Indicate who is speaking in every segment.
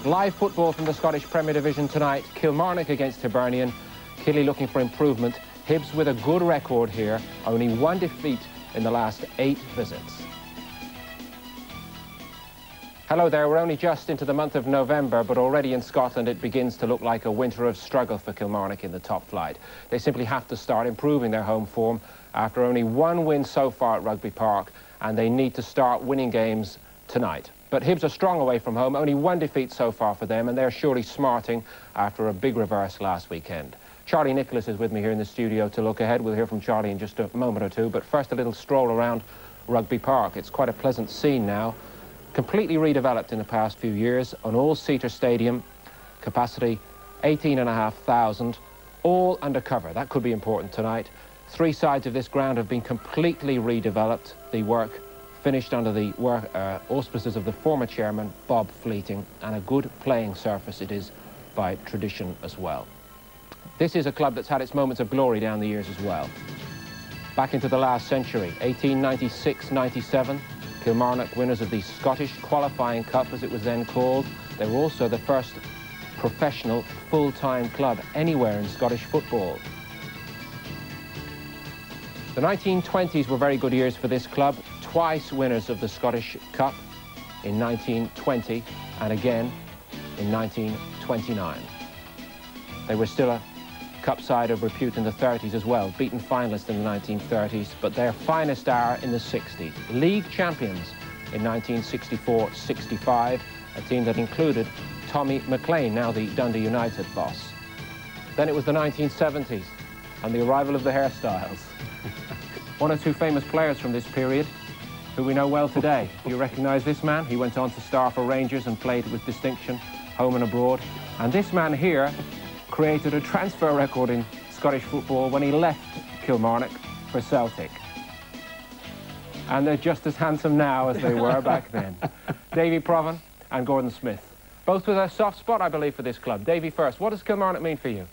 Speaker 1: Live football from the Scottish Premier Division tonight. Kilmarnock against Hibernian. Killie looking for improvement. Hibs with a good record here. Only one defeat in the last 8 visits. Hello there, we're only just into the month of November, but already in Scotland it begins to look like a winter of struggle for Kilmarnock in the top flight. They simply have to start improving their home form after only one win so far at Rugby Park, and they need to start winning games tonight. But Hibs are strong away from home, only one defeat so far for them, and they're surely smarting after a big reverse last weekend. Charlie Nicholas is with me here in the studio to look ahead. We'll hear from Charlie in just a moment or two, but first a little stroll around Rugby Park. It's quite a pleasant scene now. Completely redeveloped in the past few years, an all-seater stadium, capacity 18,500, all undercover. That could be important tonight. 3 sides of this ground have been completely redeveloped. The work finished under the auspices of the former chairman, Bob Fleeting, and a good playing surface it is by tradition as well. This is a club that's had its moments of glory down the years as well. Back into the last century, 1896-97, Kilmarnock winners of the Scottish Qualifying Cup, as it was then called. They were also the first professional full-time club anywhere in Scottish football. The 1920s were very good years for this club, twice winners of the Scottish Cup in 1920 and again in 1929. They were still a cup side of repute in the 30s as well, beaten finalists in the 1930s, but their finest hour in the 60s. League champions in 1964-65, a team that included Tommy McLean, now the Dundee United boss. Then it was the 1970s and the arrival of the hairstyles. 1 or 2 famous players from this period who we know well today. Do you recognise this man? He went on to star for Rangers and played with distinction home and abroad. And this man here created a transfer record in Scottish football when he left Kilmarnock for Celtic. And they're just as handsome now as they were back then. Davy Provan and Gordon Smith. Both with a soft spot, I believe, for this club. Davy first, what does Kilmarnock mean for you?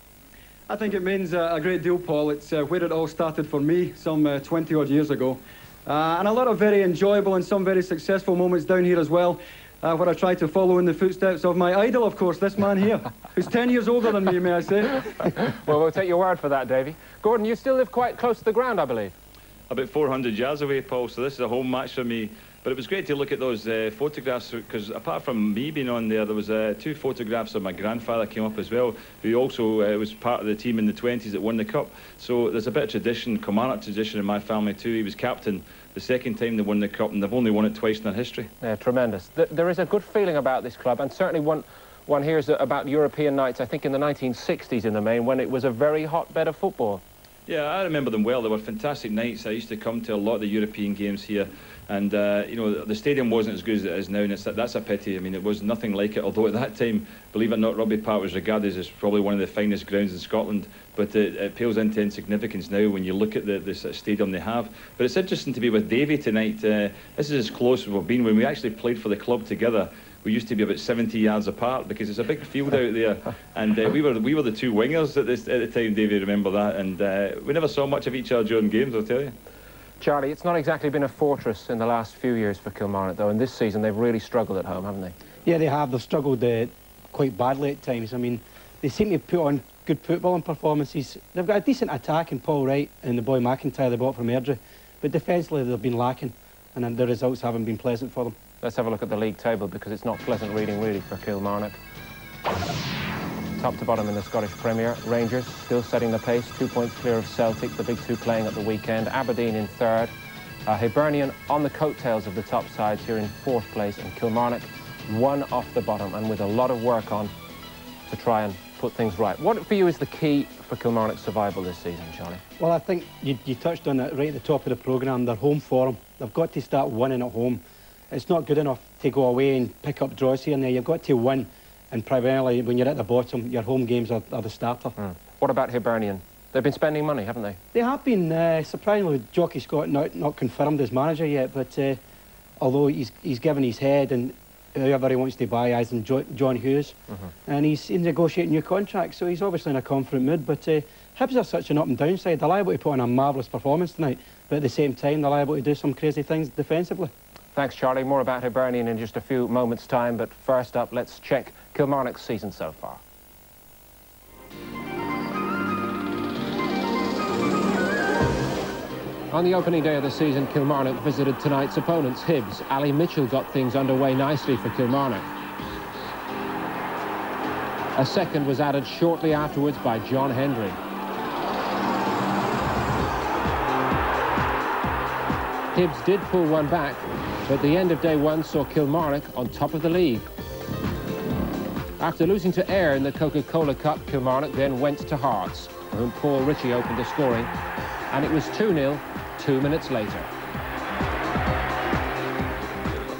Speaker 2: I think it means a great deal, Paul. It's where it all started for me some 20-odd years ago. And a lot of very enjoyable and some very successful moments down here as well, where I try to follow in the footsteps of my idol, of course, this man here, who's 10 years older than me, may I say.
Speaker 1: Well, we'll take your word for that, Davy. Gordon, you still live quite close to the ground, I believe.
Speaker 3: About 400 yards away, Paul, so this is a home match for me. But it was great to look at those photographs, because apart from me being on there, there was 2 photographs of my grandfather came up as well, who also was part of the team in the 20s that won the cup. So there's a bit of tradition, Kilmarnock tradition in my family too. He was captain the second time they won the cup, and they've only won it twice in their history. Yeah, tremendous. There is a good feeling about this club, and certainly one hears about European nights, I think in the 1960s in the main, when it was a very hotbed of football. Yeah, I remember them well. They were fantastic nights. I used to come to a lot of the European games here, and you know, the stadium wasn't as good as it is now, and that's a pity. I mean, it was nothing like it, although at that time, believe it or not, Rugby Park was regarded as probably one of the finest grounds in Scotland, but it pales into insignificance now when you look at the sort of stadium they have. But it's interesting to be with Davy tonight. This is as close as we've been. When we actually played for the club together, we used to be about 70 yards apart, because it's a big field out there, and we were the 2 wingers at the time, Davy, remember that, and we never saw much of each other during games, I'll tell you. Charlie, it's not exactly been a fortress in the last few years for Kilmarnock, though, and this season they've really struggled at home, haven't they? Yeah, they have. They've struggled quite badly at times. I mean, they seem to put on good footballing performances. They've got a decent attack in Paul Wright and the boy McIntyre they bought from Meldrum, but defensively they've been lacking, and the results haven't been pleasant for them. Let's have a look at the league table, because it's not pleasant reading really for Kilmarnock. Top to bottom in the Scottish Premier. Rangers still setting the pace, 2 points clear of Celtic, the big 2 playing at the weekend. Aberdeen in 3rd. Hibernian on the coattails of the top sides here in 4th place, and Kilmarnock 1 off the bottom, and with a lot of work on to try and put things right. What for you is the key for Kilmarnock's survival this season, Charlie? Well, I think you touched on it right at the top of the programme, their home form. They've got to start winning at home. It's not good enough to go away and pick up draws here and there. You've got to win, and primarily when you're at the bottom, your home games are the starter. What about Hibernian? They've been spending money, haven't they? They have been. Surprisingly, Jockey Scott not confirmed as manager yet, but although he's given his head and whoever he wants to buy, as in John Hughes, and he's negotiating new contracts, so he's obviously in a confident mood. But Hibs are such an up and down side. They're liable to put on a marvellous performance tonight, but at the same time, they're liable to do some crazy things defensively.
Speaker 1: Thanks, Charlie. More about Hibernian in just a few moments' time, but first up, let's check Kilmarnock's season so far. On the opening day of the season, Kilmarnock visited tonight's opponents, Hibs. Ali Mitchell got things underway nicely for Kilmarnock. A second was added shortly afterwards by John Hendry. Hibs did pull one back, but the end of day one saw Kilmarnock on top of the league. After losing to Ayr in the Coca-Cola Cup, Kilmarnock then went to Hearts, for whom Paul Ritchie opened the scoring, and it was 2-0 2 minutes later.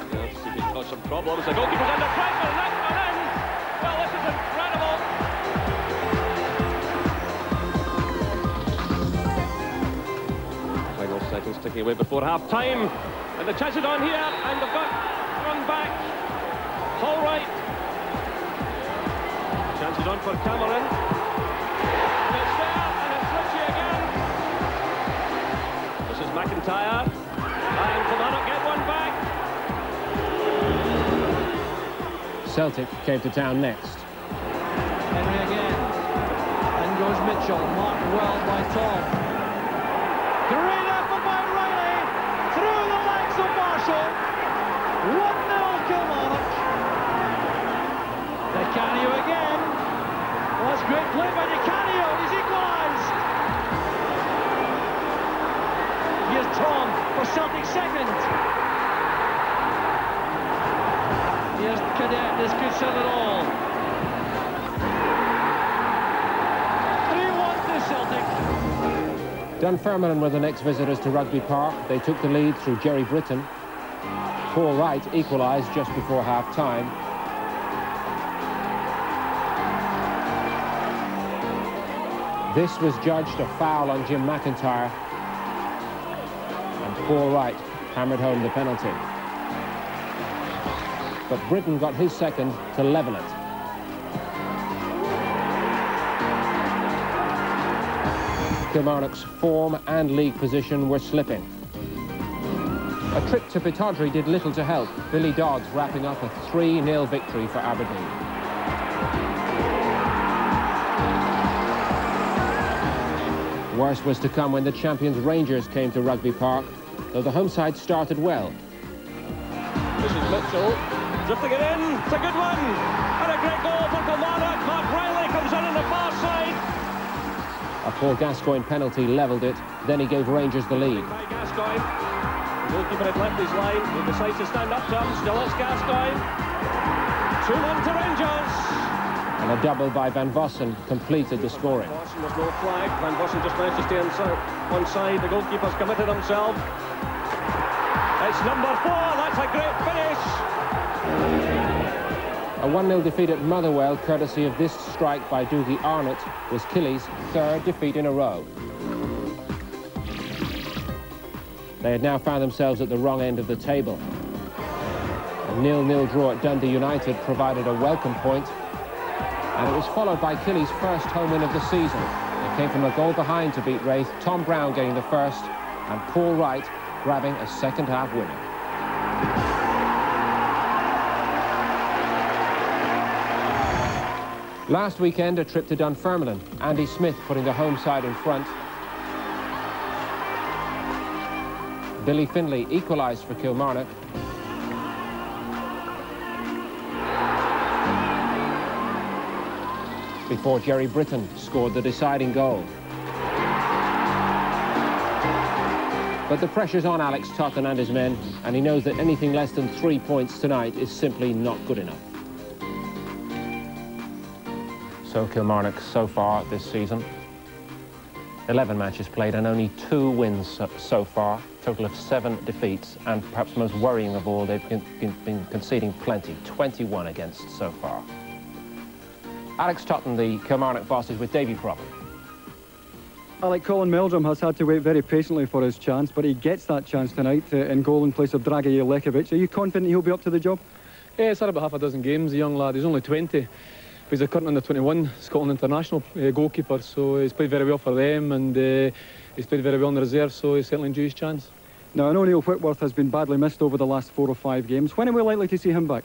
Speaker 4: He can cause some problems. The goalkeeper's under pressure, and that's gone in. Well, this is incredible. Final seconds ticking away before half-time, and the chance is on here, and they've got run back. Paul Wright. Chance is on for Cameron. And it's there, and it's Ritchie again. This is McIntyre, and Kilmarnock get one back.
Speaker 1: Celtic came to town next.
Speaker 5: Henry again, and goes Mitchell, marked well by Tom. Great effort by Reilly, through the legs of Marshall. 1-0 Kilmarnock. Canio again. Well, that's great play by Canio. He's equalised. Here's Tom for Celtic's second. Here's Cadet. This could sell it all. 3-1 to Celtic.
Speaker 1: Dunfermline were the next visitors to Rugby Park. They took the lead through Jerry Britton. Paul Wright equalised just before half-time. This was judged a foul on Jim McIntyre, and Paul Wright hammered home the penalty. But Britton got his second to level it. Kilmarnock's form and league position were slipping. A trip to Pittodrie did little to help, Billy Dodds wrapping up a 3-0 victory for Aberdeen. Worse was to come when the champions Rangers came to Rugby Park, though the home side started well.
Speaker 4: This is Mitchell, drifting it in, it's a good one, and a great goal for Kilmarnock. Reilly comes in on the far side.
Speaker 1: A Paul Gascoigne penalty levelled it, then he gave Rangers the lead.
Speaker 4: By Gascoigne, the goalkeeper had left his line, he decides to stand up to him, still it's Gascoigne. 2-1 to Rangers.
Speaker 1: And a double by Van Vossen completed the scoring.
Speaker 4: There's no flag. Van Vossen just managed to stay onside. The goalkeeper's committed himself. It's number 4. That's a great finish.
Speaker 1: A 1-0 defeat at Motherwell, courtesy of this strike by Dougie Arnott, was Killie's third defeat in a row. They had now found themselves at the wrong end of the table. A 0-0 draw at Dundee United provided a welcome point, and it was followed by Killie's first home win of the season. It came from a goal behind to beat Wraith, Tom Brown getting the first, and Paul Wright grabbing a second-half winner. Last weekend, a trip to Dunfermline. Andy Smith putting the home side in front. Billy Findlay equalised for Kilmarnock. Before Jerry Britton scored the deciding goal. But the pressure's on Alex Totten and his men, and he knows that anything less than 3 points tonight is simply not good enough. So Kilmarnock so far this season, 11 matches played and only 2 wins so far, total of 7 defeats, and perhaps most worrying of all, they've been conceding plenty, 21 against so far. Alex Totten, the Kilmarnock boss, is with Davy Problem.
Speaker 2: Alec, Colin Meldrum has had to wait very patiently for his chance, but he gets that chance tonight in goal in place of Dragomir Lekovic. Are you confident he'll be up to the job?
Speaker 6: Yeah, he's had about half a dozen games, the young lad. He's only 20. But he's a current under 21 Scotland international goalkeeper, so he's played very well for them, and he's played very well in the reserve, so he certainly enjoys his chance.
Speaker 2: Now, I know Neil Whitworth has been badly missed over the last 4 or 5 games. When are we likely to see him back?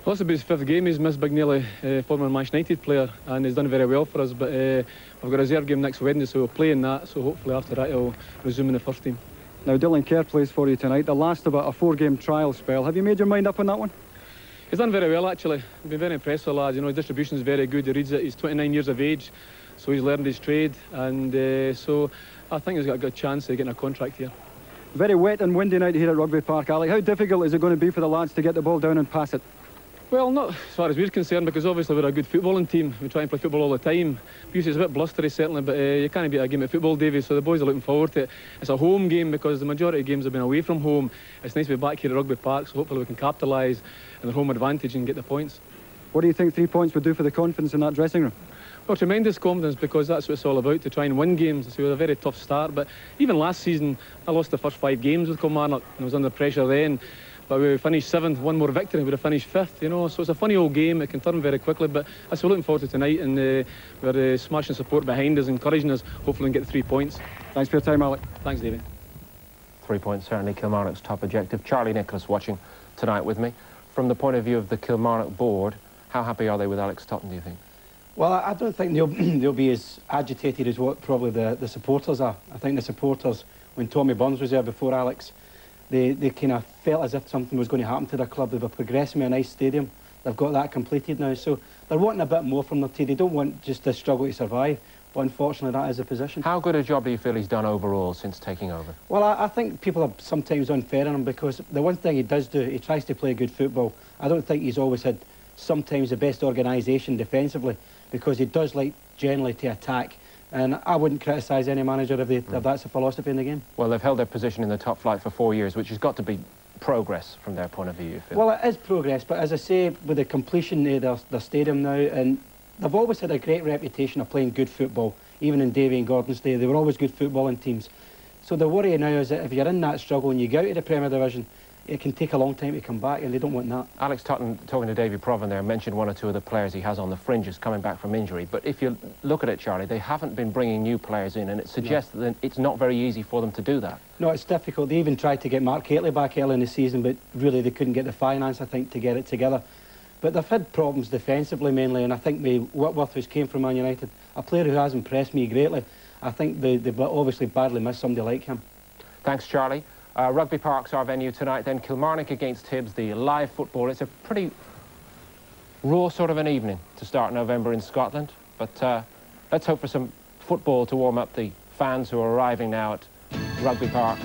Speaker 6: Well, this will be his 5th game. He's missed Big Nearly, former Manchester United player, and he's done very well for us. But we've got a reserve game next Wednesday, so we'll play in that. So hopefully after that he'll resume in the first team.
Speaker 2: Now, Dylan Kerr plays for you tonight, the last of a 4-game trial spell. Have you made your mind up on that one?
Speaker 6: He's done very well, actually. I've been very impressed with the lad. You know, his distribution is very good. He reads it. He's 29 years of age, so he's learned his trade, and so I think he's got a good chance of getting a contract here.
Speaker 2: Very wet and windy night here at Rugby Park, Alec. How difficult is it going to be for the lads to get the ball down and pass it?
Speaker 6: Well, not as far as we're concerned, because obviously we're a good footballing team. We try and play football all the time. Usually it's a bit blustery, certainly, but you can't beat a game of football, Davy, so the boys are looking forward to it. It's a home game because the majority of games have been away from home. It's nice to be back here at Rugby Park, so hopefully we can capitalise on the home advantage and get the points.
Speaker 2: What do you think 3 points would do for the confidence in that dressing room?
Speaker 6: Well, tremendous confidence, because that's what it's all about, to try and win games. So we had a very tough start, but even last season I lost the first 5 games with Kilmarnock and I was under pressure then. But we finished 7th, 1 more victory, we would have finished 5th, you know. So it's a funny old game, it can turn very quickly, but that's what we're looking forward to tonight, and we're smashing support behind us, encouraging us, hopefully we can get the 3 points.
Speaker 2: Thanks for your time, Alec.
Speaker 6: Thanks, David.
Speaker 1: 3 points, certainly Kilmarnock's top objective. Charlie Nicholas watching tonight with me. From the point of view of the Kilmarnock board, how happy are they with Alex Totten, do you think?
Speaker 7: Well, I don't think they'll be as agitated as what probably the supporters are. I think the supporters, when Tommy Burns was there before Alex, they kind of felt as if something was going to happen to their club. They were progressing with a nice stadium. They've got that completed now, so they're wanting a bit more from their team. They don't want just to struggle to survive, but unfortunately that is the position.
Speaker 1: How good a job do you feel he's done overall since taking over?
Speaker 7: Well, I think people are sometimes unfair on him, because the one thing he does do, he tries to play good football. I don't think he's always had sometimes the best organisation defensively, because he does like generally to attack. And I wouldn't criticise any manager if that's a philosophy in the game.
Speaker 1: Well, they've held their position in the top flight for 4 years, which has got to be progress from their point of view, you feel?
Speaker 7: Well, it is progress, but as I say, with the completion of their stadium now, and they've always had a great reputation of playing good football, even in Davy and Gordon's day. They were always good footballing teams. So the worry now is that if you're in that struggle and you go out of the Premier Division, it can take a long time to come back, and they don't want that. Alex
Speaker 1: Totten, talking to Davy Provan there, mentioned 1 or 2 of the players he has on the fringes coming back from injury. But if you look at it, Charlie, they haven't been bringing new players in, and it suggests that it's not very easy for them to do that.
Speaker 7: No, it's difficult. They even tried to get Mark Hateley back early in the season, but really they couldn't get the finance, I think, to get it together. But they've had problems defensively mainly, and I think with Whitworth, who came from Man United, a player who has impressed me greatly, I think they've obviously badly missed somebody like him.
Speaker 1: Thanks, Charlie. Rugby Park's our venue tonight, then Kilmarnock against Hibs, the live football. It's a pretty raw sort of an evening to start November in Scotland, but let's hope for some football to warm up the fans who are arriving now at Rugby Park.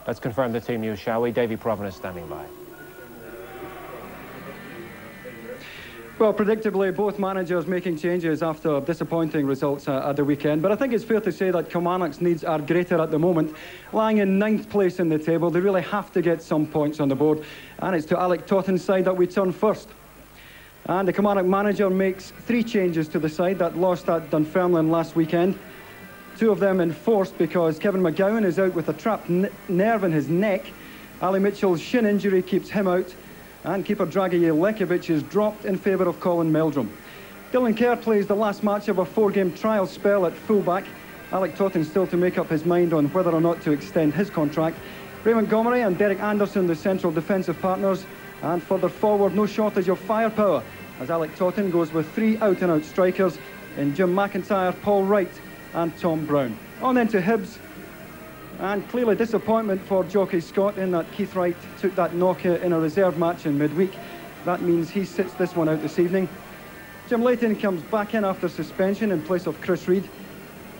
Speaker 1: Let's confirm the team news, shall we? Davy Provan is standing by.
Speaker 2: Well, predictably, both managers making changes after disappointing results at the weekend. But I think it's fair to say that Kilmarnock's needs are greater at the moment. Lying in 9th place in the table, they really have to get some points on the board. And it's to Alec Totten's side that we turn first. And the Kilmarnock manager makes 3 changes to the side that lost at Dunfermline last weekend. 2 of them enforced because Kevin McGowan is out with a trapped nerve in his neck. Ali Mitchell's shin injury keeps him out. And keeper Dragije Lekovic is dropped in favour of Colin Meldrum. Dylan Kerr plays the last match of a 4-game trial spell at fullback. Alec Totten still to make up his mind on whether or not to extend his contract. Raymond Gomery and Derek Anderson, the central defensive partners. And further forward, no shortage of firepower, as Alec Totten goes with 3 out-and-out strikers in Jim McIntyre, Paul Wright and Tom Brown. On then to Hibs. And clearly disappointment for Jockey Scott in that Keith Wright took that knockout in a reserve match in midweek. That means he sits this one out this evening. Jim Leighton comes back in after suspension in place of Chris Reid.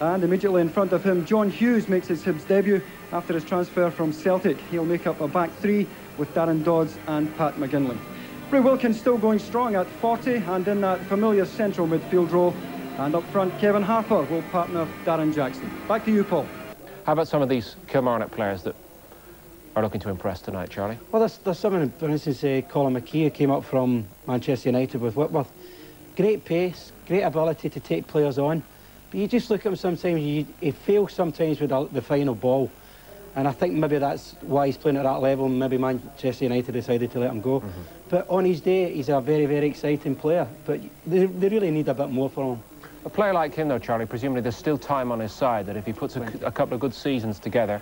Speaker 2: And immediately in front of him, John Hughes makes his Hibs debut after his transfer from Celtic. He'll make up a back 3 with Darren Dodds and Pat McGinley. Ray Wilkins still going strong at 40 and in that familiar central midfield role. And up front, Kevin Harper will partner Darren Jackson. Back to you, Paul.
Speaker 1: How about some of these Kilmarnock players that are looking to impress tonight, Charlie?
Speaker 7: Well, there's someone, for instance, Colin McKee, who came up from Manchester United with Whitworth. Great pace, great ability to take players on. But you just look at him sometimes, he fails sometimes with the final ball. And I think maybe that's why he's playing at that level. Maybe Manchester United decided to let him go. But on his day, he's a very, very exciting player. But they really need a bit more from him.
Speaker 1: A player like him, though, Charlie, presumably there's still time on his side, that if he puts a couple of good seasons together,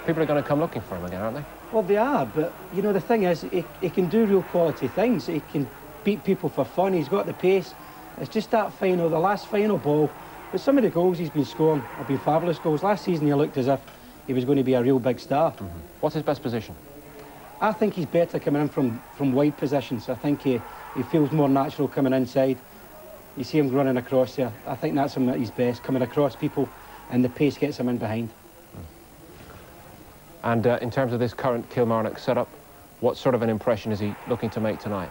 Speaker 1: people are going to come looking for him again, aren't they?
Speaker 7: Well, they are, but, you know, the thing is, he can do real quality things. He can beat people for fun. He's got the pace. It's just that final, the last final ball. But some of the goals he's been scoring have been fabulous goals. Last season, he looked as if he was going to be a real big star.
Speaker 1: What's his best position?
Speaker 7: I think he's better coming in from wide positions. I think he feels more natural coming inside. You see him running across there. I think that's him at his best, coming across people, and the pace gets him in behind.
Speaker 1: And in terms of this current Kilmarnock setup, what sort of an impression is he looking to make tonight?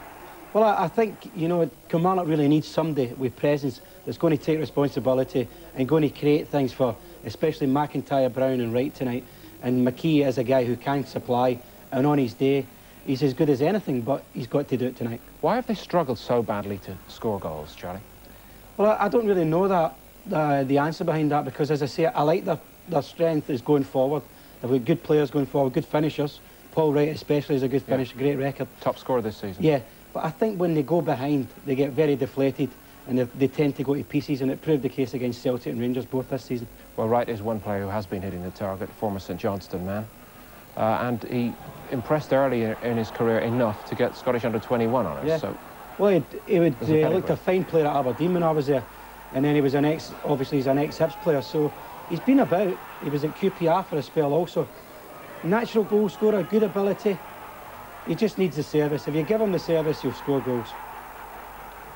Speaker 7: Well, I think, you know, Kilmarnock really needs somebody with presence that's going to take responsibility and going to create things for especially McIntyre, Brown and Wright tonight. And McKee is a guy who can supply, and on his day, he's as good as anything, but he's got to do it tonight. Why
Speaker 1: have they struggled so badly to score goals, Charlie?
Speaker 7: Well, I don't really know that, the answer behind that, because, as I say, I like their strength is going forward. They've got good players going forward, good finishers. Paul Wright especially is a good finisher, great record.
Speaker 1: Top scorer this season.
Speaker 7: Yeah, but I think when they go behind, they get very deflated and they tend to go to pieces, and it proved the case against Celtic and Rangers both this season.
Speaker 1: Well, Wright is one player who has been hitting the target, former St Johnstone man. And he impressed early in his career enough to get Scottish under-21 honours.
Speaker 7: Yeah.
Speaker 1: So
Speaker 7: well, he looked a fine player at Aberdeen when I was there, and then he was obviously he's an ex-Hibs player, so he's been about. He was at QPR for a spell also. Natural goal scorer, good ability. He just needs the service. If you give him the service, he'll score goals.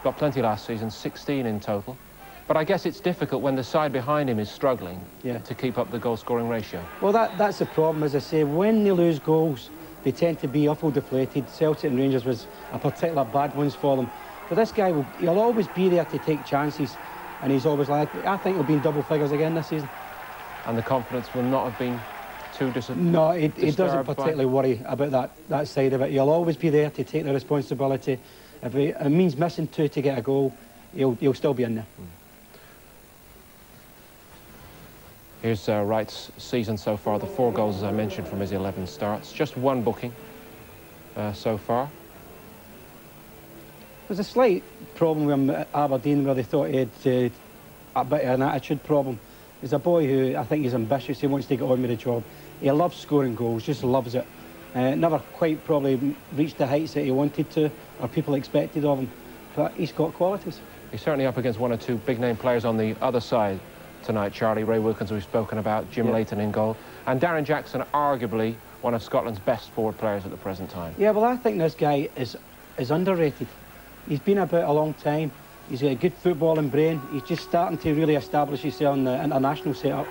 Speaker 1: Got plenty last season, 16 in total. But I guess it's difficult when the side behind him is struggling to keep up the goal-scoring ratio.
Speaker 7: Well, that's the problem, as I say. When they lose goals, they tend to be awful deflated. Celtic and Rangers was a particular bad ones for them. But this guy, he'll always be there to take chances, and he's always like, I think he'll be in double figures again this season.
Speaker 1: And the confidence will not have been too disturbed?
Speaker 7: No, he doesn't particularly worry about that side of it. He'll always be there to take the responsibility. If it means missing 2 to get a goal, he'll still be in there.
Speaker 1: Here's Wright's season so far, the 4 goals, as I mentioned, from his 11 starts. Just 1 booking so far.
Speaker 7: There's a slight problem with him at Aberdeen where they thought he had a bit of an attitude problem. He's a boy who, I think he's ambitious, he wants to get on with the job. He loves scoring goals, just loves it. Never quite probably reached the heights that he wanted to, or people expected of him, but he's got qualities.
Speaker 1: He's certainly up against 1 or 2 big-name players on the other side tonight, Charlie. Ray Wilkins, we've spoken about, Jim Leighton in goal, and Darren Jackson, arguably one of Scotland's best forward players at the present time.
Speaker 7: Yeah, well, I think this guy is underrated. He's been about a long time. He's got a good footballing brain. He's just starting to really establish himself in the international setup.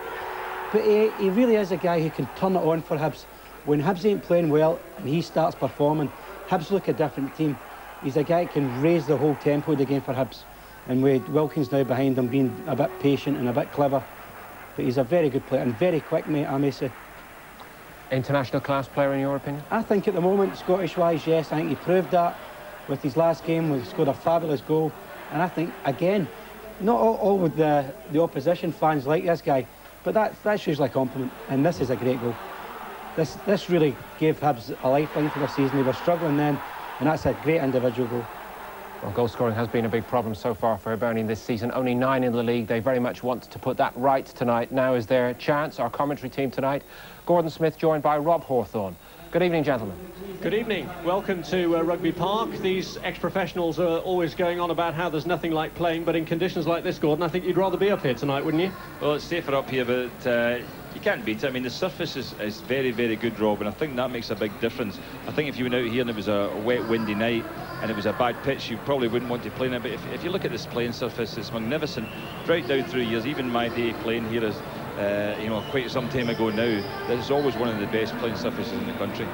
Speaker 7: But he really is a guy who can turn it on for Hibs. When Hibs ain't playing well and he starts performing, Hibs look a different team. He's a guy who can raise the whole tempo of the game for Hibs. And with Wilkins now behind him being a bit patient and a bit clever. But he's a very good player and very quick, mate, I may say.
Speaker 1: International class player, in your opinion?
Speaker 7: I think at the moment, Scottish-wise, yes. I think he proved that with his last game. He scored a fabulous goal. And I think, again, not all with the opposition fans like this guy, but that's usually a compliment. And this is a great goal. This really gave Hibs a lifeline for the season. They were struggling then, and that's a great individual goal.
Speaker 1: Well, goal scoring has been a big problem so far for Hibernian this season. Only 9 in the league. They very much want to put that right tonight. Now is their chance. Our commentary team tonight, Gordon Smith, joined by Rob Hawthorne. Good evening, gentlemen.
Speaker 4: Good evening. Welcome to Rugby Park. These ex-professionals are always going on about how there's nothing like playing, but in conditions like this, Gordon, I think you'd rather be up here tonight, wouldn't you?
Speaker 3: Well, it's safer up here, but you can't beat it. I mean, the surface is very, very good, Rob, and I think that makes a big difference. I think if you went out here and it was a wet, windy night and it was a bad pitch, you probably wouldn't want to play in it. But if you look at this playing surface, it's magnificent. Right down through years, even my day playing here is, you know, quite some time ago now, this is always one of the best playing surfaces in the country.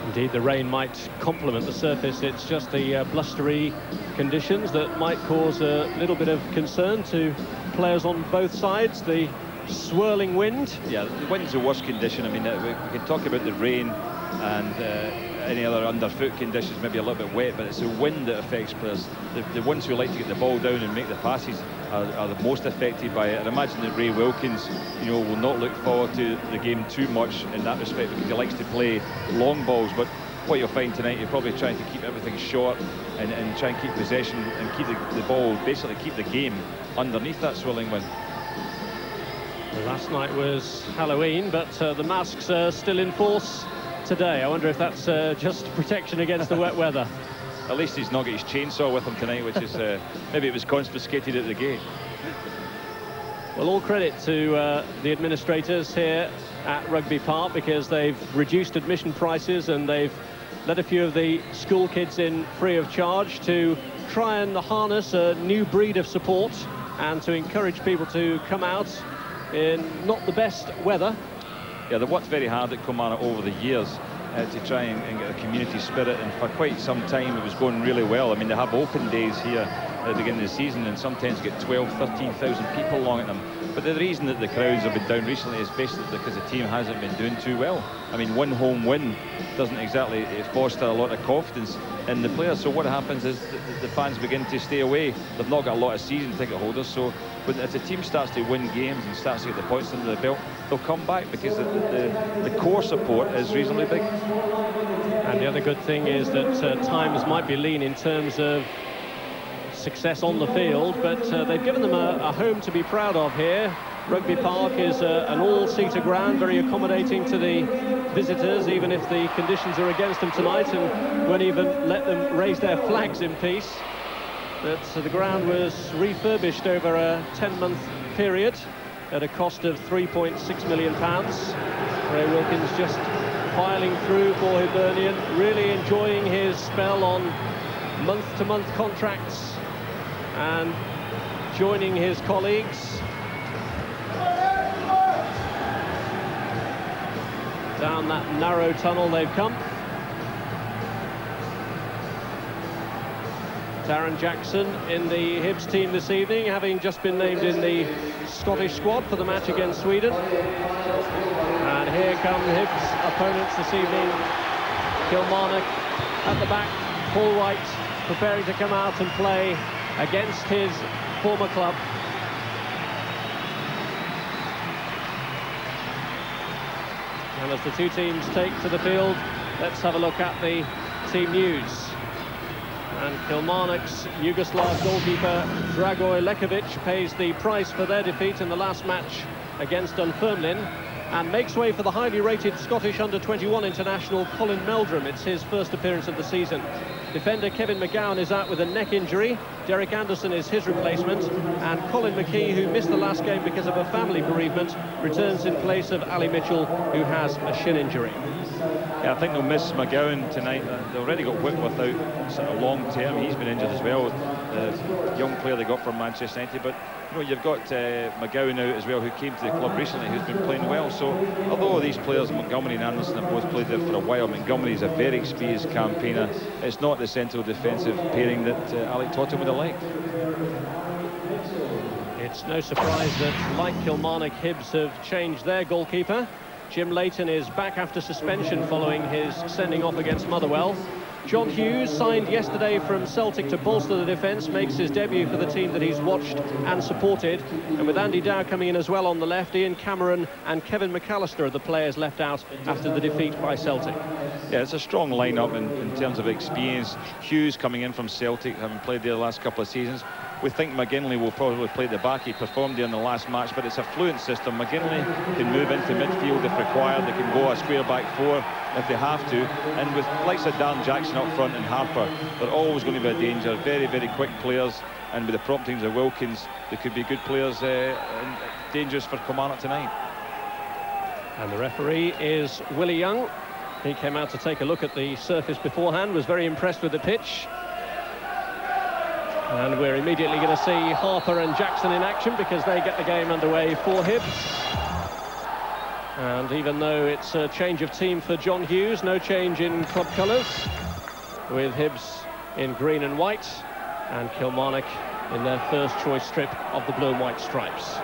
Speaker 4: Indeed, the rain might complement the surface. It's just the blustery conditions that might cause a little bit of concern to players on both sides. The swirling wind.
Speaker 3: Yeah, the wind's the worst condition. I mean, we can talk about the rain and any other underfoot conditions, maybe a little bit wet, but it's the wind that affects players. The ones who like to get the ball down and make the passes are the most affected by it. And imagine that Ray Wilkins, you know, will not look forward to the game too much in that respect because he likes to play long balls. But what you'll find tonight, you're probably trying to keep everything short and try and keep possession and keep the ball, basically keep the game underneath that swirling wind.
Speaker 4: Last night was Halloween, but the masks are still in force today. I wonder if that's just protection against the wet weather.
Speaker 3: At least he's not got his chainsaw with him tonight, which is maybe it was confiscated at the gate.
Speaker 4: Well, all credit to the administrators here at Rugby Park, because they've reduced admission prices and they've let a few of the school kids in free of charge to try and harness a new breed of support and to encourage people to come out in not the best weather.
Speaker 3: Yeah, they've worked very hard at Kilmarnock over the years to try and get a community spirit, and for quite some time it was going really well. I mean, they have open days here at the beginning of the season and sometimes get 13,000 people along at them. But the reason that the crowds have been down recently is basically because the team hasn't been doing too well. I mean, one home win doesn't exactly foster a lot of confidence in the players. So what happens is the fans begin to stay away. They've not got a lot of season ticket holders. So but as the team starts to win games and starts to get the points under the belt, they'll come back because the core support is reasonably big.
Speaker 4: And the other good thing is that times might be lean in terms of success on the field, but they've given them a home to be proud of here. Rugby Park is an all-seater ground, very accommodating to the visitors, even if the conditions are against them tonight, and won't even let them raise their flags in peace. But the ground was refurbished over a 10-month period at a cost of £3.6 million. Ray Wilkins just filing through for Hibernian, really enjoying his spell on month-to-month contracts and joining his colleagues. Down that narrow tunnel they've come. Darren Jackson in the Hibs team this evening, having just been named in the Scottish squad for the match against Sweden. And here come Hibs opponents this evening. Kilmarnock at the back, Paul Wright preparing to come out and play against his former club. And as the two teams take to the field, let's have a look at the team news. And Kilmarnock's Yugoslav goalkeeper Dragoj Lekovic pays the price for their defeat in the last match against Dunfermline, and makes way for the highly rated Scottish under-21 international Colin Meldrum. It's his first appearance of the season. Defender Kevin McGowan is out with a neck injury. Derek Anderson is his replacement, and Colin McKee, who missed the last game because of a family bereavement, returns in place of Ali Mitchell, who has a shin injury.
Speaker 3: Yeah, I think they'll miss McGowan tonight. They already got Whitworth out sort of long term. He's been injured as well. The young player they got from Manchester United. But you know, you've got McGowan out as well, who came to the club recently, who's been playing well. So although these players, Montgomery and Anderson, have both played there for a while, Montgomery's a very experienced campaigner. It's not the central defensive pairing that Alec Totten would have liked.
Speaker 4: It's no surprise that, like Kilmarnock, Hibs have changed their goalkeeper. Jim Leighton is back after suspension following his sending off against Motherwell. John Hughes, signed yesterday from Celtic to bolster the defence, makes his debut for the team that he's watched and supported. And with Andy Dow coming in as well on the left, Ian Cameron and Kevin McAllister are the players left out after the defeat by Celtic.
Speaker 3: Yeah, it's a strong lineup in terms of experience. Hughes coming in from Celtic, having played there the last couple of seasons. We think McGinley will probably play at the back. He performed there in the last match, but it's a fluent system. McGinley can move into midfield if required. They can go a square back four if they have to. And with likes of Darren Jackson up front and Harper, they're always going to be a danger. Very, very quick players. And with the promptings of Wilkins, they could be good players and dangerous for Kilmarnock tonight.
Speaker 4: And the referee is Willie Young. He came out to take a look at the surface beforehand, was very impressed with the pitch. And we're immediately going to see Harper and Jackson in action because they get the game underway for Hibs. And even though it's a change of team for John Hughes, no change in club colours, with Hibs in green and white and Kilmarnock in their first choice strip of the blue and white stripes.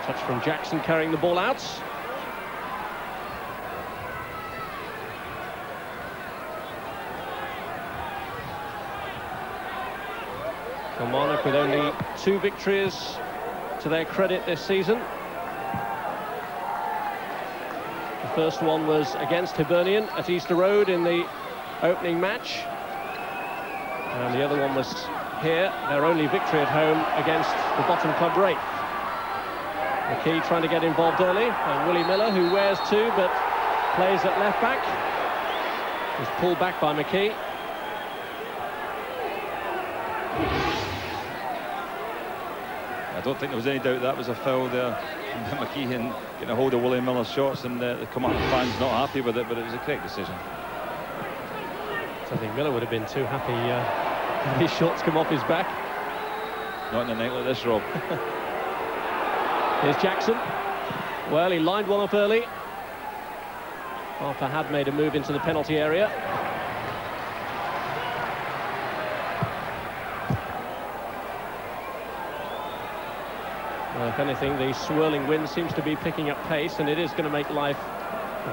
Speaker 4: Touch from Jackson carrying the ball out. Kilmarnock with only 2 victories to their credit this season. The first one was against Hibernian at Easter Road in the opening match. And the other one was here, their only victory at home against the bottom club Wright. McKee trying to get involved early, and Willie Miller, who wears 2 but plays at left back, is pulled back by McKee.
Speaker 3: I don't think there was any doubt that was a foul there from McKee and getting a hold of Willie Miller's shots, and the Kilmarnock fans not happy with it, but it was a correct decision.
Speaker 4: So I think Miller would have been too happy when these shots come off his back.
Speaker 3: Not in a night like this, Rob.
Speaker 4: Here's Jackson. Well, he lined one up early. Harper had made a move into the penalty area. Well, if anything, the swirling wind seems to be picking up pace, and it is going to make life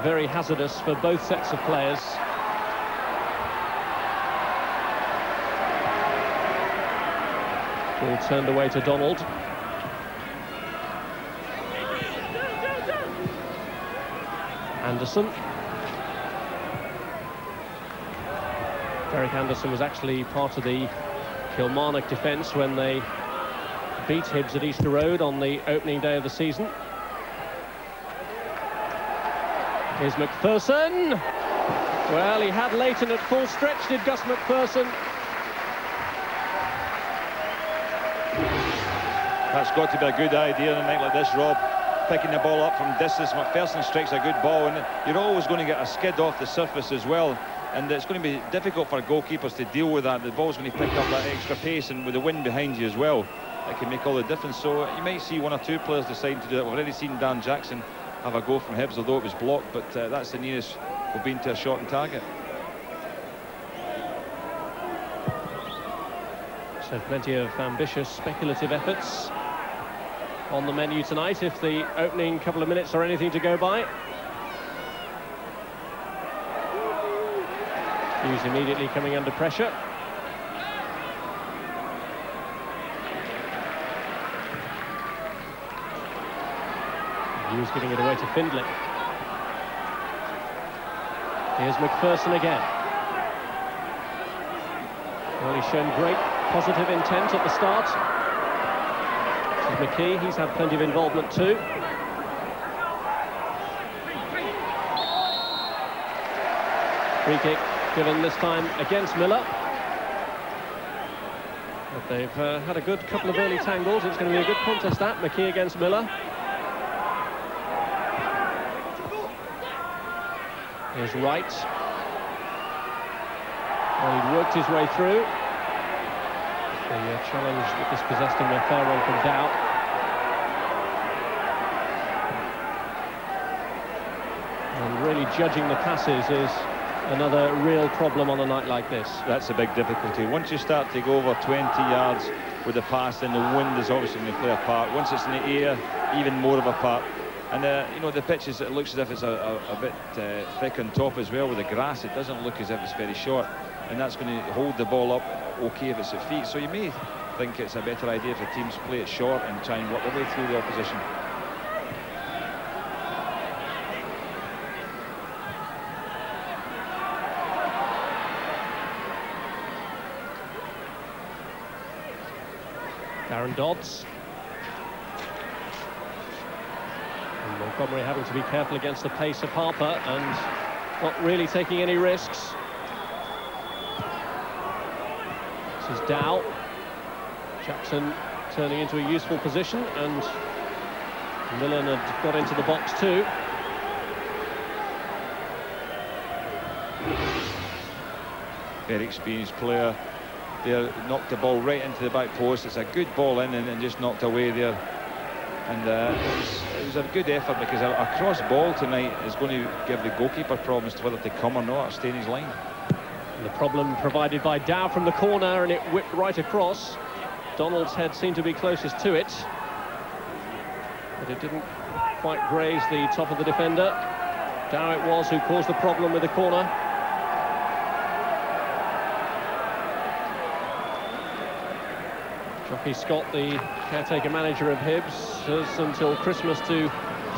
Speaker 4: very hazardous for both sets of players. Ball turned away to Donald. Anderson. Derek Anderson was actually part of the Kilmarnock defence when they beat Hibs at Easter Road on the opening day of the season. Here's MacPherson. Well, he had Leighton at full stretch, did Gus MacPherson.
Speaker 3: That's got to be a good idea in a night like this, Rob. Picking the ball up from distance. MacPherson strikes a good ball, and you're always going to get a skid off the surface as well, and it's going to be difficult for goalkeepers to deal with that. The ball's going to pick up that extra pace, and with the wind behind you as well, it can make all the difference. So you might see 1 or 2 players deciding to do that. We've already seen Dan Jackson have a go from Hibs, although it was blocked, but that's the nearest we've been to a shot on target.
Speaker 4: So plenty of ambitious speculative efforts on the menu tonight, if the opening couple of minutes are anything to go by. Hughes immediately coming under pressure. Hughes giving it away to Findlay. Here's MacPherson again. Well, he's shown great positive intent at the start. This is McKee, he's had plenty of involvement too. Free kick given this time against Miller. But they've had a good couple of early tangles. It's going to be a good contest, that. McKee against Miller. Here's Wright. Well, he worked his way through. The challenge that dispossessed him, a fair one from Dow. And really judging the passes is another real problem on a night like this.
Speaker 3: That's a big difficulty. Once you start to go over 20 yards with the pass, then the wind is obviously going to play a part. Once it's in the air, even more of a part. And you know, the pitch is, it looks as if it's a bit thick on top as well with the grass. It doesn't look as if it's very short, and that's going to hold the ball up okay if it's at feet. So you may think it's a better idea for teams play it short and try and work their way through the opposition.
Speaker 4: Darren Dodds. And Montgomery having to be careful against the pace of Harper and not really taking any risks. This is Dow. Jackson turning into a useful position, and Millen had got into the box too.
Speaker 3: Very experienced player there, knocked the ball right into the back post. It's a good ball in and just knocked away there. And it was a good effort, because a cross ball tonight is going to give the goalkeeper problems to whether to come or not, or stay in his line.
Speaker 4: And the problem provided by Dow from the corner, and it whipped right across. Donald's head seemed to be closest to it, but it didn't quite graze the top of the defender. Dow it was who caused the problem with the corner. Jockey Scott, the caretaker manager of Hibs, has until Christmas to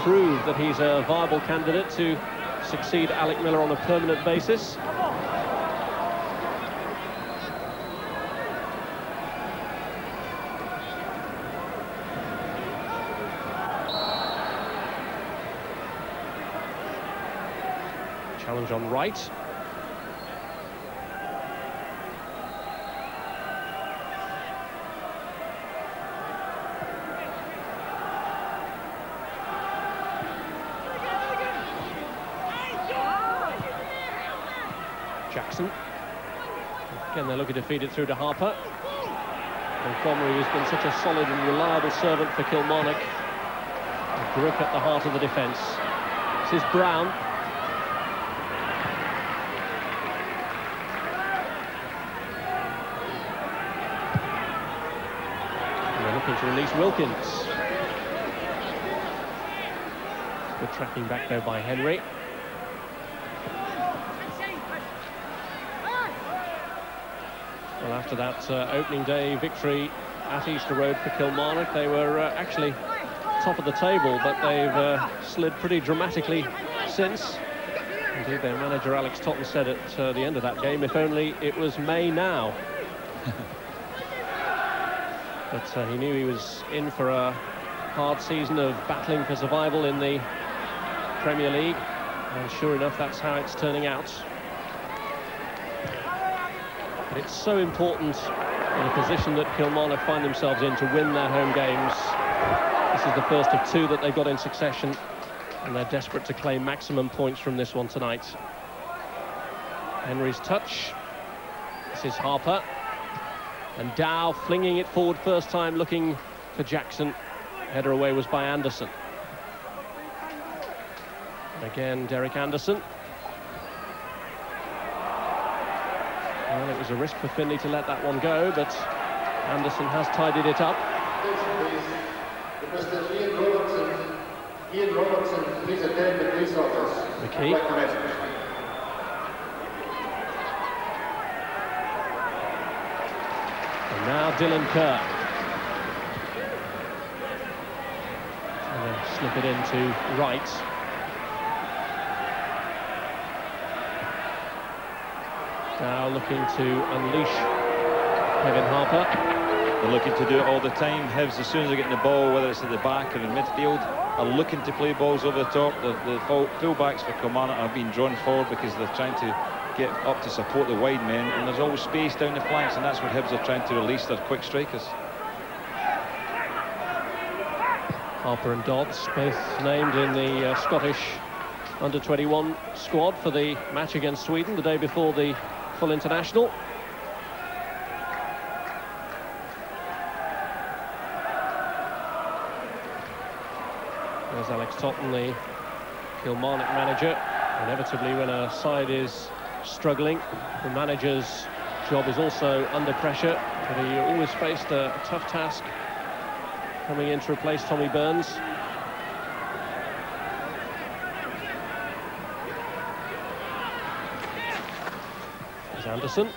Speaker 4: prove that he's a viable candidate to succeed Alec Miller on a permanent basis. Challenge on Wright. Jackson. Again, they're looking to feed it through to Harper. Montgomery has been such a solid and reliable servant for Kilmarnock. A grip at the heart of the defence. This is Brown. And they're looking to release Wilkins. Good tracking back there by Henry. Well, after that opening day victory at Easter Road for Kilmarnock, they were actually top of the table, but they've slid pretty dramatically since. Indeed, their manager Alex Totten said at the end of that game, if only it was May now. But he knew he was in for a hard season of battling for survival in the Premier League, and sure enough, that's how it's turning out. But it's so important in a position that Kilmarnock find themselves in to win their home games. This is the first of two that they've got in succession, and they're desperate to claim maximum points from this one tonight. Henry's touch. This is Harper. And Dow flinging it forward first time, looking for Jackson. Header away was by Anderson. And again, Derek Anderson. Well, it was a risk for Findlay to let that one go, but Anderson has tidied it up.
Speaker 8: Ian Robertson, please attend the police office.
Speaker 4: McKee. And now Dylan Kerr. And then slip it into Wright. Now looking to unleash Kevin Harper.
Speaker 3: They're looking to do it all the time. Hibs, as soon as they're getting the ball, whether it's at the back or in midfield, are looking to play balls over the top. The full-backs for Kilmarnock are being drawn forward because they're trying to get up to support the wide men, and there's always space down the flanks, and that's what Hibs are trying to release their quick strikers.
Speaker 4: Harper and Dodds, both named in the Scottish under-21 squad for the match against Sweden the day before the full international. There's Alex Totten, the Kilmarnock manager. Inevitably, when a side is struggling, the manager's job is also under pressure, but he always faced a tough task coming in to replace Tommy Burns. There's Anderson.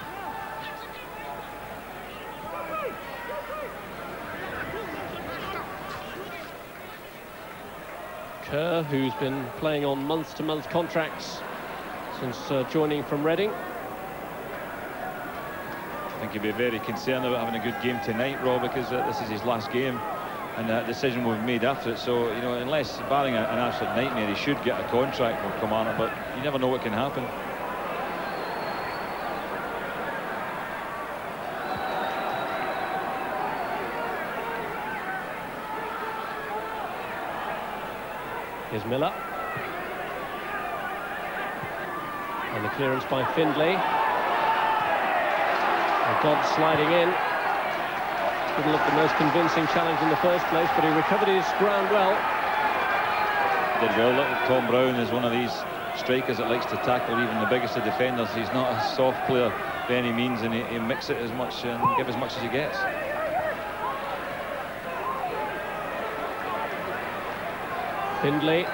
Speaker 4: Kerr, who's been playing on month-to-month contracts since joining from Reading.
Speaker 3: I think he'll be very concerned about having a good game tonight, Rob, because this is his last game, and that decision will be made after it. So, you know, unless, barring an absolute nightmare, he should get a contract from Kilmarnock, but you never know what can happen.
Speaker 4: Here's Miller. And the clearance by Findlay. And Dodds sliding in. Didn't look the most convincing challenge in the first place, but he recovered his ground well.
Speaker 3: Did well. Tom Brown is one of these strikers that likes to tackle even the biggest of defenders. He's not a soft player by any means, and he mix it as much and give as much as he gets.
Speaker 4: Findlay.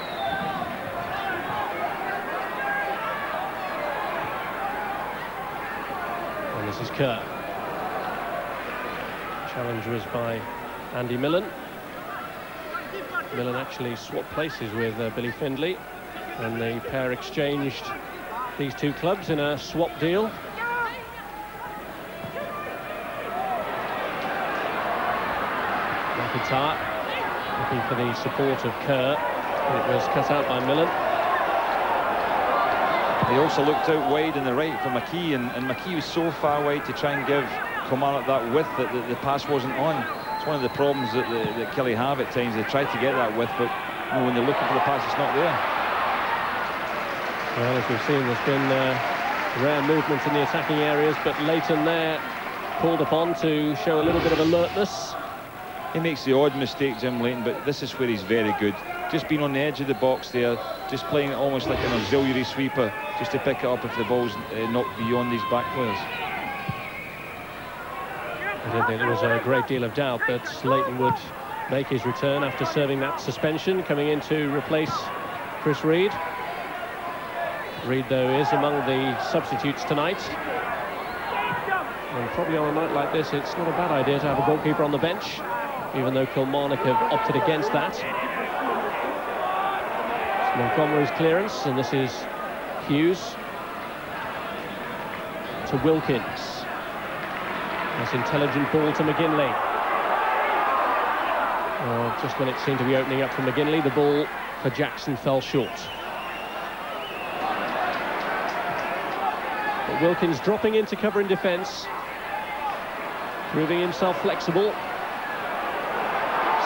Speaker 4: And this is Kerr. Challenge was by Andy Millen. Millen actually swapped places with Billy Findlay, and the pair exchanged these two clubs in a swap deal. McIntyre looking for the support of Kerr. It was cut out by Millen.
Speaker 3: He also looked out wide on the right for McKee, and McKee was so far wide to try and give Kilmarnock that width that the pass wasn't on. It's one of the problems that Killie have at times. They try to get that width, but you know, when they're looking for the pass, it's not there.
Speaker 4: Well, as we've seen, there's been rare movement in the attacking areas, but Leighton there called upon to show a little bit of alertness.
Speaker 3: He makes the odd mistake, Jim Leighton, but this is where he's very good. Just being on the edge of the box there, just playing almost like an auxiliary sweeper, just to pick it up if the ball's knocked beyond these back players.
Speaker 4: I didn't think there was a great deal of doubt that Leighton would make his return after serving that suspension, coming in to replace Chris Reid. Reid, though, is among the substitutes tonight. And probably on a night like this, it's not a bad idea to have a goalkeeper on the bench, even though Kilmarnock have opted against that. It's Montgomery's clearance, and this is Hughes to Wilkins. That's intelligent ball to McGinley. Just when it seemed to be opening up for McGinley, the ball for Jackson fell short. But Wilkins dropping into cover in defence, proving himself flexible.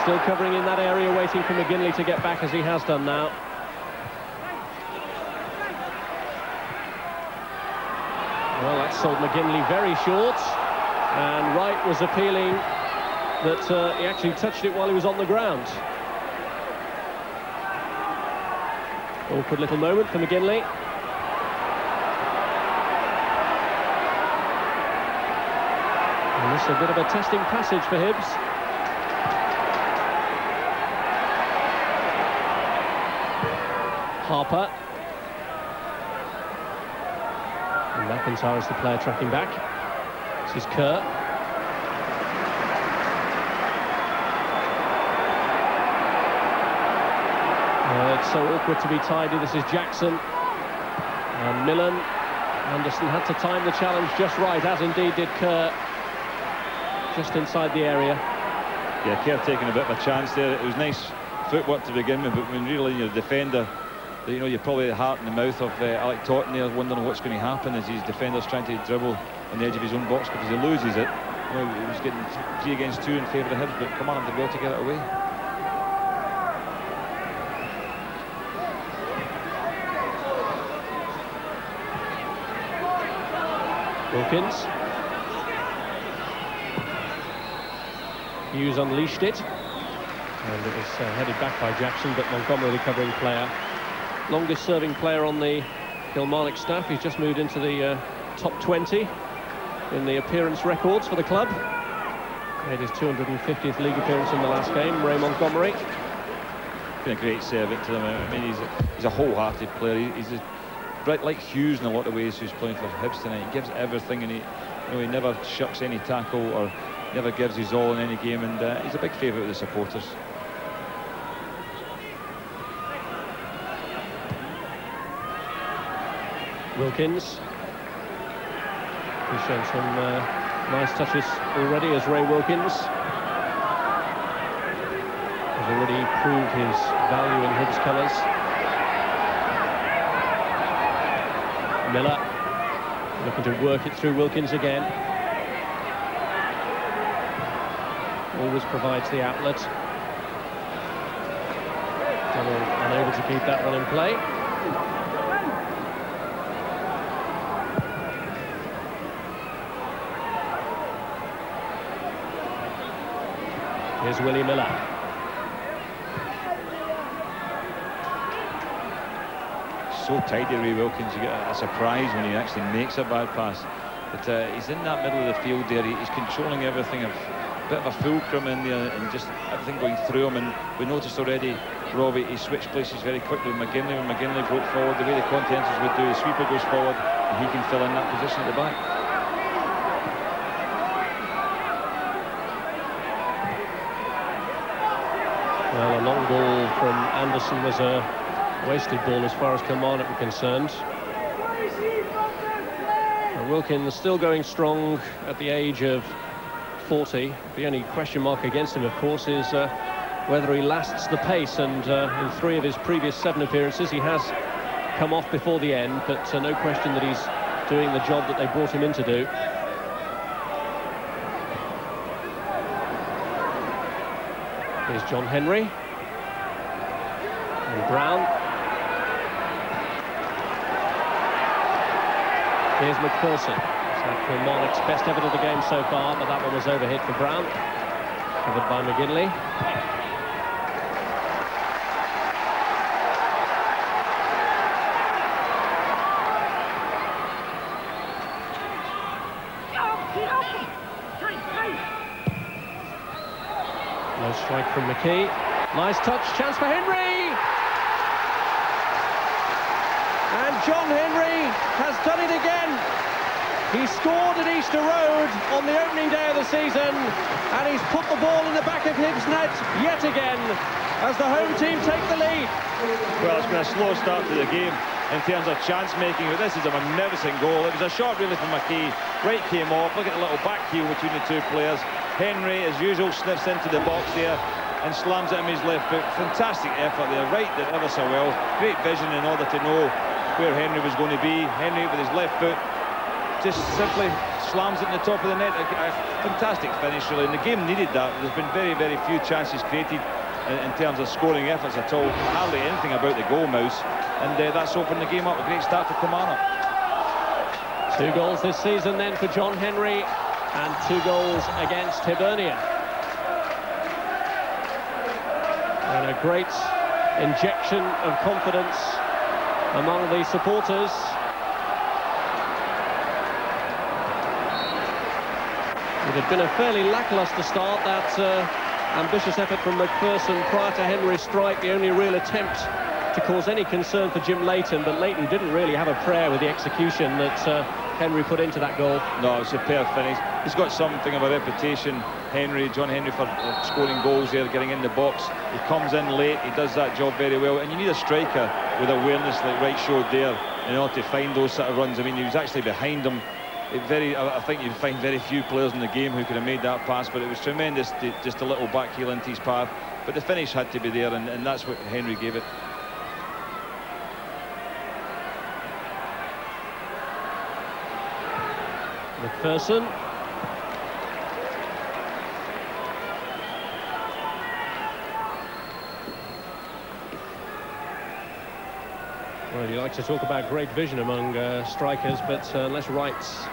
Speaker 4: Still covering in that area, waiting for McGinley to get back, as he has done now. Well, that sold McGinley very short, and Wright was appealing that he actually touched it while he was on the ground. Awkward little moment for McGinley. And this is a bit of a testing passage for Hibs. Harper. And McIntyre is the player tracking back. This is Kerr. It's so awkward to be tidy. This is Jackson. And Millen. Anderson had to time the challenge just right, as indeed did Kerr. Just inside the area.
Speaker 3: Yeah, Kerr taking a bit of a chance there. It was nice footwork to begin with, but when really you're a defender, you know, you're probably the heart and the mouth of Alec Totten there, wondering what's going to happen as his defender's trying to dribble on the edge of his own box, because he loses it. You know, he was getting 3 against 2 in favour of Hibs, but come on, did well to get it away.
Speaker 4: Wilkins. Hughes unleashed it, and it was headed back by Jackson, but Montgomery, the covering player, longest serving player on the Kilmarnock staff. He's just moved into the top 20 in the appearance records for the club. Made his 250th league appearance in the last game. Ray Montgomery.
Speaker 3: Been a great servant to them. I mean, he's a wholehearted player. He's like Hughes in a lot of ways, who's playing for Hibs tonight. He gives everything, and he never shucks any tackle or never gives his all in any game, and he's a big favourite with the supporters.
Speaker 4: Wilkins. He's shown some nice touches already, as Ray Wilkins has already proved his value in Hibs colours. Miller looking to work it through Wilkins again. Always provides the outlet. Unable to keep that one in play. Here's Willie Miller.
Speaker 3: So tidy, Ray Wilkins. You get a surprise when he actually makes a bad pass. But he's in that middle of the field there. He's controlling everything. A bit of a fulcrum in there, and just everything going through him. And we noticed already, Robbie, he switched places very quickly with McGinley. When McGinley broke forward, the way the contenders would do, the sweeper goes forward, and he can fill in that position at the back.
Speaker 4: Well, a long ball from Anderson was a wasted ball as far as Kilmarnock were concerned. And Wilkins still going strong at the age of 40. The only question mark against him, of course, is whether he lasts the pace, and in 3 of his previous 7 appearances he has come off before the end, but no question that he's doing the job that they brought him in to do. Here's John Henry. And Brown. Here's MacPherson. So Kilmarnock's best effort of the game so far, but that one was overhit for Brown. Covered by McGinley. No strike from McKee. Nice touch, chance for Henry! And John Henry has done it again. He scored at Easter Road on the opening day of the season, and he's put the ball in the back of Hibs' net yet again as the home team take the lead.
Speaker 3: Well, it's been a slow start to the game in terms of chance making, but this is a magnificent goal. It was a shot really from McKee. Wright came off. Look at the little back heel between the two players. Henry, as usual, sniffs into the box there and slams it in his left foot. Fantastic effort there. Wright did ever so well. Great vision in order to know where Henry was going to be. Henry with his left foot just simply slams it in the top of the net. A fantastic finish, really, and the game needed that. There's been very, very few chances created in terms of scoring efforts at all. Hardly anything about the goal mouse, and that's opened the game up. A great start for Kilmarnock.
Speaker 4: 2 goals this season then for John Henry, and 2 goals against Hibernian. And a great injection of confidence among the supporters. It had been a fairly lacklustre start, that ambitious effort from MacPherson prior to Henry's strike, the only real attempt to cause any concern for Jim Leighton, but Leighton didn't really have a prayer with the execution that Henry put into that goal.
Speaker 3: No, it was a superb finish. He's got something of a reputation, John Henry, for scoring goals there, getting in the box. He comes in late, he does that job very well, and you need a striker with awareness like Wright showed there in order to find those sort of runs. I mean, he was actually behind him. I think you'd find very few players in the game who could have made that pass, but it was tremendous, just a little back heel into his path. But the finish had to be there, and that's what Henry gave it.
Speaker 4: MacPherson. Well, you like to talk about great vision among strikers, but unless Wright's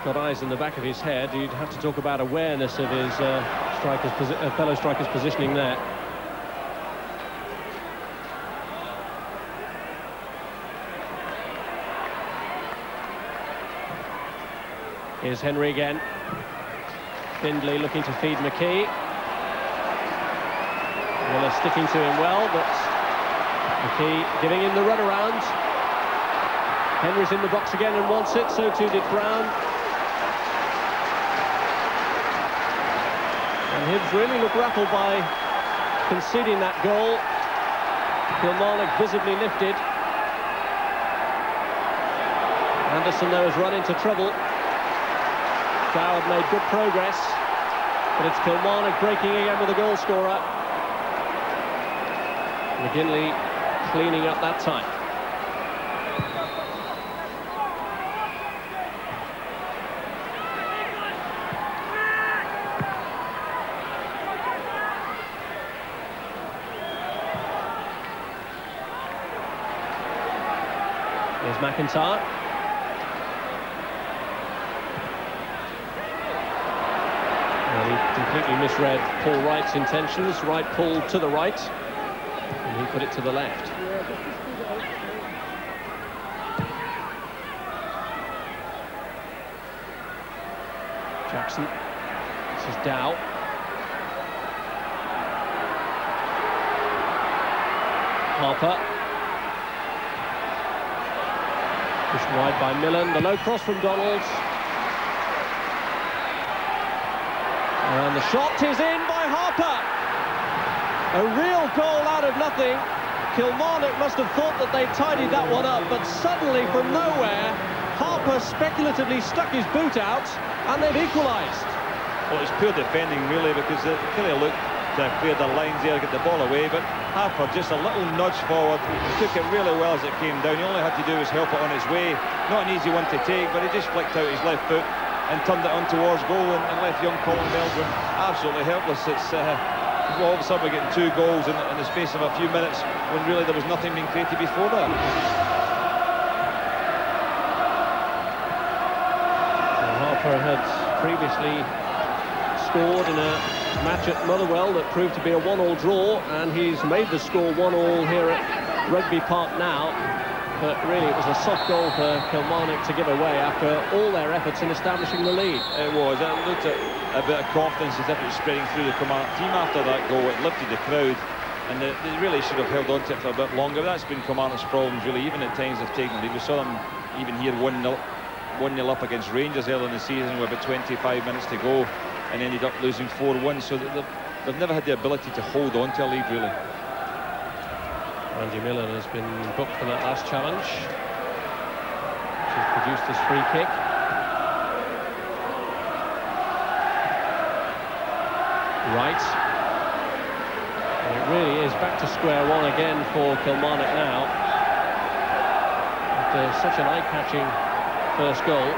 Speaker 4: got eyes in the back of his head, you'd have to talk about awareness of his fellow strikers' positioning there. Here's Henry again. Findlay looking to feed McKee. Miller sticking to him well, but McKee giving him the runaround. Henry's in the box again and wants it, so too did Brown. And Hibs really look rattled by conceding that goal. Kilmarnock visibly lifted. Anderson, though, has run into trouble. Dowd made good progress, but it's Kilmarnock breaking again with a goal scorer. McGinley cleaning up that time. Here's McIntyre. Well, he completely misread Paul Wright's intentions. Wright pulled to the right, and he put it to the left. Jackson. This is Dow. Harper. Pushed wide by Millen. The low cross from Donald. And the shot is in by Harper. A real goal out of nothing. Kilmarnock must have thought that they'd tidied that one up, but suddenly from nowhere, Harper speculatively stuck his boot out, and they've equalised.
Speaker 3: Well, it's poor defending, really, because Killie looked cleared the lines there, get the ball away, but Harper just a little nudge forward, took it really well as it came down. All he had to do was help it on its way. Not an easy one to take, but he just flicked out his left foot and turned it on towards goal and left young Colin Meldrum absolutely helpless. It's all of a sudden we're getting 2 goals in the space of a few minutes when really there was nothing being created before that.
Speaker 4: Harper had previously scored in a match at Motherwell that proved to be a 1-1 draw, and he's made the score 1-1 here at Rugby Park now. But really it was a soft goal for Kilmarnock to give away after all their efforts in establishing the lead.
Speaker 3: It was. It looked at a bit of confidence as if it was spreading through the Kilmarnock team after that goal. It lifted the crowd, and they really should have held on to it for a bit longer. That's been Kilmarnock's problems, really. Even at times they've taken the lead. We saw them even here 1-0 up against Rangers early in the season with about 25 minutes to go, and ended up losing 4-1. So they've never had the ability to hold on to a lead, really.
Speaker 4: Andy Millen has been booked for that last challenge, which has produced his free kick. Wright. And it really is back to square one again for Kilmarnock now. After such an eye-catching first goal.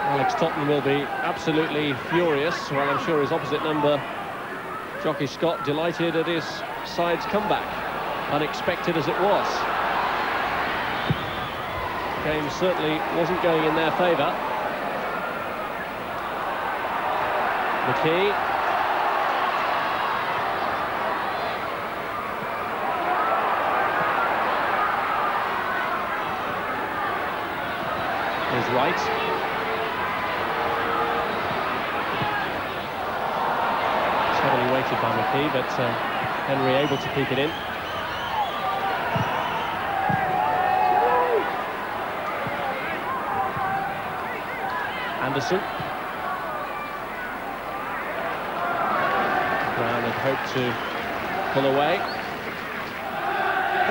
Speaker 4: Alex Tottenham will be absolutely furious, while I'm sure his opposite number, Jockey Scott, delighted at his side's comeback, unexpected as it was. The game certainly wasn't going in their favour. McKee. Here's Wright. Heavily weighted by McKee, but Henry able to keep it in. Anderson. Brown had hoped to pull away.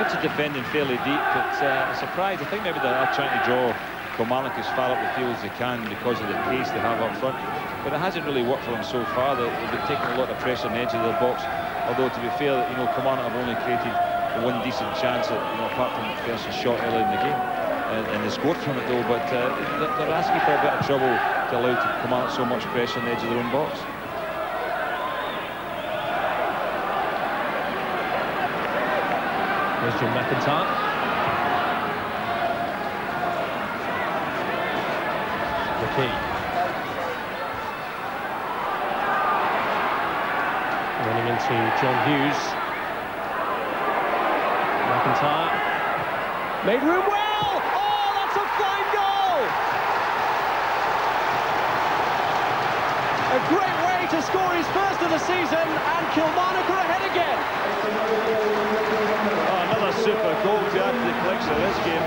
Speaker 3: Hibs are defending fairly deep, but surprised. I think maybe they are trying to draw Kilmarnock as far up the field as they can because of the pace they have up front. But it hasn't really worked for them so far. They've been taking a lot of pressure on the edge of their box. Although, to be fair, Kilmarnock have only created one decent chance, apart from MacPherson's shot early in the game. And they scored from it, though. But they're asking for a bit of trouble to allow Kilmarnock so much pressure on the edge of their own box.
Speaker 4: There's Jim McIntyre. McKee. Running into John Hughes. McIntyre. Made room well! Oh, that's a fine goal! A great way to score his first of the season, and Kilmarnock are ahead again.
Speaker 3: Oh, another super goal to add to the collection of this game.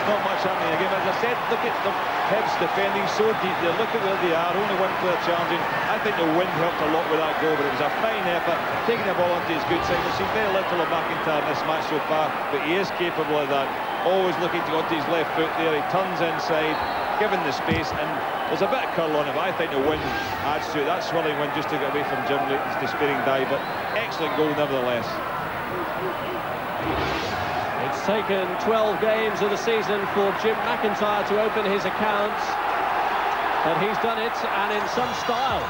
Speaker 3: Not much happening in the game. As I said, look at the Hibs defending so deep there. Look at where they are. Only one player challenging. I think the wind helped a lot with that goal, but it was a fine effort. Taking the ball onto his good side. We've seen very little of McIntyre in this match so far, but he is capable of that. Always looking to go onto his left foot there. He turns inside, given the space, and there's a bit of curl on it, but I think the wind adds to it. That swirling wind just took it away from Jim Leighton's despairing dive, but excellent goal nevertheless.
Speaker 4: It's taken 12 games of the season for Jim McIntyre to open his accounts, but he's done it, and in some style.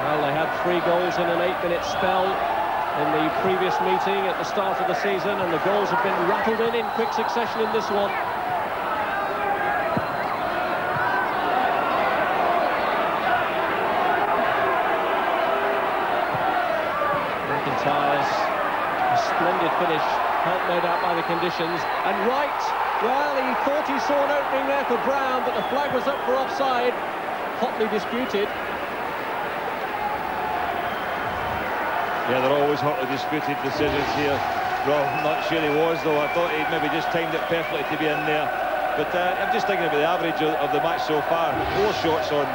Speaker 4: Well, they had 3 goals in an 8-minute spell in the previous meeting at the start of the season, and the goals have been rattled in quick succession in this one. A splendid finish, helped no doubt by the conditions. And Wright, well, he thought he saw an opening there for Brown, but the flag was up for offside. Hotly disputed.
Speaker 3: Yeah, they're always hotly disputed decisions here. Well, I'm not sure he was, though. I thought he'd maybe just timed it perfectly to be in there. But I'm just thinking about the average of the match so far. 4 shots on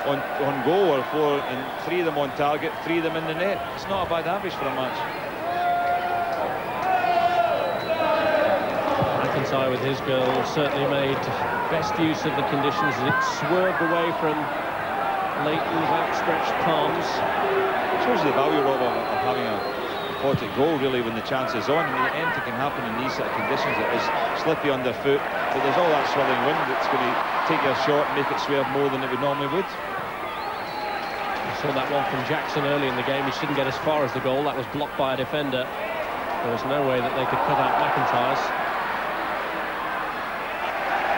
Speaker 3: on goal, or 4, and 3 of them on target, 3 of them in the net. It's not a bad average for a match.
Speaker 4: McIntyre with his goal certainly made best use of the conditions. It swerved away from Leighton's outstretched palms.
Speaker 3: It shows you the value, Rob, of having a athletic goal, really, when the chance is on. I mean, anything can happen in these sort of conditions. It is slippy underfoot, but there's all that swirling wind that's going to take your shot and make it swerve more than it would normally would.
Speaker 4: I saw that one from Jackson early in the game. He didn't get as far as the goal. That was blocked by a defender. There was no way that they could cut out McIntyre's.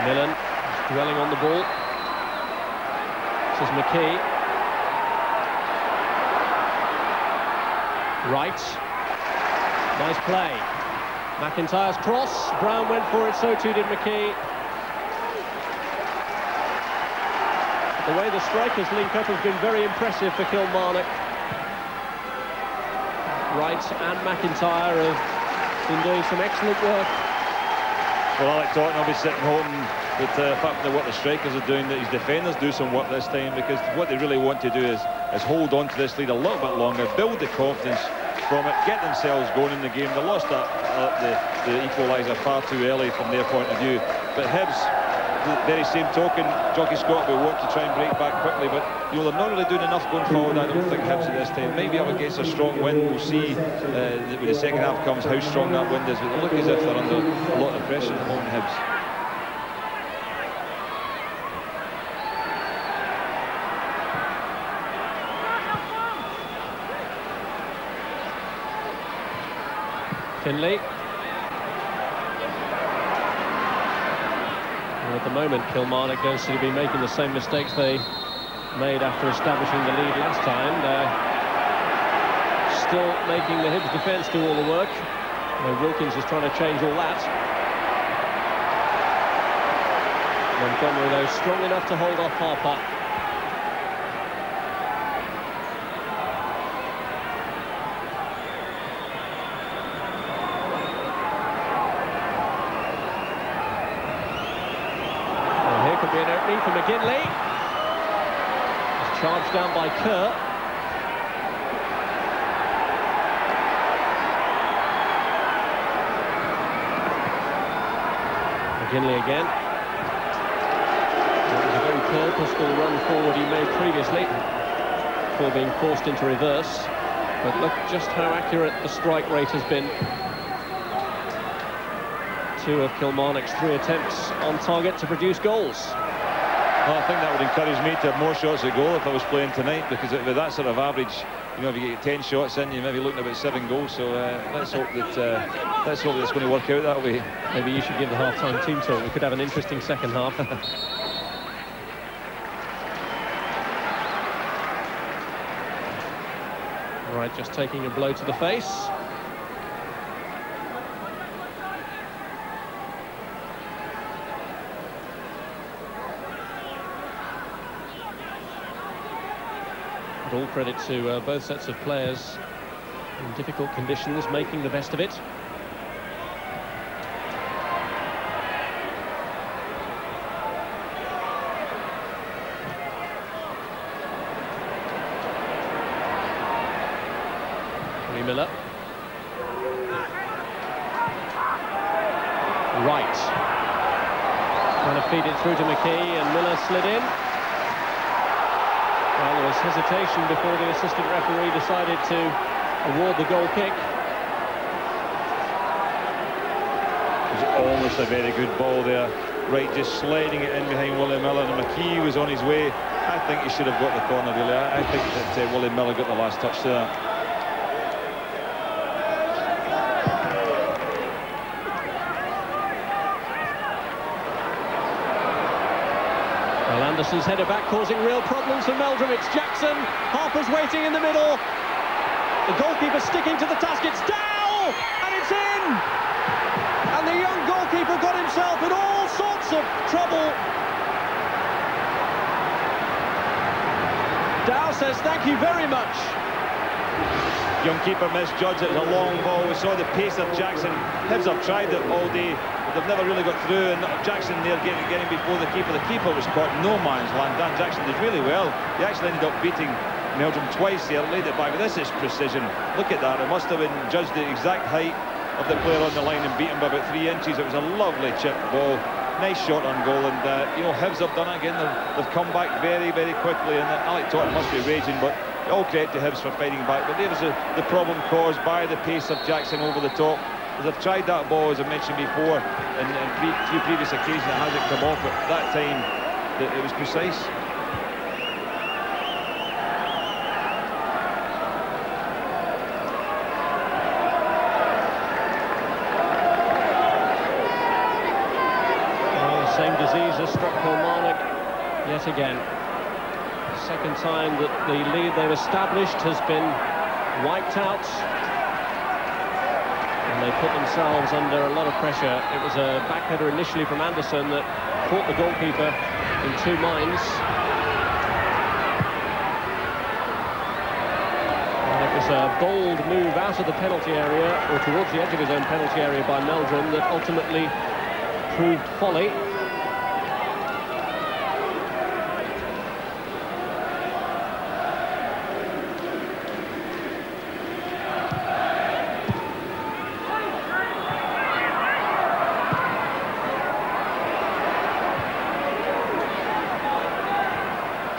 Speaker 4: Millen dwelling on the ball. This is McKee. Wright. Nice play. McIntyre's cross. Brown went for it, so too did McKee. The way the strikers link up has been very impressive for Kilmarnock. Wright and McIntyre have been doing some excellent work.
Speaker 3: Well, Alec Totten will be sitting hoping that the fact that what the strikers are doing, that his defenders do some work this time, because what they really want to do is hold on to this lead a little bit longer, build the confidence from it, get themselves going in the game. They lost the equaliser far too early from their point of view. But Hibs, the very same token, Jockey Scott will want to try and break back quickly, but you know, they're not really doing enough going forward. I don't think Hibs at this time. Maybe up against a strong wind. We'll see when the second half comes how strong that wind is, but they look as if they're under a lot of pressure at the moment, Hibs.
Speaker 4: Findlay. And at the moment, Kilmarnock don't seem to be making the same mistakes they made after establishing the lead last time. They're still making the Hibs defence do all the work. Wilkins is trying to change all that. Montgomery, though, strong enough to hold off Harper. Be an opening for McGinley. It's charged down by Kerr. McGinley again. That was a very purposeful run forward he made previously before being forced into reverse. But look just how accurate the strike rate has been. 2 of Kilmarnock's 3 attempts on target to produce goals.
Speaker 3: Well, I think that would encourage me to have more shots at goal if I was playing tonight, because with that sort of average, you know, if you get 10 shots in, you're maybe looking at about 7 goals. So let's hope that it's going to work out that way.
Speaker 4: Maybe you should give the half-time team talk. We could have an interesting second half. Right, just taking a blow to the face. But all credit to both sets of players in difficult conditions, making the best of it. Miller. Wright. Trying to feed it through to McKee, and Miller slid in. Well, there was hesitation before the assistant referee decided to award the goal kick.
Speaker 3: It was almost a very good ball there. Wright just sliding it in behind Willie Miller, and McKee was on his way. I think he should have got the corner, really. I think that Willie Miller got the last touch to that.
Speaker 4: Anderson's header back causing real problems for Meldrum. It's Jackson. Harper's waiting in the middle. The goalkeeper sticking to the task. It's Dow! And it's in! And the young goalkeeper got himself in all sorts of trouble. Dow says thank you very much.
Speaker 3: Young keeper misjudged it. It was a long ball. We saw the pace of Jackson. Hibs have tried it all day. they've never really got through, and Jackson there getting before the keeper. The keeper was caught in no man's land. Dan Jackson did really well. He actually ended up beating Meldrum twice there, laid it back, but this is precision. Look at that. It must have been judged the exact height of the player on the line and beat him by about 3 inches. It was a lovely chip ball. Nice shot on goal, and you know, Hibs have done it again. They've come back very, very quickly, and Alec Totten must be raging, but all credit to Hibs for fighting back. But there was the problem caused by the pace of Jackson over the top. They've tried that ball, as I mentioned before, and few previous occasions it hasn't come off, but that time it was precise.
Speaker 4: Yet again, second time that the lead they've established has been wiped out, and they put themselves under a lot of pressure. It was a backheader initially from Anderson that caught the goalkeeper in 2 minds, and it was a bold move out of the penalty area, or towards the edge of his own penalty area, by Meldrum that ultimately proved folly.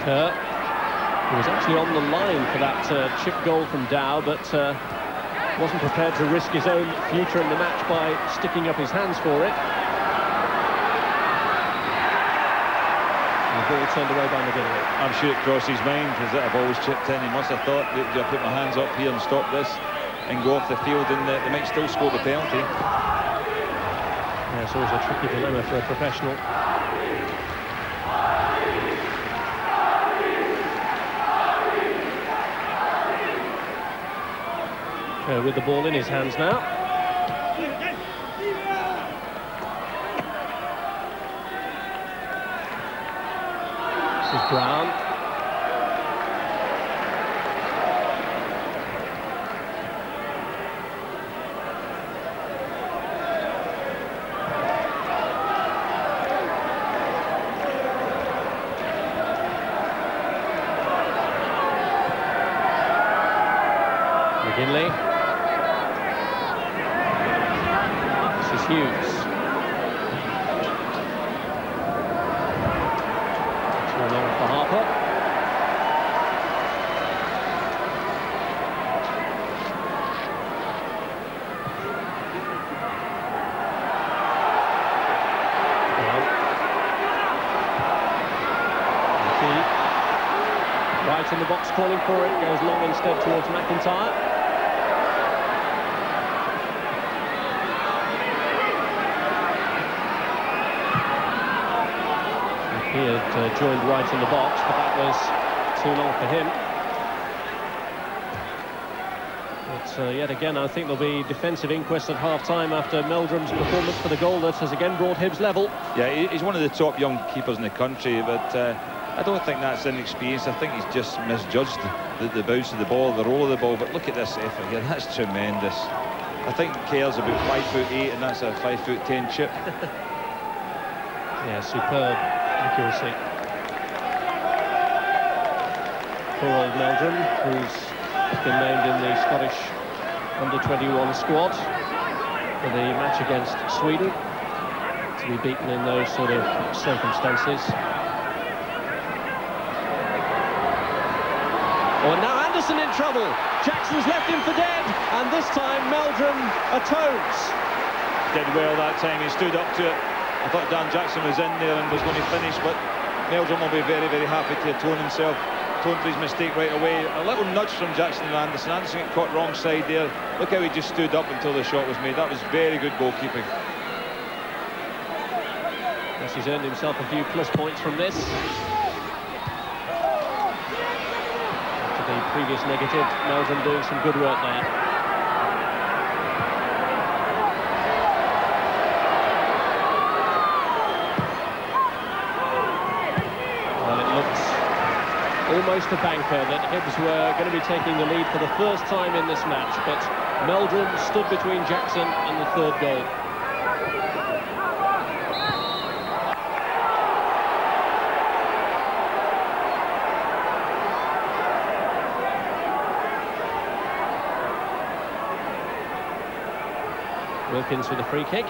Speaker 4: Kerr, who was actually on the line for that chip goal from Dow, but wasn't prepared to risk his own future in the match by sticking up his hands for it. And the ball turned away by McGinley.
Speaker 3: I'm sure it crossed his mind, as that I've always chipped in. He must have thought, do I put my hands up here and stop this and go off the field, and they might still score the penalty.
Speaker 4: Yeah, it's always a tricky dilemma for a professional. With the ball in his hands now. This is Brown. McGinley. Hughes. 2-0 for Harper. McKee. Wright in the box calling for it, goes long instead towards McIntyre. He had joined Wright in the box, but that was too long for him. But yet again, I think there'll be defensive inquest at half-time after Meldrum's performance for the goal that has again brought Hibs level. Yeah, he's one of the top young keepers in the country, but I don't think that's inexperience. I think he's just misjudged the bounce of the ball, the roll of the ball. But look at this effort here, that's tremendous. I think Kerr's about 5'8", and that's a 5'10" chip. Yeah, superb accuracy. Poor old Meldrum, who's been named in the Scottish under-21 squad for the match against Sweden, to be beaten in those sort of circumstances. Oh, and now Anderson in trouble. Jackson's left him for dead, and this time Meldrum atones.
Speaker 3: Did well that time, he stood up to it. I thought Dan Jackson was in there and was going to finish, but Meldrum will be very, very happy to atone himself, atone for his mistake right away. A little nudge from Jackson and Anderson. Anderson got caught wrong side there. Look how he just stood up until the shot was made. That was very good goalkeeping.
Speaker 4: Yes, he's earned himself a few plus points from this. After the previous negative, Meldrum doing some good work there. Almost a banker that Hibs were going to be taking the lead for the first time in this match, but Meldrum stood between Jackson and the third goal. Wilkins with a free kick.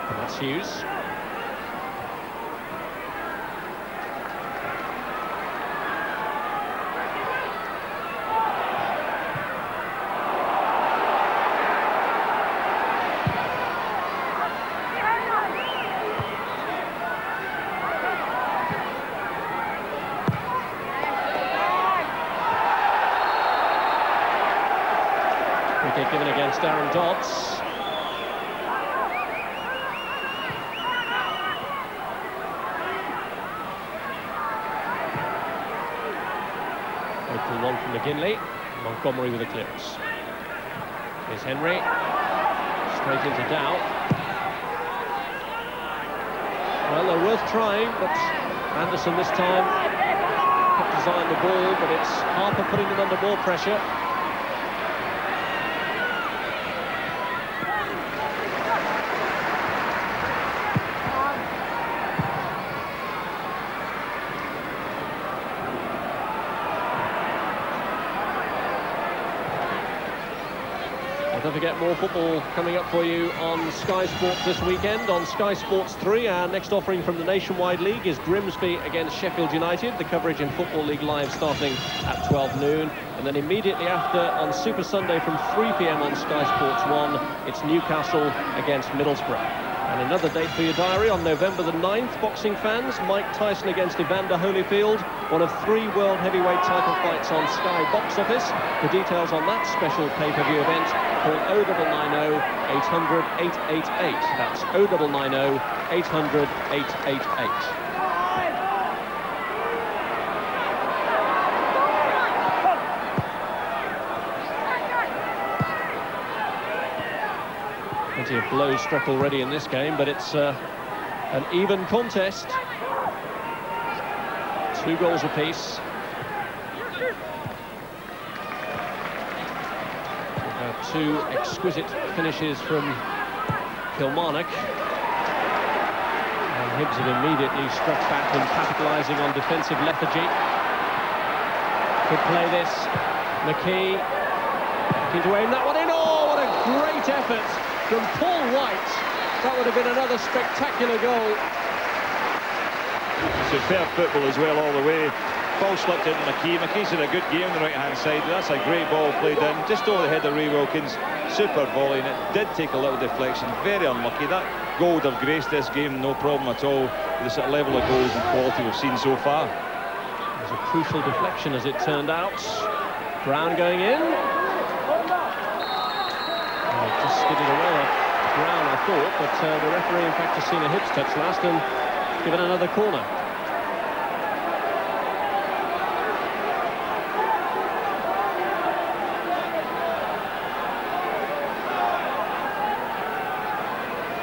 Speaker 4: And that's Hughes. Given against Aaron Dodds. Open one from McGinley. Montgomery with a clearance. Here's Henry. Straight into Dow. Well, they're worth trying, but Anderson this time kept his eye on the ball, but it's Harper putting them under more pressure. Don't forget, more football coming up for you on Sky Sports this weekend. On Sky Sports 3, our next offering from the Nationwide League is Grimsby against Sheffield United. The coverage in Football League Live starting at 12 noon. And then immediately after, on Super Sunday from 3 p.m. on Sky Sports 1, it's Newcastle against Middlesbrough. And another date for your diary on November the 9th, boxing fans, Mike Tyson against Evander Holyfield, one of 3 world heavyweight title fights on Sky Box Office. For details on that special pay-per-view event, call 0990 800 888. That's 0990 800 888. Plenty of blows struck already in this game, but it's an even contest. 2 goals apiece. We've had 2 exquisite finishes from Kilmarnock. And Hibs have immediately struck back and capitalising on defensive lethargy. Could play this. McKee looking to aim that one in. Oh, what a great effort from Paul Wright. That would have been another spectacular goal.
Speaker 3: Superb football as well all the way. Ball slipped into McKee. McKee's had a good game on the right-hand side. That's a great ball played in, just over the head of Ray Wilkins. Super volley, and it did take a little deflection. Very unlucky. That goal would have graced this game, no problem at all, with the sort of level of goals and quality we've seen so far.
Speaker 4: It was a crucial deflection as it turned out. Brown going in. Just skidded away off Brown, I thought, but the referee in fact has seen a Hibs touch last and given another corner.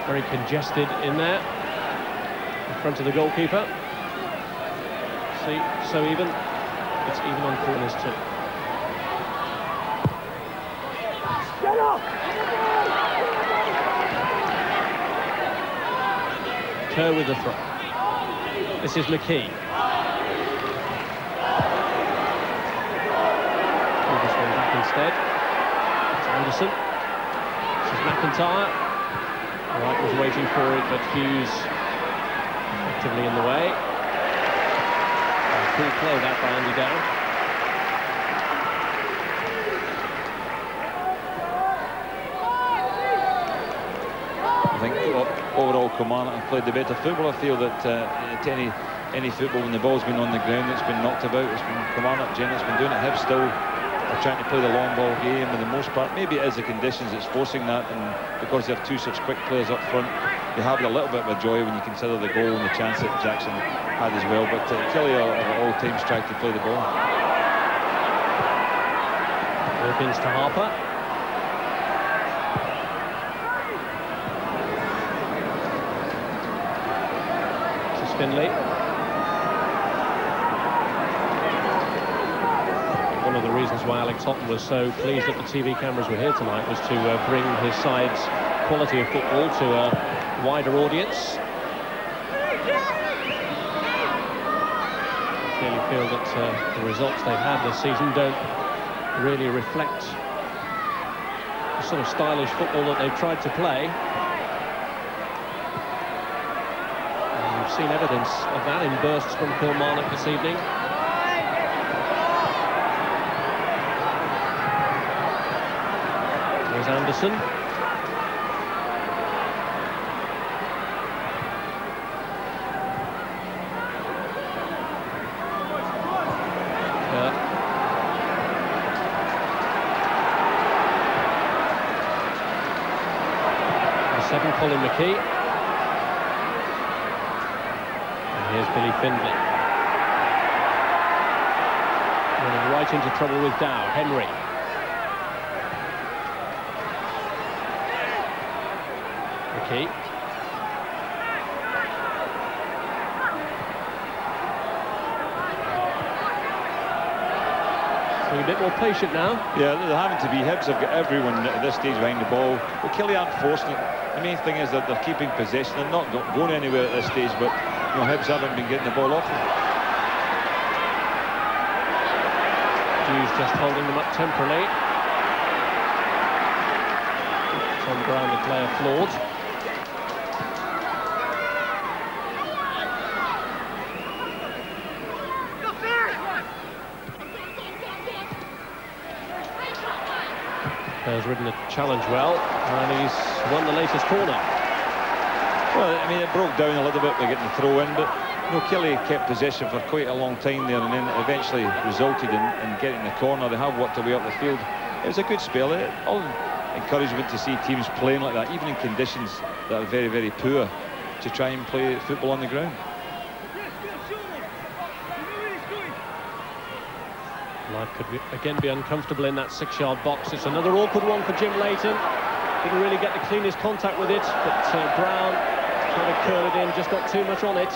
Speaker 4: Very congested in there, in front of the goalkeeper. See, so even. It's even on corners too. Get up! Kerr with the throw. This is McKee. Pull this one back instead. It's Anderson. This is McIntyre. Wright was waiting for it, but Hughes effectively in the way. Cool play that by Andy Dow.
Speaker 3: I think overall Kilmarnock have played the better football. I feel that any football when the ball's been on the ground, it's been knocked about. It's been Kilmarnock generally, it's been doing it. Hibs still are trying to play the long ball game for the most part. Maybe it is the conditions that's forcing that, and because they have 2 such quick players up front, you have a little bit of a joy when you consider the goal and the chance that Jackson had as well. But Killie are at all times trying to play the ball.
Speaker 4: Wilkins to Harper. This is Findlay. One of the reasons why Alex Houghton was so pleased that the TV cameras were here tonight was to bring his side's quality of football to a wider audience. Clearly feel that the results they've had this season don't really reflect the sort of stylish football that they've tried to play. And we've seen evidence of that in bursts from Kilmarnock this evening. There's Anderson. McKee. And here's Billy Findlay. Running right into trouble with Dow. Henry. McKee. A bit more patient now.
Speaker 3: Yeah, they're having to be. Hibs have got everyone at this stage behind the ball, but Killie aren't forcing it. The main thing is that they're keeping possession. They're not going anywhere at this stage, but you know, Hibs haven't been getting the ball off them.
Speaker 4: Hughes just holding them up temporarily. Tom Brown, the player, flawed. Has ridden the challenge well, and he's won the latest corner.
Speaker 3: Well, I mean, it broke down a little bit by getting the throw in, but you know, Killie kept possession for quite a long time there, and then it eventually resulted in getting the corner. They have worked their way up the field. It was a good spell. All encouragement to see teams playing like that, even in conditions that are very, very poor, to try and play football on the ground.
Speaker 4: Life could again be uncomfortable in that 6-yard box. It's another awkward one for Jim Leighton. Didn't really get the cleanest contact with it, but Brown trying to curl it in, just got too much on it.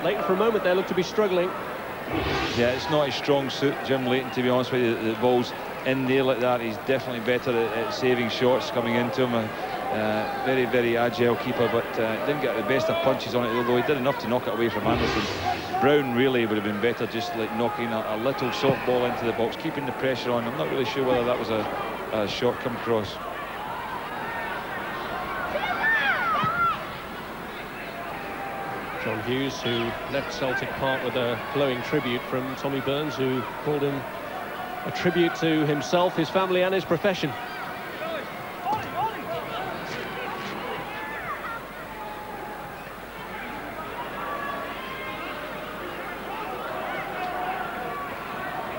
Speaker 4: Leighton for a moment there looked to be struggling.
Speaker 3: Yeah, it's not his strong suit, Jim Leighton, to be honest with you. The ball's in there like that. He's definitely better at saving shots coming into him. Very, very agile keeper, but didn't get the best of punches on it, although he did enough to knock it away from Anderson. Brown really would have been better just like knocking a little soft ball into the box, keeping the pressure on. I'm not really sure whether that was a shot come across.
Speaker 4: John Hughes, who left Celtic Park with a glowing tribute from Tommy Burns, who called him a tribute to himself, his family and his profession.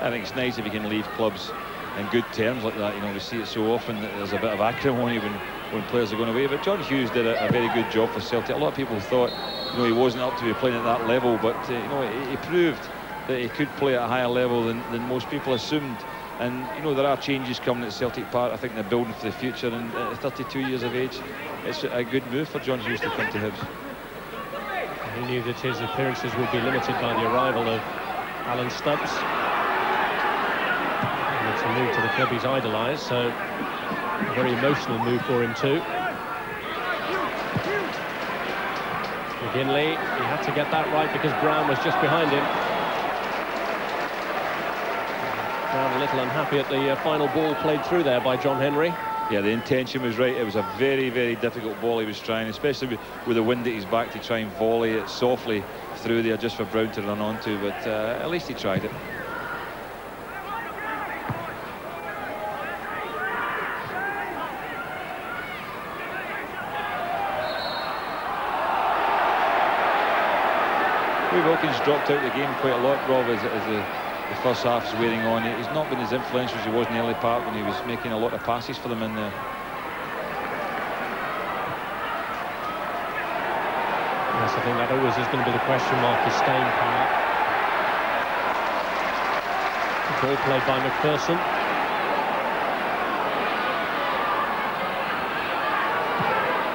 Speaker 3: I think it's nice if you can leave clubs in good terms like that. You know, we see it so often that there's a bit of acrimony when players are going away. But John Hughes did a very good job for Celtic. A lot of people thought, you know, he wasn't up to be playing at that level, but you know, he proved that he could play at a higher level than most people assumed. And you know, there are changes coming at Celtic Park. I think they're building for the future. And at 32 years of age, it's a good move for John Hughes to come to Hibs.
Speaker 4: He knew that his appearances would be limited by the arrival of Alan Stubbs. It's a move to the club he's idolised, so a very emotional move for him too. McGinley, he had to get that right because Brown was just behind him. Brown a little unhappy at the final ball played through there by John Henry.
Speaker 3: Yeah, the intention was right. It was a very, very difficult ball he was trying, especially with the wind at his back, to try and volley it softly through there just for Brown to run onto, but at least he tried it. Wilkins dropped out of the game quite a lot, Rob, as the first half is wearing on. He's not been as influential as he was in the early part when he was making a lot of passes for them in there.
Speaker 4: Yes, I think that always is going to be the question mark, is staying power. The ball played by MacPherson.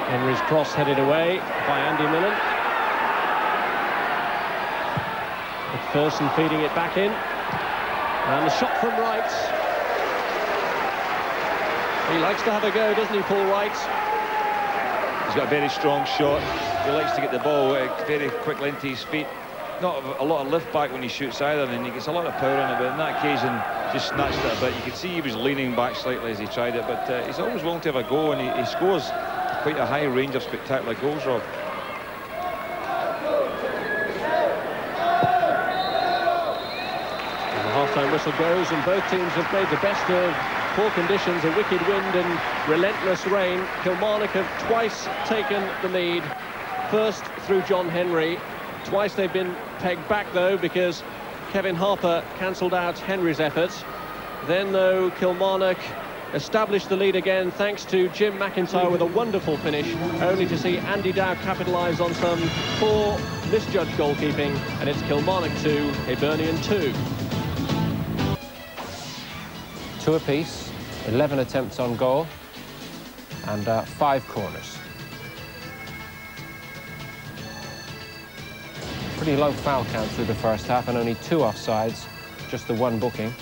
Speaker 4: Henry's cross headed away by Andy Millen. MacPherson feeding it back in, and the shot from Wright. He likes to have a go, doesn't he, Paul Wright?
Speaker 3: He's got a very strong shot. He likes to get the ball very quickly into his feet. not a lot of lift back when he shoots either, and he gets a lot of power in it, but on that occasion just snatched it a bit. You could see he was leaning back slightly as he tried it, but he's always willing to have a go, and he scores quite a high range of spectacular goals, Rob.
Speaker 4: And the half-time whistle goes, and both teams have made the best of poor conditions, a wicked wind and relentless rain. Kilmarnock have twice taken the lead, first through John Henry. Twice they've been pegged back, though, because Kevin Harper cancelled out Henry's efforts. Then, though, Kilmarnock established the lead again thanks to Jim McIntyre with a wonderful finish, only to see Andy Dow capitalise on some poor misjudged goalkeeping, and it's Kilmarnock 2, Hibernian 2.
Speaker 1: 2 apiece, 11 attempts on goal, and 5 corners. Pretty low foul count through the first half, and only 2 offsides, just the 1 booking.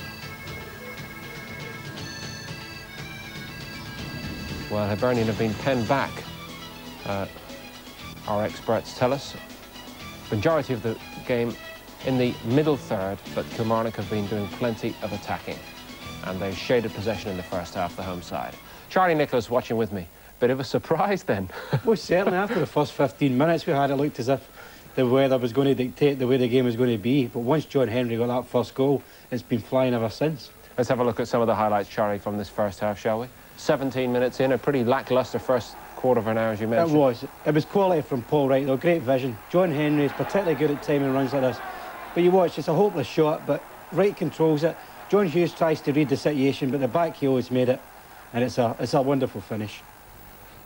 Speaker 1: Well, Hibernian have been penned back, our experts tell us. Majority of the game in the middle third, but Kilmarnock have been doing plenty of attacking, and they shaded possession in the first half, the home side. Charlie Nicholas watching with me. Bit of a surprise then.
Speaker 7: Well, certainly after the first 15 minutes we had, it looked as if the weather was going to dictate the way the game was going to be. But once John Henry got that first goal, it's been flying ever since.
Speaker 1: Let's have a look at some of the highlights, Charlie, from this first half, shall we? 17 minutes in, a pretty lacklustre first quarter of an hour, as you mentioned.
Speaker 7: It was quality from Paul Wright, though, great vision. John Henry is particularly good at timing runs like this. But you watch, it's a hopeless shot, but Wright controls it. John Hughes tries to read the situation, but the back heel has made it, and it's a wonderful finish.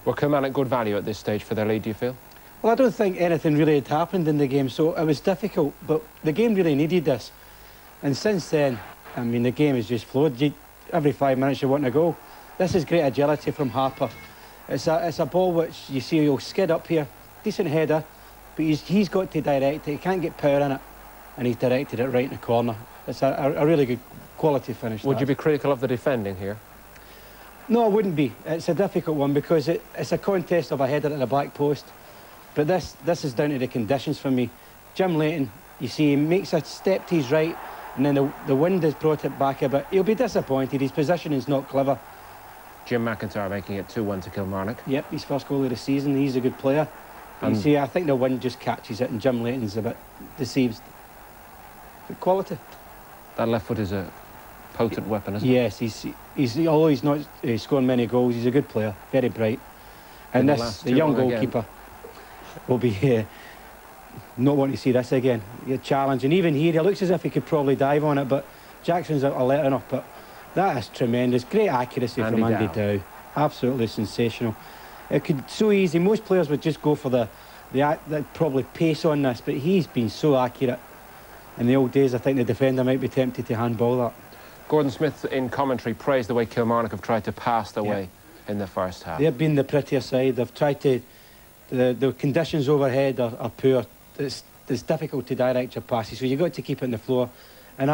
Speaker 1: Were Kilmarnock good value at this stage for their lead, do you feel?
Speaker 7: Well, I don't think anything really had happened in the game, so it was difficult, but the game really needed this. And since then, I mean, the game has just flowed. Every 5 minutes you want to go. This is great agility from Harper. It's a ball which you see he'll skid up here, decent header, but he's got to direct it. He can't get power in it, and he's directed it right in the corner. It's a really good quality finish.
Speaker 1: Would you be critical of the defending here?
Speaker 7: No, I wouldn't be. It's a difficult one because it's a contest of a header at the back post. But this is down to the conditions for me. Jim Leighton, you see, he makes a step to his right, and then the wind has brought it back a bit. He'll be disappointed. His positioning is not clever.
Speaker 1: Jim McIntyre making it 2-1 to Kilmarnock.
Speaker 7: Yep, his first goal of the season. He's a good player. You see, I think the wind just catches it, and Jim Leighton's a bit deceived. But quality.
Speaker 1: That left foot is a potent weapon, isn't it?
Speaker 7: Yes, although he's not scoring many goals, he's a good player, very bright. And the young goalkeeper will be not wanting to see this again. A challenge, and even here, he looks as if he could probably dive on it, but Jackson's a letting up. But that is tremendous. Great accuracy from Andy Dow. Absolutely sensational. It could so easy. Most players would just go for the probably pace on this, but he's been so accurate. In the old days, I think the defender might be tempted to handball that.
Speaker 1: Gordon Smith in commentary praised the way Kilmarnock have tried to pass their way in the first half.
Speaker 7: They've been the prettier side. They've tried to... The conditions overhead are poor. It's difficult to direct your passes, so you've got to keep it on the floor. And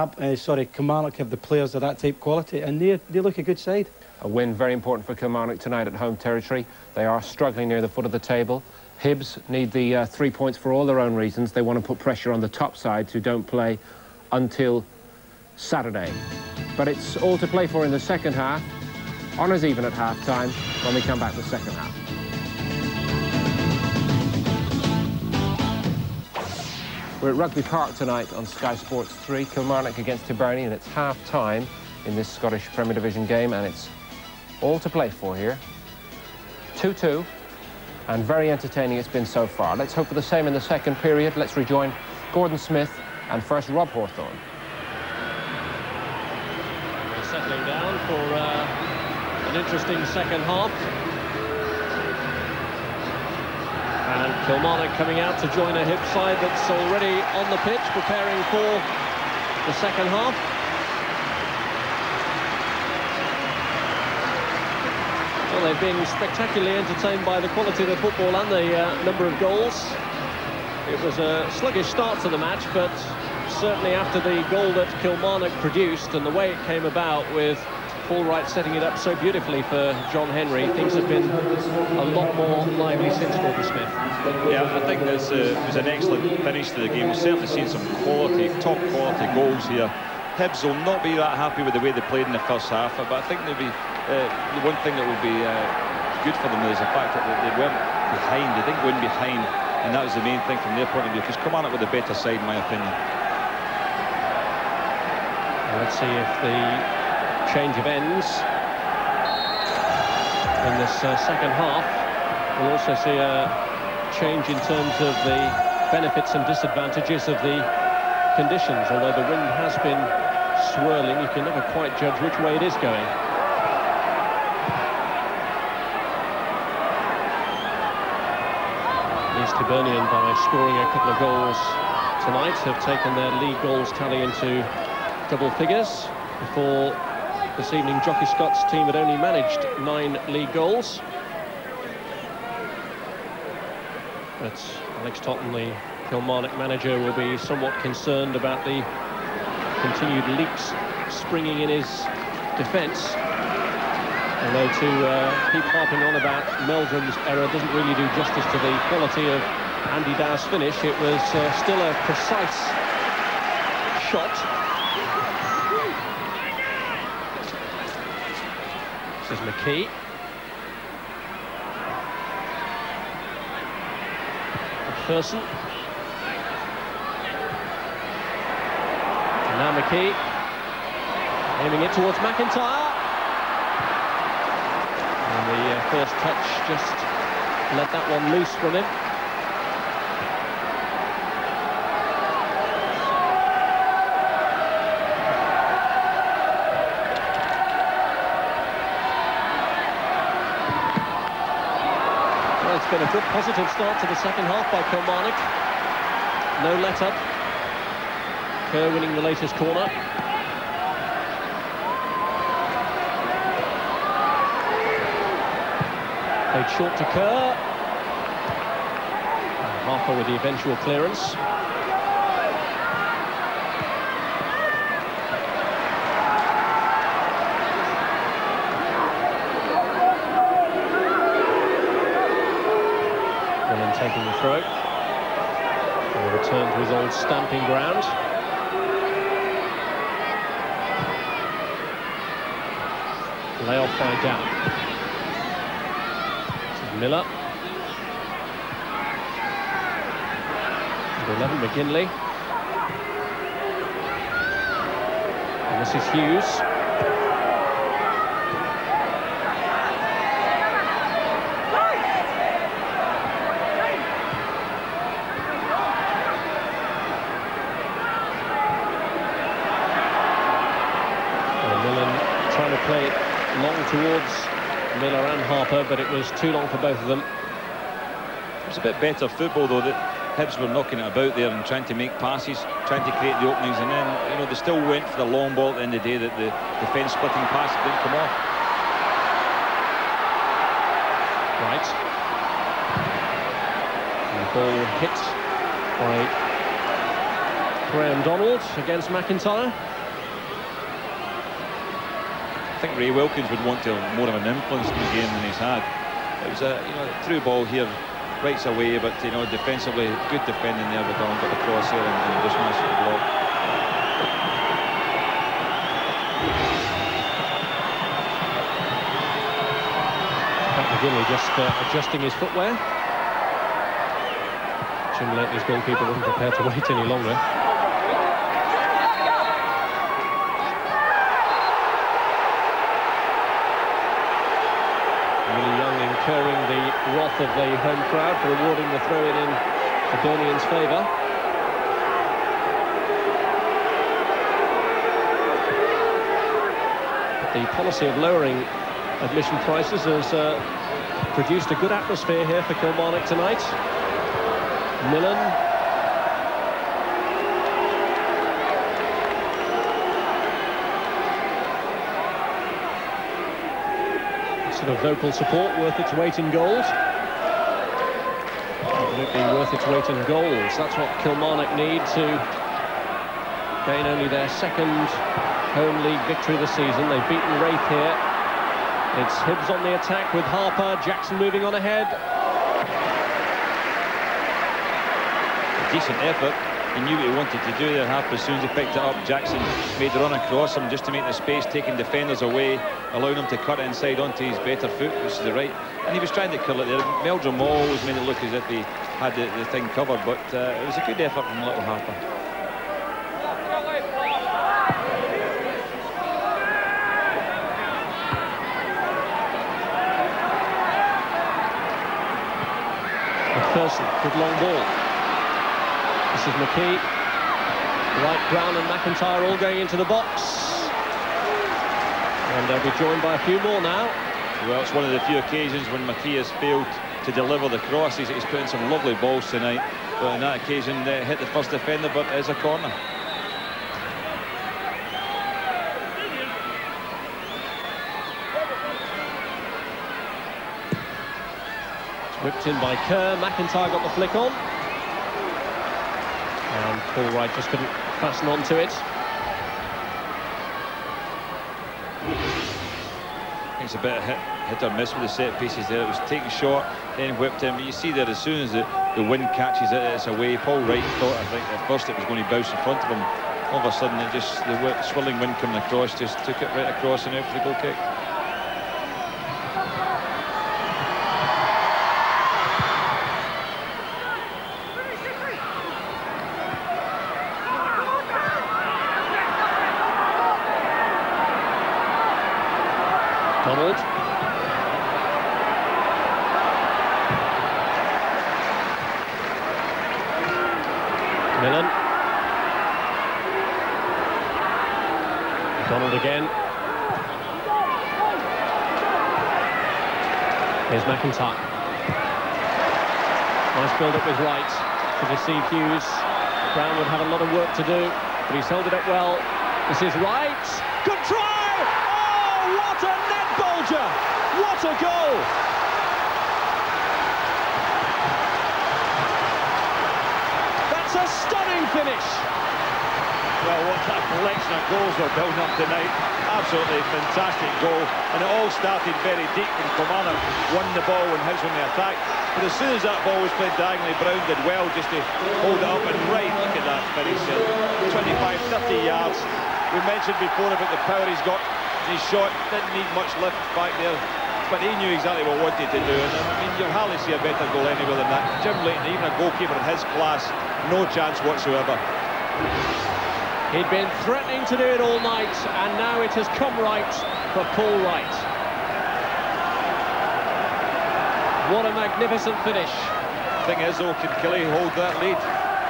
Speaker 7: Kilmarnock have the players of that type quality, and they look a good side.
Speaker 1: A win very important for Kilmarnock tonight at home territory. They are struggling near the foot of the table. Hibs need the 3 points for all their own reasons. They want to put pressure on the top sides who don't play until Saturday. But it's all to play for in the second half. Honours even at half-time when we come back the second half. We're at Rugby Park tonight on Sky Sports 3. Kilmarnock against Hibernian, and it's half-time in this Scottish Premier Division game, and it's all to play for here. 2-2, and very entertaining it's been so far. Let's hope for the same in the second period. Let's rejoin Gordon Smith and first Rob Hawthorne.
Speaker 4: We're settling down for an interesting second half. And Kilmarnock coming out to join a Hibs side that's already on the pitch, preparing for the second half. Well, they've been spectacularly entertained by the quality of the football and the number of goals. It was a sluggish start to the match, but certainly after the goal that Kilmarnock produced and the way it came about with Paul Wright setting it up so beautifully for John Henry. Things have been a lot more lively since Gordon Smith.
Speaker 3: Yeah, I think this was an excellent finish to the game. We've certainly seen some quality, top quality goals here. Hibs will not be that happy with the way they played in the first half, but I think they'll be the one thing that will be good for them is the fact that they weren't behind. They didn't go in behind, and that was the main thing from their point of view, because Kilmarnock with a better side, in my opinion.
Speaker 4: Let's see if the change of ends in this second half. We'll also see a change in terms of the benefits and disadvantages of the conditions. Although the wind has been swirling, you can never quite judge which way it is going. East Hibernian, by scoring a couple of goals tonight, have taken their league goals tally into double figures. Before this evening, Jockey Scott's team had only managed 9 league goals. But Alex Totten, the Kilmarnock manager, will be somewhat concerned about the continued leaks springing in his defence. Although to keep harping on about Meldrum's error doesn't really do justice to the quality of Andy Dow's finish. It was still a precise shot. This is McKee. MacPherson. And now McKee aiming it towards McIntyre. And the first touch just let that one loose from him. Been a good positive start to the second half by Kilmarnock. No let-up. Kerr winning the latest corner. Played short to Kerr. And Harper with the eventual clearance. Taking the throw. And return to his old stamping ground. Lay off by Down. This is Miller. Number 11, McGinley. And this is Hughes. Play it long towards Miller and Harper, but it was too long for both of them.
Speaker 3: It was a bit better football, though, that Hibs were knocking it about there and trying to make passes, trying to create the openings, and then, you know, they still went for the long ball at the end of the day, that the defence-splitting pass didn't come off.
Speaker 4: Right. And the ball hit by Graham Donald against McIntyre.
Speaker 3: I think Ray Wilkins would want to have more of an influence in the game than he's had. It was a through ball here, Wright's away, but defensively good defending there with Donald, got the cross here and just managed to block.
Speaker 4: McGinley just adjusting his footwear. Jim Lately's goalkeeper wasn't prepared to wait any longer. Incurring the wrath of the home crowd for awarding the throw-in in Hibernian's favour. The policy of lowering admission prices has produced a good atmosphere here for Kilmarnock tonight. Millen. Sort of vocal support worth its weight in gold. Absolutely worth its weight in goals. That's what Kilmarnock need to gain only their second home league victory this season. They've beaten Wright here. It's Hibs on the attack with Harper. Jackson moving on ahead.
Speaker 3: A decent effort. He knew what he wanted to do there, Harper. As soon as he picked it up, Jackson made the run across him just to make the space, taking defenders away, allowing him to cut inside onto his better foot, which is the right. And he was trying to kill it there. Meldrum always made it look as if he had the thing covered, but it was a good effort from little Harper.
Speaker 4: MacPherson, good long ball. This is McKee. Wright, Brown and McIntyre all going into the box. And they'll be joined by a few more now.
Speaker 3: Well, it's one of the few occasions when McKee has failed to deliver the crosses. He's put in some lovely balls tonight, but on that occasion hit the first defender, but it is a corner.
Speaker 4: It's whipped in by Kerr. McIntyre got the flick on. And Paul Wright just couldn't fasten onto it.
Speaker 3: It's a bit of hit or miss with the set pieces there. It was taken short, then whipped in. But you see there, as soon as the wind catches it, it's away. Paul Wright thought, I think, at first it was going to bounce in front of him. All of a sudden, the swirling wind coming across just took it right across and out for the goal kick.
Speaker 4: Donald. Millen. Donald again. Here's McIntyre. Nice build-up with Wright to deceive Hughes. Brown would have a lot of work to do, but he's held it up well. This is Wright. Good try! Oh, what a net bulger! What a goal! That's a stunning finish!
Speaker 3: Well, what a collection of goals we're building up tonight. Absolutely fantastic goal. And it all started very deep when Kilmarnock won the ball when Hibs won the attack. But as soon as that ball was played diagonally, Brown did well just to hold it up. And right, look at that finish there. 25, 30 yards. We mentioned before about the power he's got. His shot didn't need much lift back there. But he knew exactly what he wanted to do. And I mean, you'll hardly see a better goal anywhere than that. Jim Leighton, even a goalkeeper in his class, no chance whatsoever.
Speaker 4: He'd been threatening to do it all night, and now it has come right for Paul Wright. What a magnificent finish.
Speaker 3: The thing is, though, can Killie hold that lead?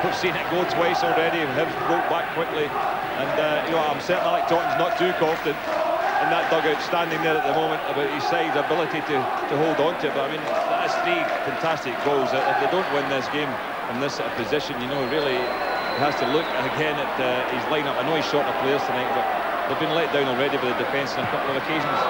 Speaker 3: We've seen it go twice already. Hibs broke back quickly. And, you know, I'm certain Alec Totten's not too confident in that dugout, standing there at the moment, about his side's ability to hold on to it. But, I mean, that's three fantastic goals. If they don't win this game from this sort of position, you know, really... He has to look again at his lineup. I know he's short of players tonight, but they've been let down already by the defence on a couple of occasions.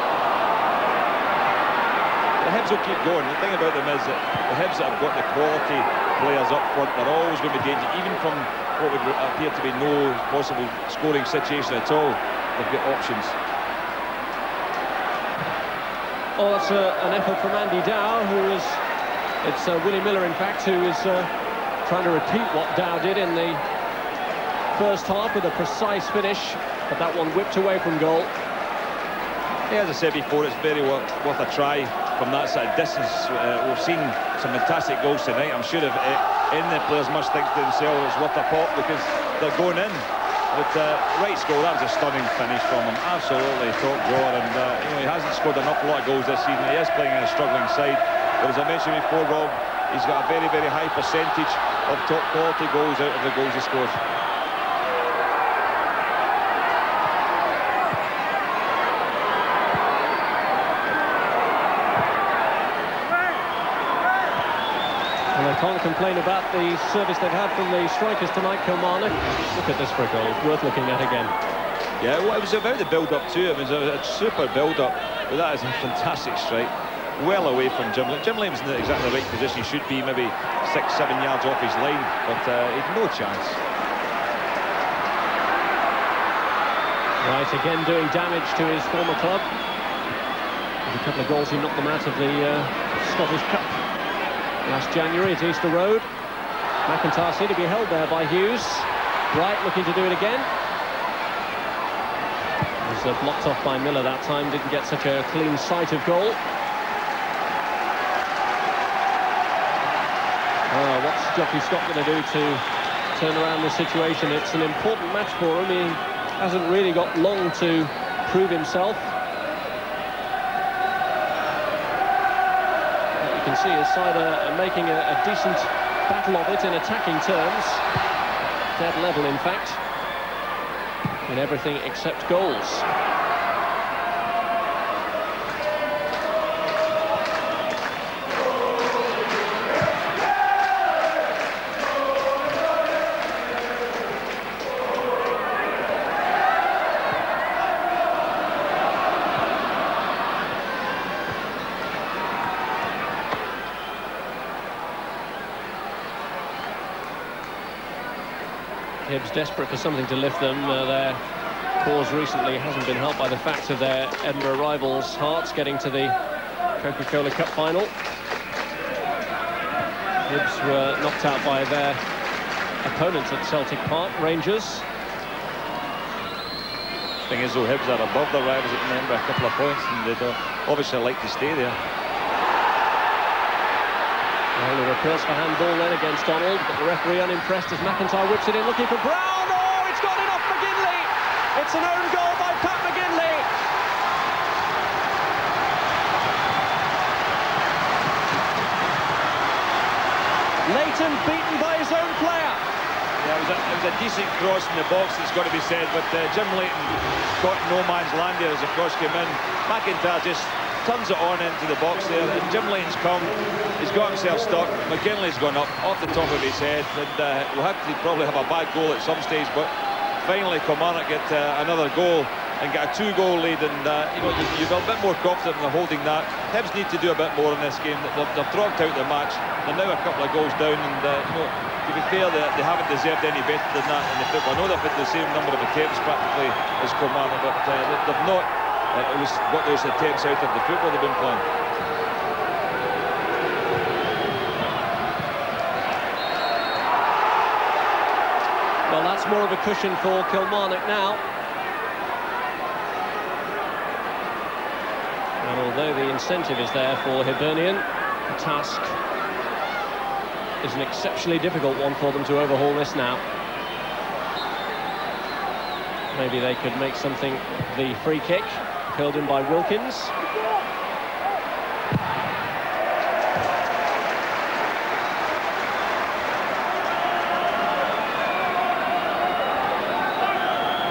Speaker 3: The Hibs will keep going. The thing about them is that the Hibs that have got the quality players up front, they're always going to be dangerous, even from what would appear to be no possible scoring situation at all. They've got options.
Speaker 4: Oh, that's an effort from Andy Dow, who is... It's Willie Miller, in fact, who is trying to repeat what Dow did in the first half with a precise finish, but that one whipped away from goal.
Speaker 3: Yeah, as I said before, it's very worth a try from that sort of distance. We've seen some fantastic goals tonight. I'm sure if any of the players must think to themselves it's worth a pop because they're going in. But Wright's goal, that was a stunning finish from him. Absolutely top drawer, and you know, he hasn't scored an awful lot of goals this season. He is playing in a struggling side, but as I mentioned before, Rob, he's got a very, very high percentage of top quality goals out of the goals he scores.
Speaker 4: And I can't complain about the service they've had from the strikers tonight, Kilmarnock. Look at this for a goal, worth looking at again.
Speaker 3: Yeah, well, it was about the build-up too. It was a super build-up, but that is a fantastic strike. Well away from Jim Leighton. Jim Leighton's in exactly the right position. He should be maybe 6-7 yards off his line, but he'd no chance.
Speaker 4: Wright again doing damage to his former club. With a couple of goals, he knocked them out of the Scottish Cup last January at Easter Road. McIntyre seemed to be held there by Hughes. Wright looking to do it again. Was blocked off by Miller that time, didn't get such a clean sight of goal. What's Jockey Scott going to do to turn around this situation? It's an important match for him. He hasn't really got long to prove himself. You can see his side are making a decent battle of it in attacking terms. Dead level, in fact, in everything except goals. Hibs desperate for something to lift them. Their cause recently hasn't been helped by the fact of their Edinburgh rivals' Hearts getting to the Coca-Cola Cup final. Hibs were knocked out by their opponents at Celtic Park, Rangers.
Speaker 3: The thing is, though, Hibs are above their rivals at the moment by a couple of points, and they'd obviously like to stay there.
Speaker 4: Well, there were appeals for handball then against Donald, but the referee unimpressed as McIntyre whips it in looking for Brown. Oh, it's got it off McGinley! It's an own goal by Pat McGinley! Leighton beaten by his own player.
Speaker 3: Yeah, it was a decent cross in the box, that's got to be said, but Jim Leighton got no man's land there as the cross came in. McIntyre just turns it on into the box there, and Jim Leighton's come, he's got himself stuck. McGinley's gone up off the top of his head, and we'll have to probably have a bad goal at some stage, but finally Kilmarnock get another goal and get a 2-goal lead, and you know, you feel a bit more confident in holding that. Hibs need to do a bit more in this game. They've dropped out the match, they're now a couple of goals down, and you know, to be fair, they haven't deserved any better than that in the football. I know they've had the same number of attempts practically as Kilmarnock, but they've not got those attempts out of the football they've been playing.
Speaker 4: Well, that's more of a cushion for Kilmarnock now. And although the incentive is there for Hibernian, the task is an exceptionally difficult one for them to overhaul this now. Maybe they could make something the free kick, curled in by Wilkins.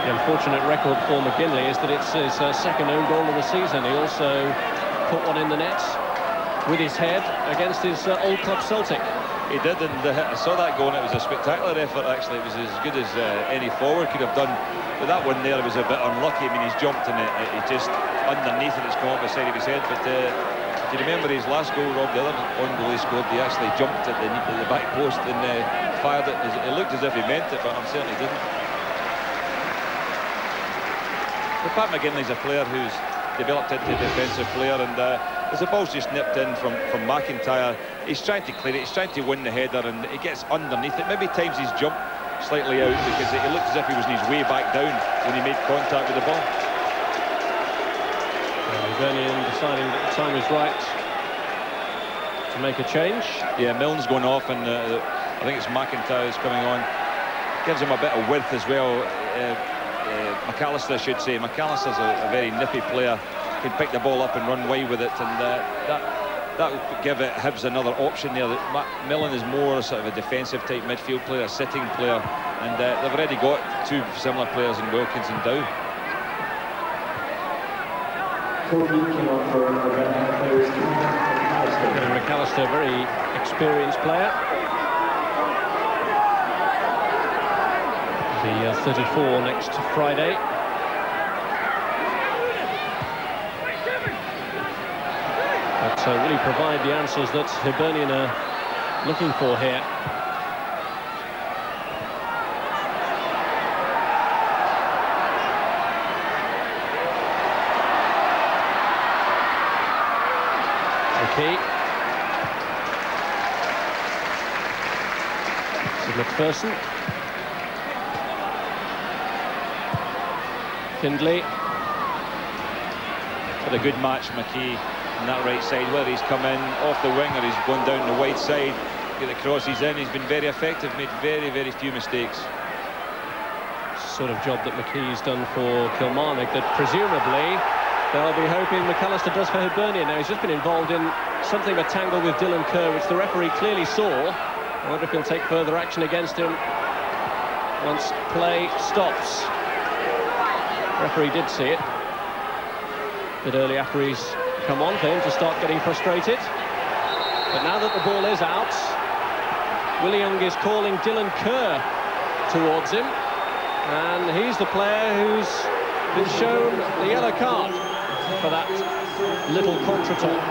Speaker 4: The unfortunate record for McGinley is that it's his second own goal of the season. He also put one in the net with his head against his old club Celtic.
Speaker 3: He did, and I saw that goal, and it was a spectacular effort, actually. It was as good as any forward could have done. But that one there was a bit unlucky. I mean, he's jumped, and it just underneath it, it's come off the side of his head. But do you remember his last goal, Rob, the other one goal he scored? He actually jumped at the back post and fired it. It looked as if he meant it, but I'm certain he didn't. But Pat McGinley's a player who's developed into a defensive player, and as the ball's just nipped in from McIntyre, he's trying to clear it, he's trying to win the header, and he gets underneath it. Maybe times he's jumped slightly out because it looked as if he was on his way back down when he made contact with the ball.
Speaker 4: Hibernian deciding that the time is right to make a change.
Speaker 3: Yeah, Milne's going off, and I think it's McIntyre's coming on. Gives him a bit of width as well. McAllister, I should say. McAllister's a very nippy player, can pick the ball up and run wide with it, and that will give Hibs another option there. Milne is more sort of a defensive type midfield player, a sitting player, and they've already got two similar players in Wilkins and Dow.
Speaker 4: McAllister, very experienced player. The 34 next Friday. But will he provide the answers that Hibernian are looking for here? MacPherson. Findlay.
Speaker 3: But a good match, McKee, on that right side, whether he's come in off the wing or he's gone down the wide side, get the crosses in. He's been very effective, made very, very few mistakes.
Speaker 4: Sort of job that McKee's done for Kilmarnock that presumably they'll be hoping McAllister does for Hibernian. Now, he's just been involved in something of a tangle with Dylan Kerr, which the referee clearly saw. I wonder if he'll take further action against him once play stops. The referee did see it. A bit early after he's come on for him to start getting frustrated. But now that the ball is out, Willie Young is calling Dylan Kerr towards him. And he's the player who's been shown the yellow card for that little contretemps.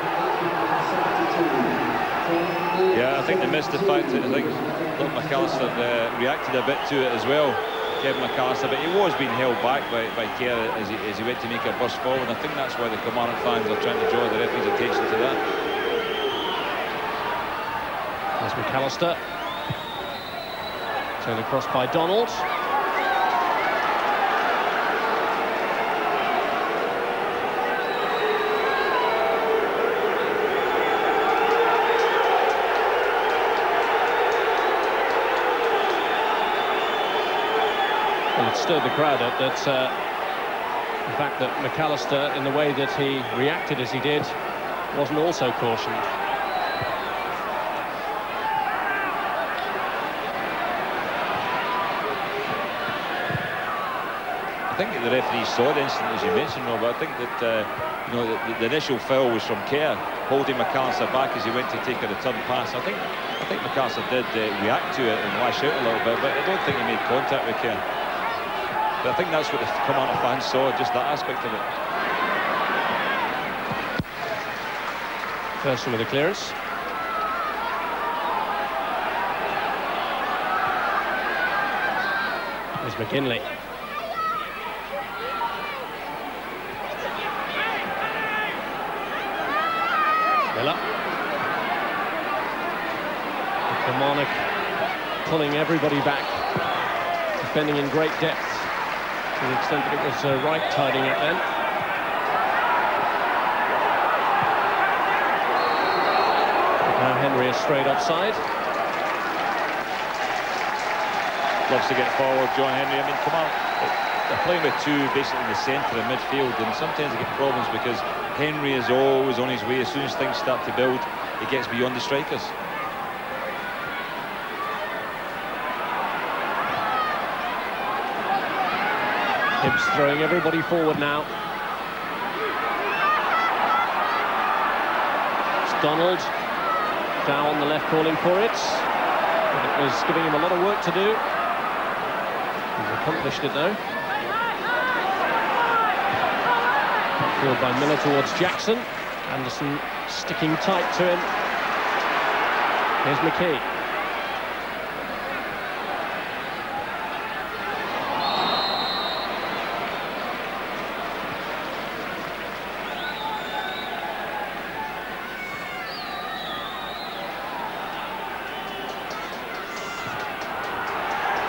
Speaker 3: Yeah, I think they missed the fact that I think McAllister reacted a bit to it as well, Kevin McAllister, but he was being held back by Kerr as he went to make a burst forward. I think that's why the Kilmarnock fans are trying to draw the referee's attention to that.
Speaker 4: There's McAllister. Turned across by Donald. It stirred the crowd up that the fact that McAllister, in the way that he reacted as he did, wasn't also cautioned.
Speaker 3: I think that the referee saw the incident, as you mentioned, Rob. I think that you know, the initial foul was from Kerr, holding McAllister back as he went to take a return pass. I think McAllister did react to it and lash out a little bit, but I don't think he made contact with Kerr. But I think that's what the Kilmarnock fans saw, just that aspect of it.
Speaker 4: First with the clearance. There's McKinley. Miller. Kilmarnock pulling everybody back, defending in great depth. To the extent that it was Wright tidying it then. But now Henry is straight offside.
Speaker 3: Loves to get forward, John Henry. I mean, come on, they're playing with two basically in the centre of midfield, and sometimes they get problems because Henry is always on his way. As soon as things start to build, he gets beyond the strikers.
Speaker 4: Hibs throwing everybody forward now. It's Donald down the left, calling for it. And it was giving him a lot of work to do. He's accomplished it though. Field by Miller towards Jackson. Anderson sticking tight to him. Here's McKee.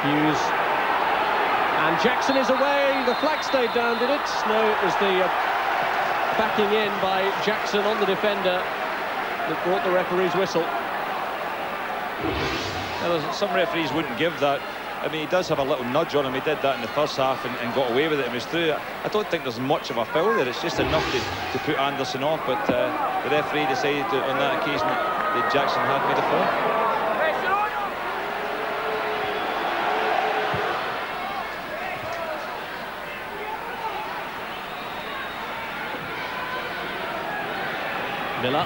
Speaker 4: Hughes, and Jackson is away. The flag stayed down, did it? No, it was the backing in by Jackson on the defender that brought the referee's whistle.
Speaker 3: Some referees wouldn't give that. I mean, he does have a little nudge on him. He did that in the first half and got away with it and was through. I don't think there's much of a foul there. It's just enough to put Anderson off, but the referee decided on that occasion that Jackson had made a foul.
Speaker 4: Miller.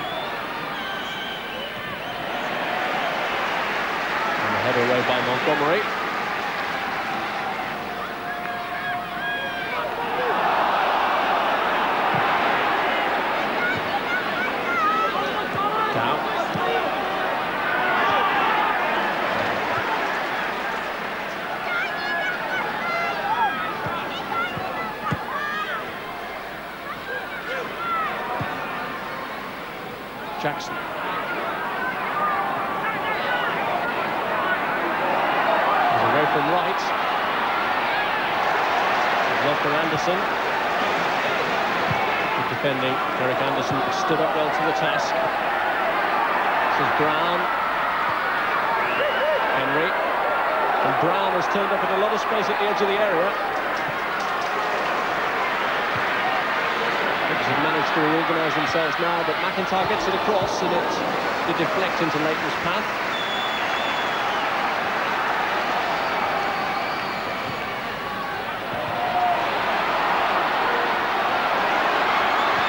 Speaker 4: And the header away by Montgomery. Down. Jackson. from Anderson. Good defending. Derek Anderson stood up well to the task. This is Brown. Henry. And Brown has turned up in a lot of space at the edge of the area. Hibs have managed to reorganise themselves now, but McIntyre gets it across and it deflects into Leighton's path.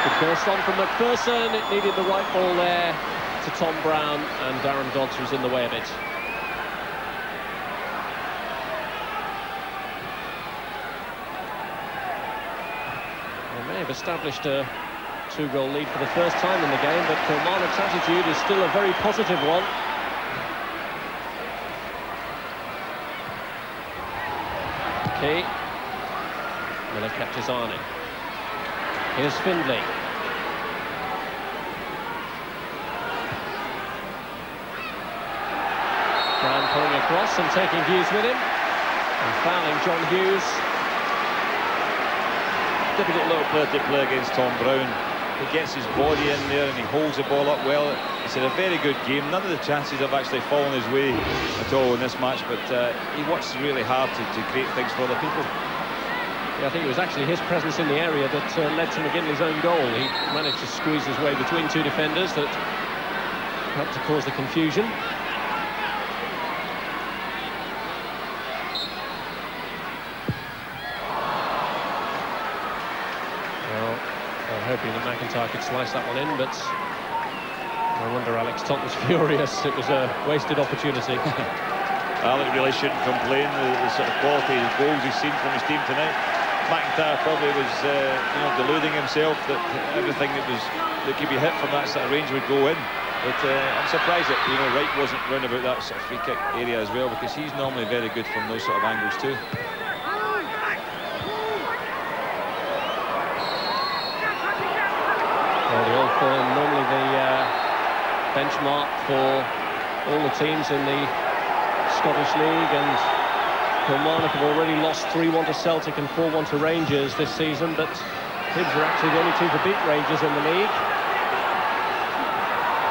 Speaker 4: Good burst on from MacPherson. It needed the right ball there to Tom Brown, and Darren Dodds was in the way of it. They've established a 2-goal lead for the first time in the game, but Kilmarnock's attitude is still a very positive one. McKee. Miller kept his eye on it. Here's Findlay. Brown pulling across and taking Hughes with him, and fouling John Hughes.
Speaker 3: Difficult little player to play against Tom Brown. He gets his body in there and he holds the ball up well. It's had a very good game. None of the chances have actually fallen his way at all in this match, but he works really hard to create things for other people.
Speaker 4: Yeah, I think it was actually his presence in the area that led to McGinley's own goal. He managed to squeeze his way between two defenders that helped to cause the confusion. Hoping that McIntyre could slice that one in, but no wonder Alex Todd was furious. It was a wasted opportunity.
Speaker 3: Alex really shouldn't complain. The sort of quality of goals he's seen from his team tonight. McIntyre probably was deluding himself that everything that could be hit from that sort of range would go in. But I'm surprised that Wright wasn't round about that sort of free kick area as well, because he's normally very good from those sort of angles too.
Speaker 4: The Old Firm, normally the benchmark for all the teams in the Scottish League, and Kilmarnock have already lost 3-1 to Celtic and 4-1 to Rangers this season, but Hibs are actually the only team to beat Rangers in the league.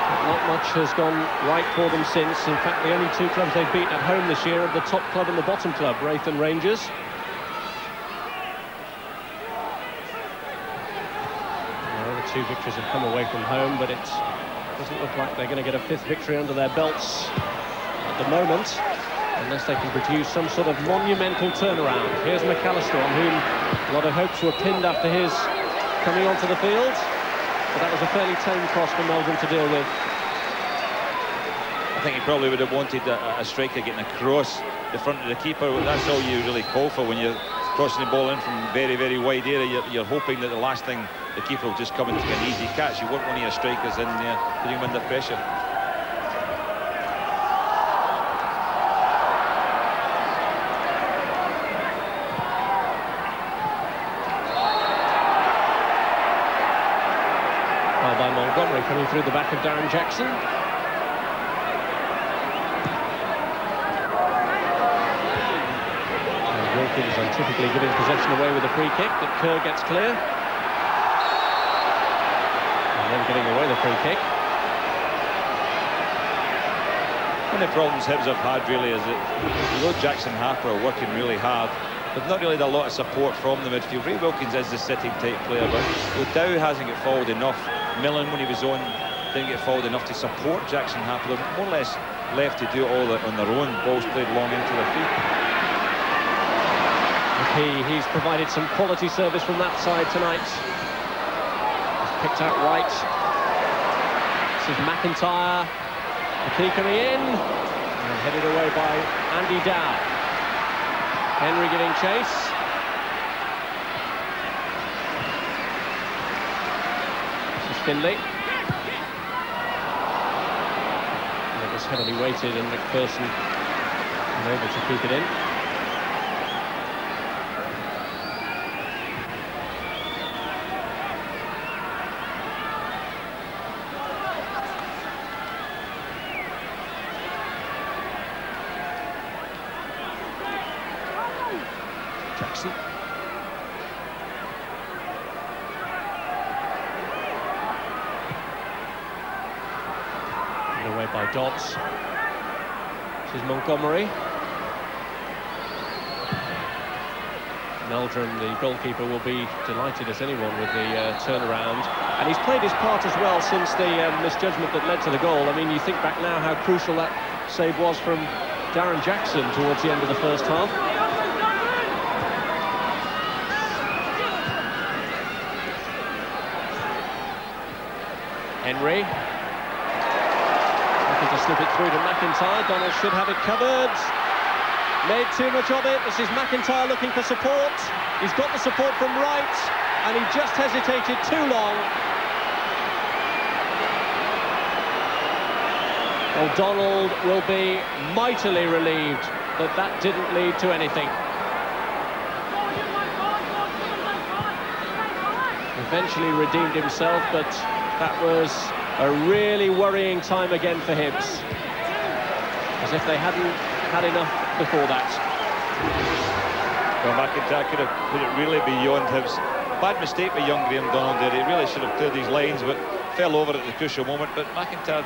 Speaker 4: But not much has gone right for them since. In fact, the only two clubs they've beaten at home this year are the top club and the bottom club, Wraith and Rangers. Two victories have come away from home, but it doesn't look like they're going to get a fifth victory under their belts at the moment, unless they can produce some sort of monumental turnaround. Here's McAllister, on whom a lot of hopes were pinned after his coming onto the field, but that was a fairly tame cross for Meldrum to deal with.
Speaker 3: I think he probably would have wanted a striker getting across the front of the keeper. That's all you really call for when you're crossing the ball in from very, very wide area. You're hoping that the last thing the keeper will just come and take an easy catch. You want one of your strikers in there putting him under pressure.
Speaker 4: Well, by Montgomery coming through the back of Darren Jackson. Wilkins untypically giving possession away with a free kick, but Kerr gets clear. And then giving away the free kick.
Speaker 3: One of the problems Hibs have had really is that although Jackson Harper are working really hard, they've not really had a lot of support from the midfield. Ray Wilkins is the sitting type player, but Dow hasn't got forward enough. Millen, when he was on, didn't get forward enough to support Jackson Harper. They're more or less left to do it all on their own. Balls played long into their feet.
Speaker 4: He's provided some quality service from that side tonight. He's picked out Wright. This is McIntyre. McKee coming in and headed away by Andy Dow. Henry giving chase. This is Findlay. It was heavily weighted and MacPherson unable to keep it in. away by Dodds. This is Montgomery. Meldrum, the goalkeeper, will be delighted as anyone with the turnaround. And he's played his part as well since the misjudgment that led to the goal. I mean, you think back now how crucial that save was from Darren Jackson towards the end of the first half. Henry. Looking to slip it through to McIntyre. Donald should have it covered. Made too much of it. This is McIntyre looking for support. He's got the support from Wright, and he just hesitated too long. Well, Donald will be mightily relieved that that didn't lead to anything. Eventually redeemed himself, but that was a really worrying time again for Hibs. As if they hadn't had enough before that.
Speaker 3: Well, McIntyre could have put it really beyond Hibs. Bad mistake by young Graham Donald there. He really should have cleared these lines, but fell over at the crucial moment. But McIntyre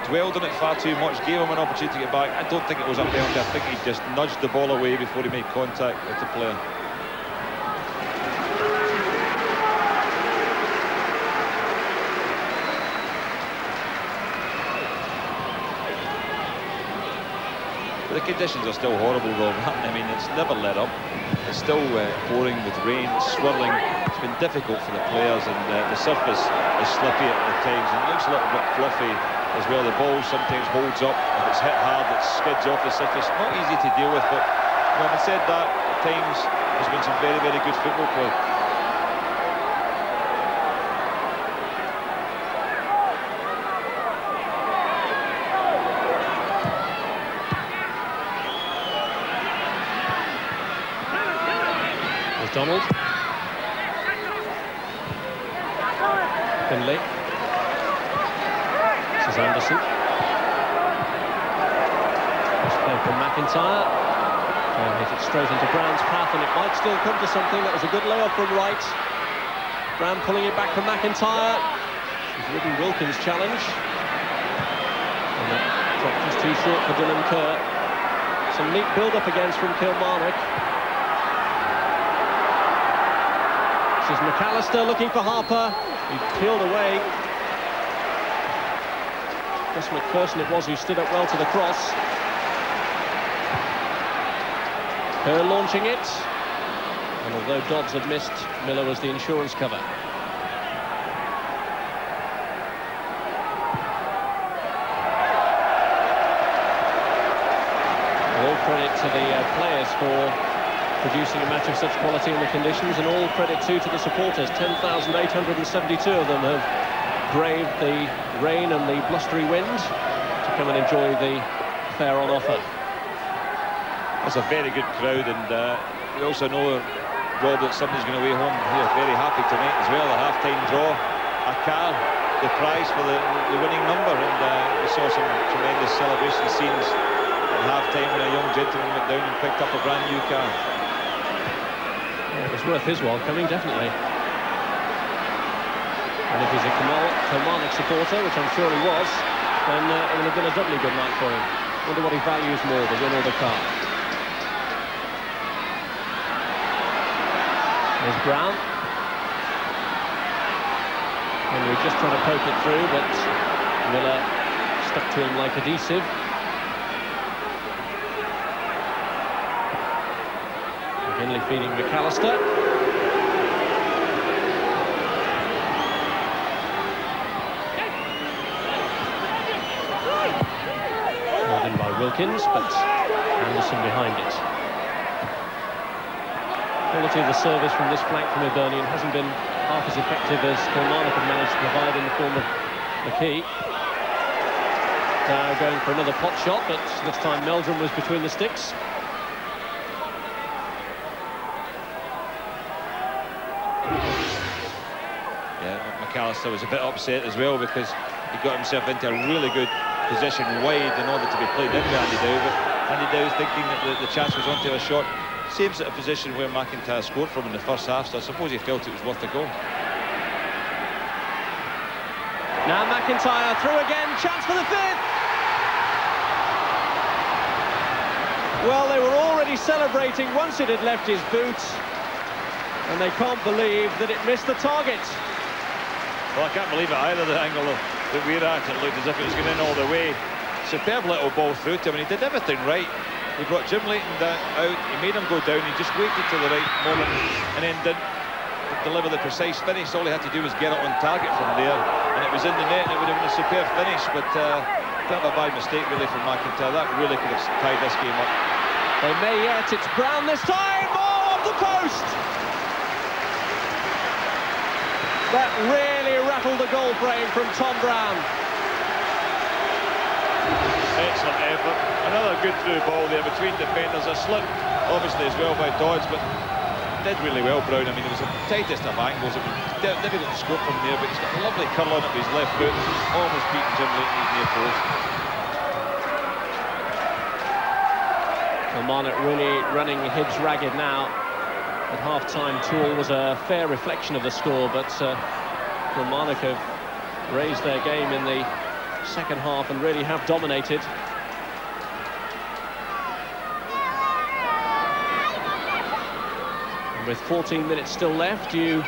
Speaker 3: dwelled on it far too much, gave him an opportunity to get back. I don't think it was a penalty. I think he just nudged the ball away before he made contact with the player. But the conditions are still horrible, Rob. I mean, it's never let up. It's still pouring with rain, swirling. It's been difficult for the players, and the surface is slippy at times, and it looks a little bit fluffy as well. The ball sometimes holds up. If it's hit hard, it skids off the surface. Not easy to deal with, but having said that, at times there's been some very, very good football play.
Speaker 4: Donald. Findlay. This is Anderson. Let's play from McIntyre. And hit it straight into Brown's path, and it might still come to something. That was a good layup from Wright. Brown pulling it back from McIntyre. He's ridden Wilkins' challenge. And that dropped just too short for Dylan Kerr. Some neat build-up against from Kilmarnock. This is McAllister looking for Harper. He peeled away. Guess MacPherson it was who stood up well to the cross. Kerr launching it. And although Dodds had missed, Miller was the insurance cover. All credit to the players for producing a match of such quality in the conditions, and all credit too to the supporters. 10,872 of them have braved the rain and the blustery wind to come and enjoy the fare on offer.
Speaker 3: It's a very good crowd, and we also know, Rob, that somebody's going away home here very happy tonight as well. A half-time draw, a car, the prize for the winning number, and we saw some tremendous celebration scenes at half-time when a young gentleman went down and picked up a brand new car.
Speaker 4: It was worth his while coming, definitely. And if he's a Kilmarnock supporter, which I'm sure he was, then it would have been a doubly good night for him. Wonder what he values more, the win or the car. There's Brown. And we're just trying to poke it through, but Miller stuck to him like adhesive. Findlay feeding McAllister. Held in by Wilkins, but Anderson behind it. Quality of the service from this flank from Hibernian hasn't been half as effective as Kilmarnock have managed to provide in the form of McKee. Now going for another pot shot, but this time Meldrum was between the sticks.
Speaker 3: McAllister was a bit upset as well because he got himself into a really good position wide in order to be played into Andy Dow, but Andy Dow thinking that the chance was onto a shot. Saves at a position where McIntyre scored from in the first half, so I suppose he felt it was worth a goal.
Speaker 4: Now McIntyre through again, chance for the fifth! Well, they were already celebrating once it had left his boot, and they can't believe that it missed the target.
Speaker 3: Well, I can't believe it either, the angle that we're at. It looked as if it was going in all the way. Superb little ball through to him, and he did everything right. He brought Jim Leighton out, he made him go down, he just waited till the right moment, and then didn't deliver the precise finish. All he had to do was get it on target from there, and it was in the net, and it would have been a superb finish, but a bit of a bad mistake really from McIntyre. That really could have tied this game up.
Speaker 4: They may yet. It's Brown this time. Oh, off the post! That really rattled the goal frame from Tom Brown.
Speaker 3: Excellent effort. Another good through ball there between defenders. A slip, obviously, as well by Dodds, but did really well, Brown. I mean, it was the tightest of angles. It was difficult to scope from there, but he's got a lovely curl on it with his left foot. Almost beaten Jim Leighton his near post.
Speaker 4: Kilmarnock really running Hibs ragged now. At half-time, Toole was a fair reflection of the score, but Kilmarnock have raised their game in the second half and really have dominated. And with 14 minutes still left, you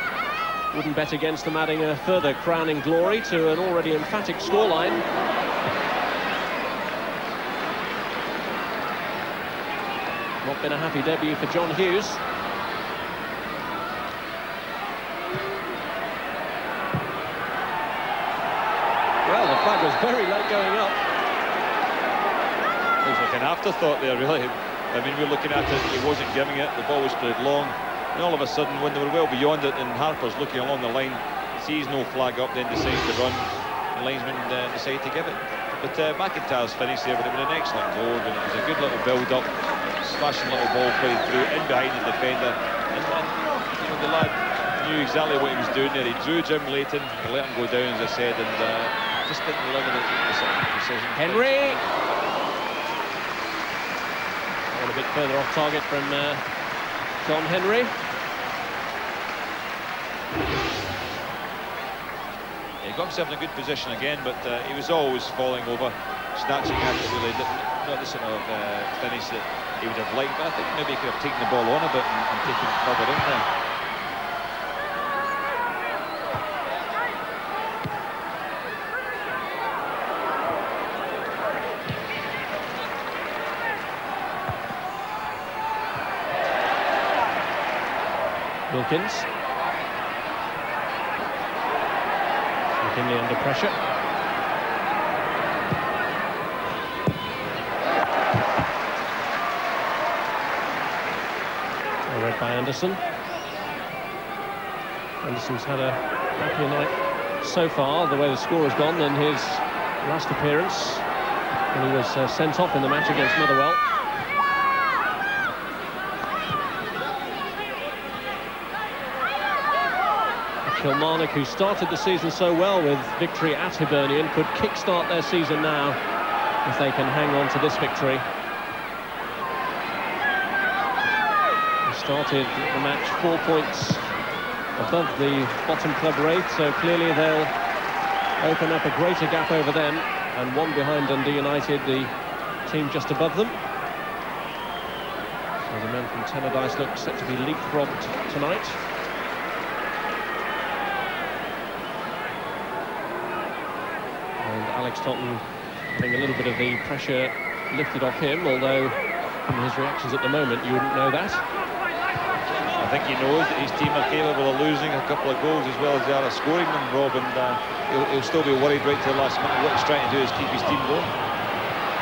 Speaker 4: wouldn't bet against them adding a further crowning glory to an already emphatic scoreline. Not been a happy debut for John Hughes. Well, the flag was very late going up.
Speaker 3: It was like an afterthought there, really. I mean, we're looking at it, he wasn't giving it, the ball was played long, and all of a sudden, when they were well beyond it, and Harper's looking along the line, sees no flag up, then decides to run, the linesman decided to give it. But McIntyre's finish there would have been an excellent goal, and it was a good little build-up, smashing little ball played through, in behind the defender, and you know, the lad knew exactly what he was doing there. He drew Jim Leighton, he let him go down, as I said, and just didn't deliver the precision.
Speaker 4: Henry! A bit further off target from John Henry.
Speaker 3: He got himself in a good position again, but he was always falling over, snatching at it really. Not the sort of finish that he would have liked, but I think maybe he could have taken the ball on a bit and taken it further in there.
Speaker 4: Wilkins. McKinley under pressure. Read by Anderson. Anderson's had a happier night so far, the way the score has gone, than his last appearance when he was sent off in the match against Motherwell. Kilmarnock, who started the season so well with victory at Hibernian, could kick-start their season now if they can hang on to this victory. They started the match 4 points above the bottom club rate, so clearly they'll open up a greater gap over them, and one behind Dundee United, the team just above them. So the men from Tannadice look set to be leapfrogged tonight. Alex Totten having a little bit of the pressure lifted off him, although from his reactions at the moment you wouldn't know that.
Speaker 3: I think he knows that his team are capable of losing a couple of goals as well as they are of scoring them, Rob, and he'll still be worried right to the last minute. What he's trying to do is keep his team going.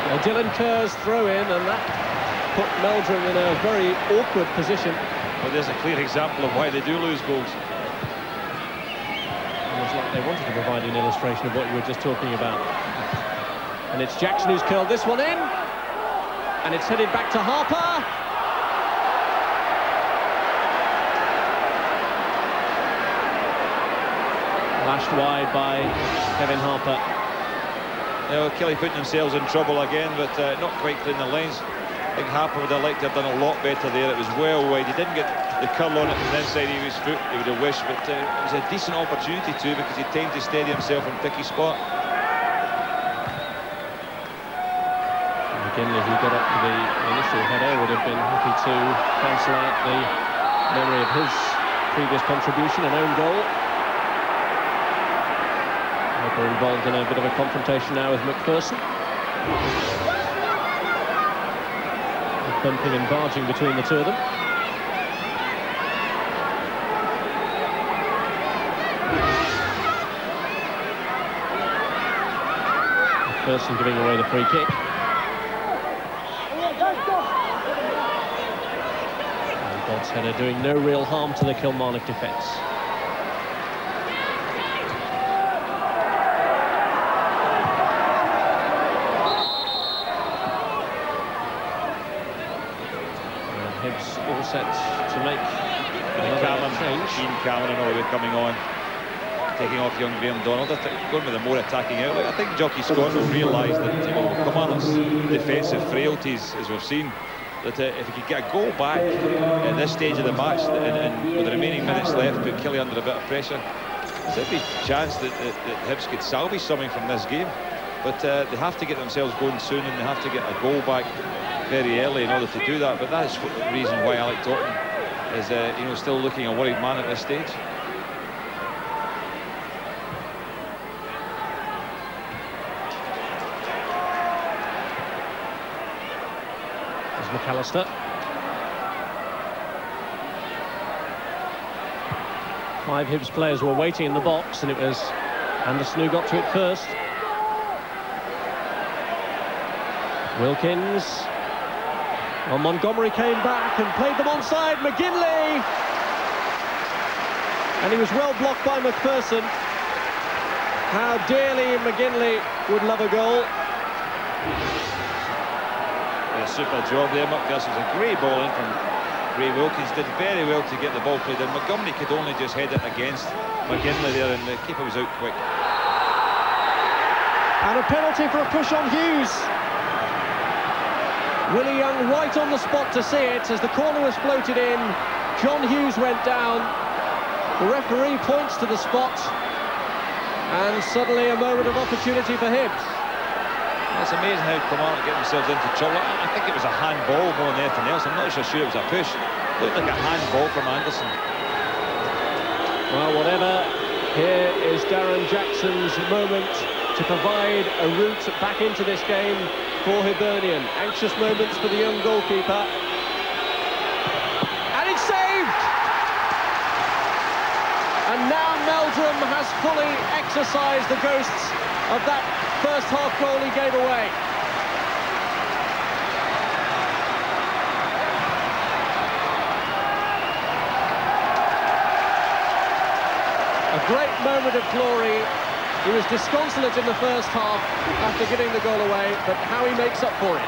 Speaker 4: Well, Dylan Kerr's throw in, and that put Meldrum in a very awkward position.
Speaker 3: Well, there's a clear example of why they do lose goals.
Speaker 4: Like they wanted to provide an illustration of what you were just talking about. And it's Jackson who's curled this one in, and it's headed back to Harper. Lashed wide by Kevin Harper.
Speaker 3: Killie putting themselves in trouble again, but not quite clean the lines. I think Harper would have liked to have done a lot better there. It was well wide. He didn't get the curl on it from the inside of his foot, he would have wished, but it was a decent opportunity too, because he timed to steady himself and pick his spot.
Speaker 4: McKinley, who got up to the initial header, would have been happy to cancel out the memory of his previous contribution, an own goal. They're involved in a bit of a confrontation now with MacPherson. Bumping and barging between the two of them. MacPherson giving away the free kick. And God's header doing no real harm to the Kilmarnock defence. Hibs all set to make another change.
Speaker 3: Cameron already coming on, taking off young Graham Donald. I think going with a more attacking outlet. I think Jockey Scott will realise that, you know, Kilmarnock's defensive frailties, as we've seen, that if he could get a goal back at this stage of the match and with the remaining minutes left, put Killie under a bit of pressure, there's every chance that Hibs could salvage something from this game. But they have to get themselves going soon, and they have to get a goal back very early in order to do that. But that is the reason why Alec Totten is you know, still looking a worried man at this stage.
Speaker 4: There's McAllister. Five Hibs players were waiting in the box, and it was Anderson who got to it first. Wilkins. Well, Montgomery came back and played them onside. McGinley! And he was well blocked by MacPherson. How dearly McGinley would love a goal.
Speaker 3: A super job there. MacPherson's a great ball in from Ray Wilkins. Did very well to get the ball played in. Montgomery could only just head it against McGinley there, and the keeper was out quick.
Speaker 4: And a penalty for a push on Hughes. Willie Young right on the spot to see it as the corner was floated in. John Hughes went down. The referee points to the spot, and suddenly a moment of opportunity for Hibs.
Speaker 3: It's amazing how Kilmarnock get themselves into trouble. I think it was a handball more than anything else. I'm not so sure it was a push. It looked like a handball from Anderson.
Speaker 4: Well, whatever, here is Darren Jackson's moment to provide a route back into this game for Hibernian. Anxious moments for the young goalkeeper. And it's saved! And now Meldrum has fully exorcised the ghosts of that first half goal he gave away. A great moment of glory. He was disconsolate in the first half after giving the goal away, but how he makes up for it.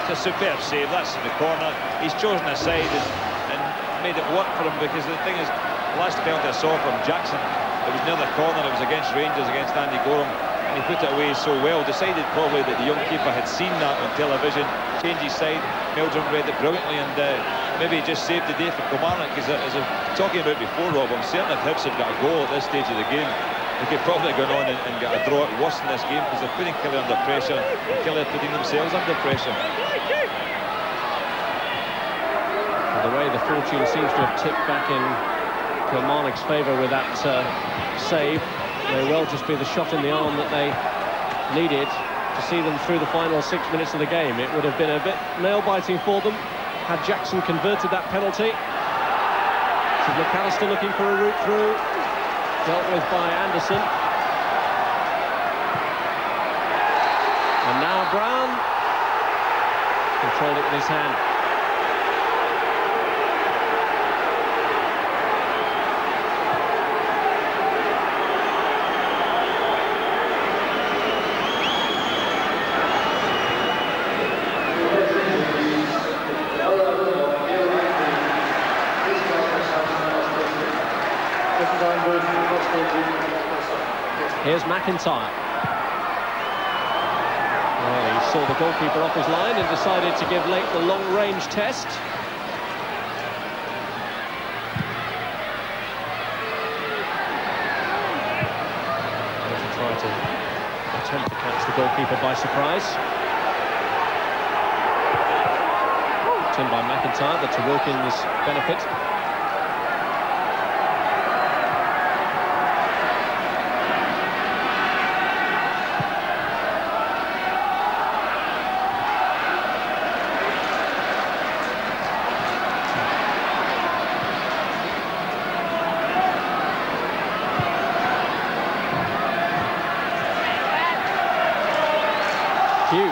Speaker 3: It's a superb save. That's in the corner. He's chosen a side and made it work for him, because the thing is, the last penalty I saw from Jackson, it was near the corner. It was against Rangers, against Andy Gorham, and he put it away so well. Decided probably that the young keeper had seen that on television, changed his side. Meldrum read it brilliantly, and maybe he just saved the day for Kilmarnock, because as I was talking about before, Rob, I'm certain if Hibs had got a goal at this stage of the game, they could probably have gone on and got a draw worse in this game, because they're putting Killie under pressure, and Killie are putting themselves under pressure.
Speaker 4: Well, the way the fortune seems to have tipped back in Kilmarnock's favour with that save, may well just be the shot in the arm that they needed to see them through the final 6 minutes of the game. It would have been a bit nail-biting for them had Jackson converted that penalty. So McAllister looking for a route through. Dealt with by Anderson. And now Brown controlled it with his hand. Here's McIntyre. Well, he saw the goalkeeper off his line and decided to give Lake the long-range test. To try to attempt to catch the goalkeeper by surprise. in by McIntyre, but to Wilkins' benefit. Hughes.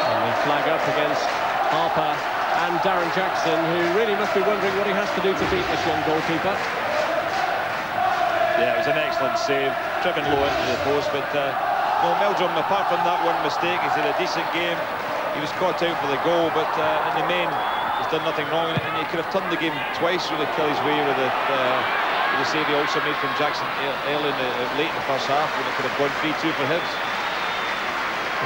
Speaker 4: And the flag up against Harper and Darren Jackson, who really must be wondering what he has to do to beat this young goalkeeper.
Speaker 9: Yeah, it was an excellent save, driven low into the post, but no, Meldrum, apart from that one mistake, he's had a decent game. He was caught out for the goal, but in the main, he's done nothing wrong, and he could have turned the game twice really Killie's way with the save he also made from Jackson early late in the first half, when it could have gone 3-2 for Hibs.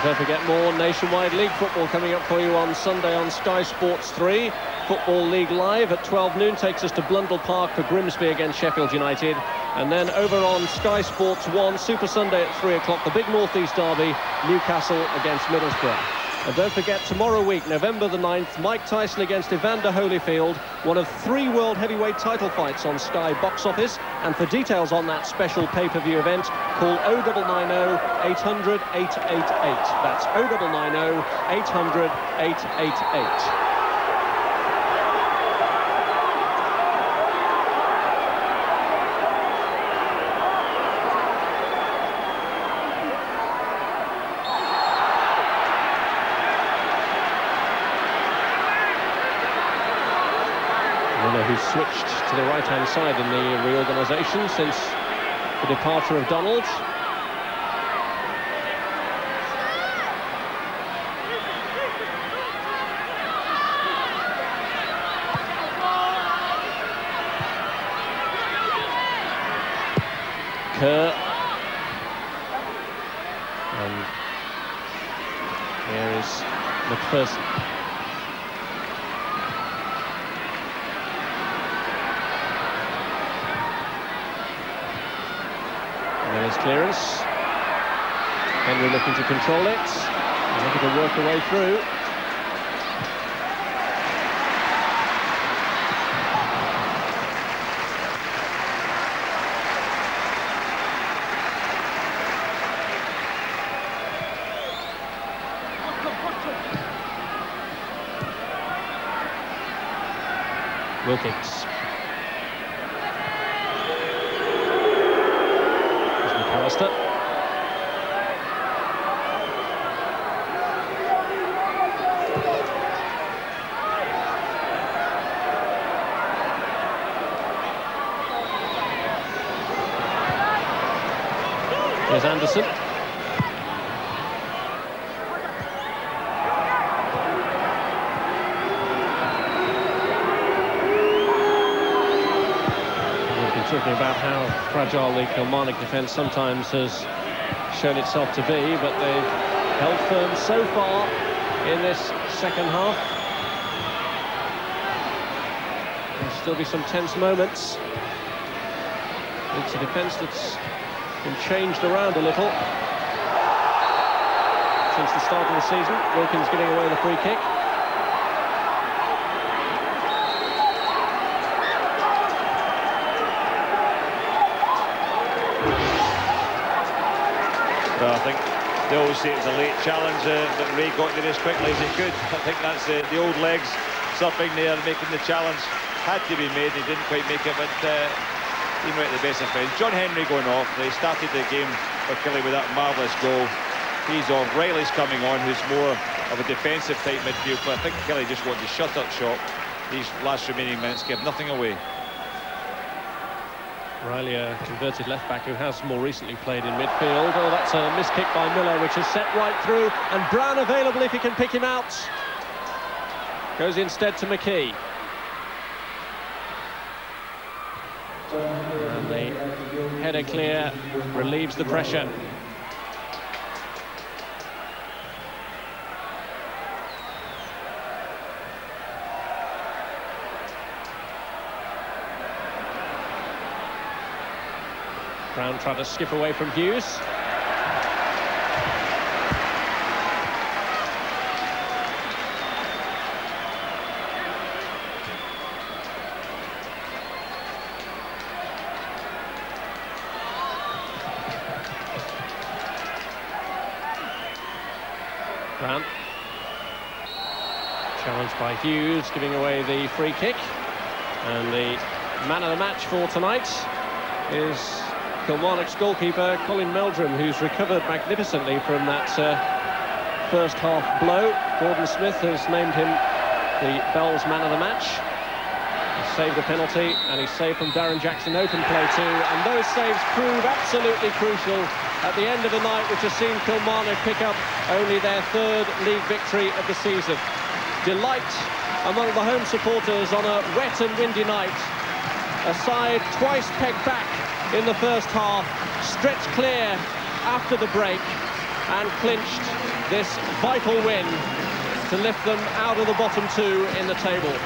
Speaker 4: Don't forget, more Nationwide League football coming up for you on Sunday on Sky Sports 3. Football League Live at 12 noon takes us to Blundell Park for Grimsby against Sheffield United. And then over on Sky Sports 1, Super Sunday at 3 o'clock, the big North East derby, Newcastle against Middlesbrough. And don't forget, tomorrow week, November the 9th, Mike Tyson against Evander Holyfield, one of 3 world heavyweight title fights on Sky Box Office. And for details on that special pay-per-view event, call 0990 800 888. That's 0990 800 888. Who switched to the right-hand side in the reorganisation since the departure of Donald. Kerr. And here is MacPherson. There's clearance. Henry looking to control it. Looking to work her way through. Wilkins. Here's Anderson. We've been talking about how fragile the Kilmarnock defence sometimes has shown itself to be, but they've held firm so far in this second half. There'll still be some tense moments. It's a defence that's been changed around a little since the start of the season. Wilkins giving away the free kick.
Speaker 9: Well, I think they always say it was a late challenge that Ray got there as quickly as he could. I think that's the old legs surfing there, making the challenge. Had to be made, he didn't quite make it, but even at the best of friends. John Henry going off. They started the game for Killie with that marvellous goal. He's off. Reilly's coming on, who's more of a defensive type midfield. But I think Killie just wanted to shut up shop. These last remaining minutes, give nothing away.
Speaker 4: Reilly, a converted left-back who has more recently played in midfield. Oh, that's a missed kick by Miller, which is set right through. And Brown available if he can pick him out. Goes instead to McKee. And the header clear relieves the pressure. Brown tried to skip away from Hughes. Challenged by Hughes, giving away the free kick. And the man of the match for tonight is Kilmarnock's goalkeeper, Colin Meldrum, who's recovered magnificently from that first half blow. Gordon Smith has named him the Bell's man of the match. He saved the penalty, and he saved from Darren Jackson open play too. And those saves prove absolutely crucial at the end of a night which has seen Kilmarnock pick up only their third league victory of the season. Delight among the home supporters on a wet and windy night. A side twice pegged back in the first half, stretched clear after the break, and clinched this vital win to lift them out of the bottom two in the table.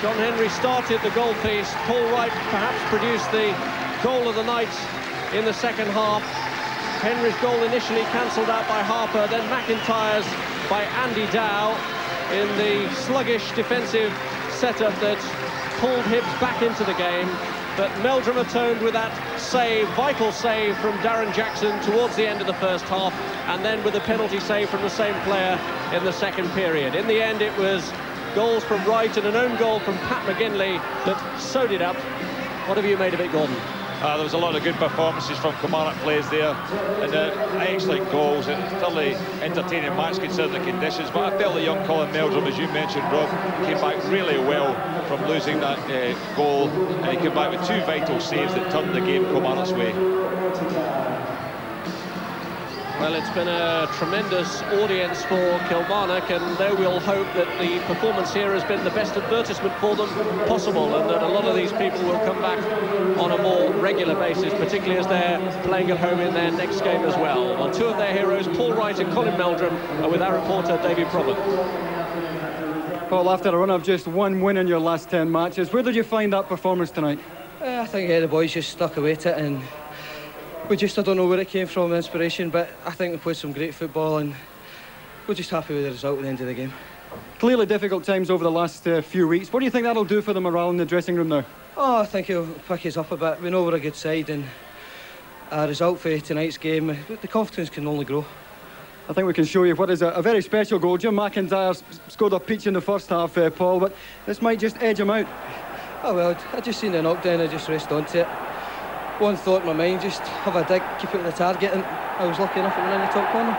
Speaker 4: John Henry started the goal piece. Paul Wright perhaps produced the goal of the night in the second half. Henry's goal initially cancelled out by Harper, then McIntyre's by Andy Dow in the sluggish defensive setup that pulled Hibs back into the game. But Meldrum atoned with that save, vital save from Darren Jackson towards the end of the first half, and then with a penalty save from the same player in the second period. In the end, it was goals from Wright and an own goal from Pat McGinley that sewed it up. What have you made of it, Gordon?
Speaker 9: There was a lot of good performances from Kilmarnock players there, and excellent goals, and thoroughly entertaining match considering the conditions. But I felt that young Colin Meldrum, as you mentioned, Rob, came back really well from losing that goal, and he came back with two vital saves that turned the game Kilmarnock's way.
Speaker 4: Well, it's been a tremendous audience for Kilmarnock, and they will hope that the performance here has been the best advertisement for them possible, and that a lot of these people will come back on a more regular basis, particularly as they're playing at home in their next game as well. Well, two of their heroes, Paul Wright and Colin Meldrum, are with our reporter, Davy Provan.
Speaker 2: Paul, after a run of just one win in your last 10 matches, where did you find that performance tonight?
Speaker 10: I think the boys just stuck away to it, and I don't know where it came from, the inspiration, but I think we played some great football, and we're just happy with the result at the end of the game.
Speaker 2: Clearly difficult times over the last few weeks. What do you think that'll do for the morale in the dressing room now?
Speaker 10: Oh, I think it'll pick us up a bit. We know we're a good side, and a result for tonight's game, the confidence can only grow.
Speaker 2: I think we can show you what is a very special goal. Jim McIntyre scored a peach in the first half, Paul, but this might just edge him out.
Speaker 10: Oh well, I just seen the knockdown, I just raced onto it. One thought in my mind, just have a dig, keep it at the target, and I was lucky enough it went in the top corner.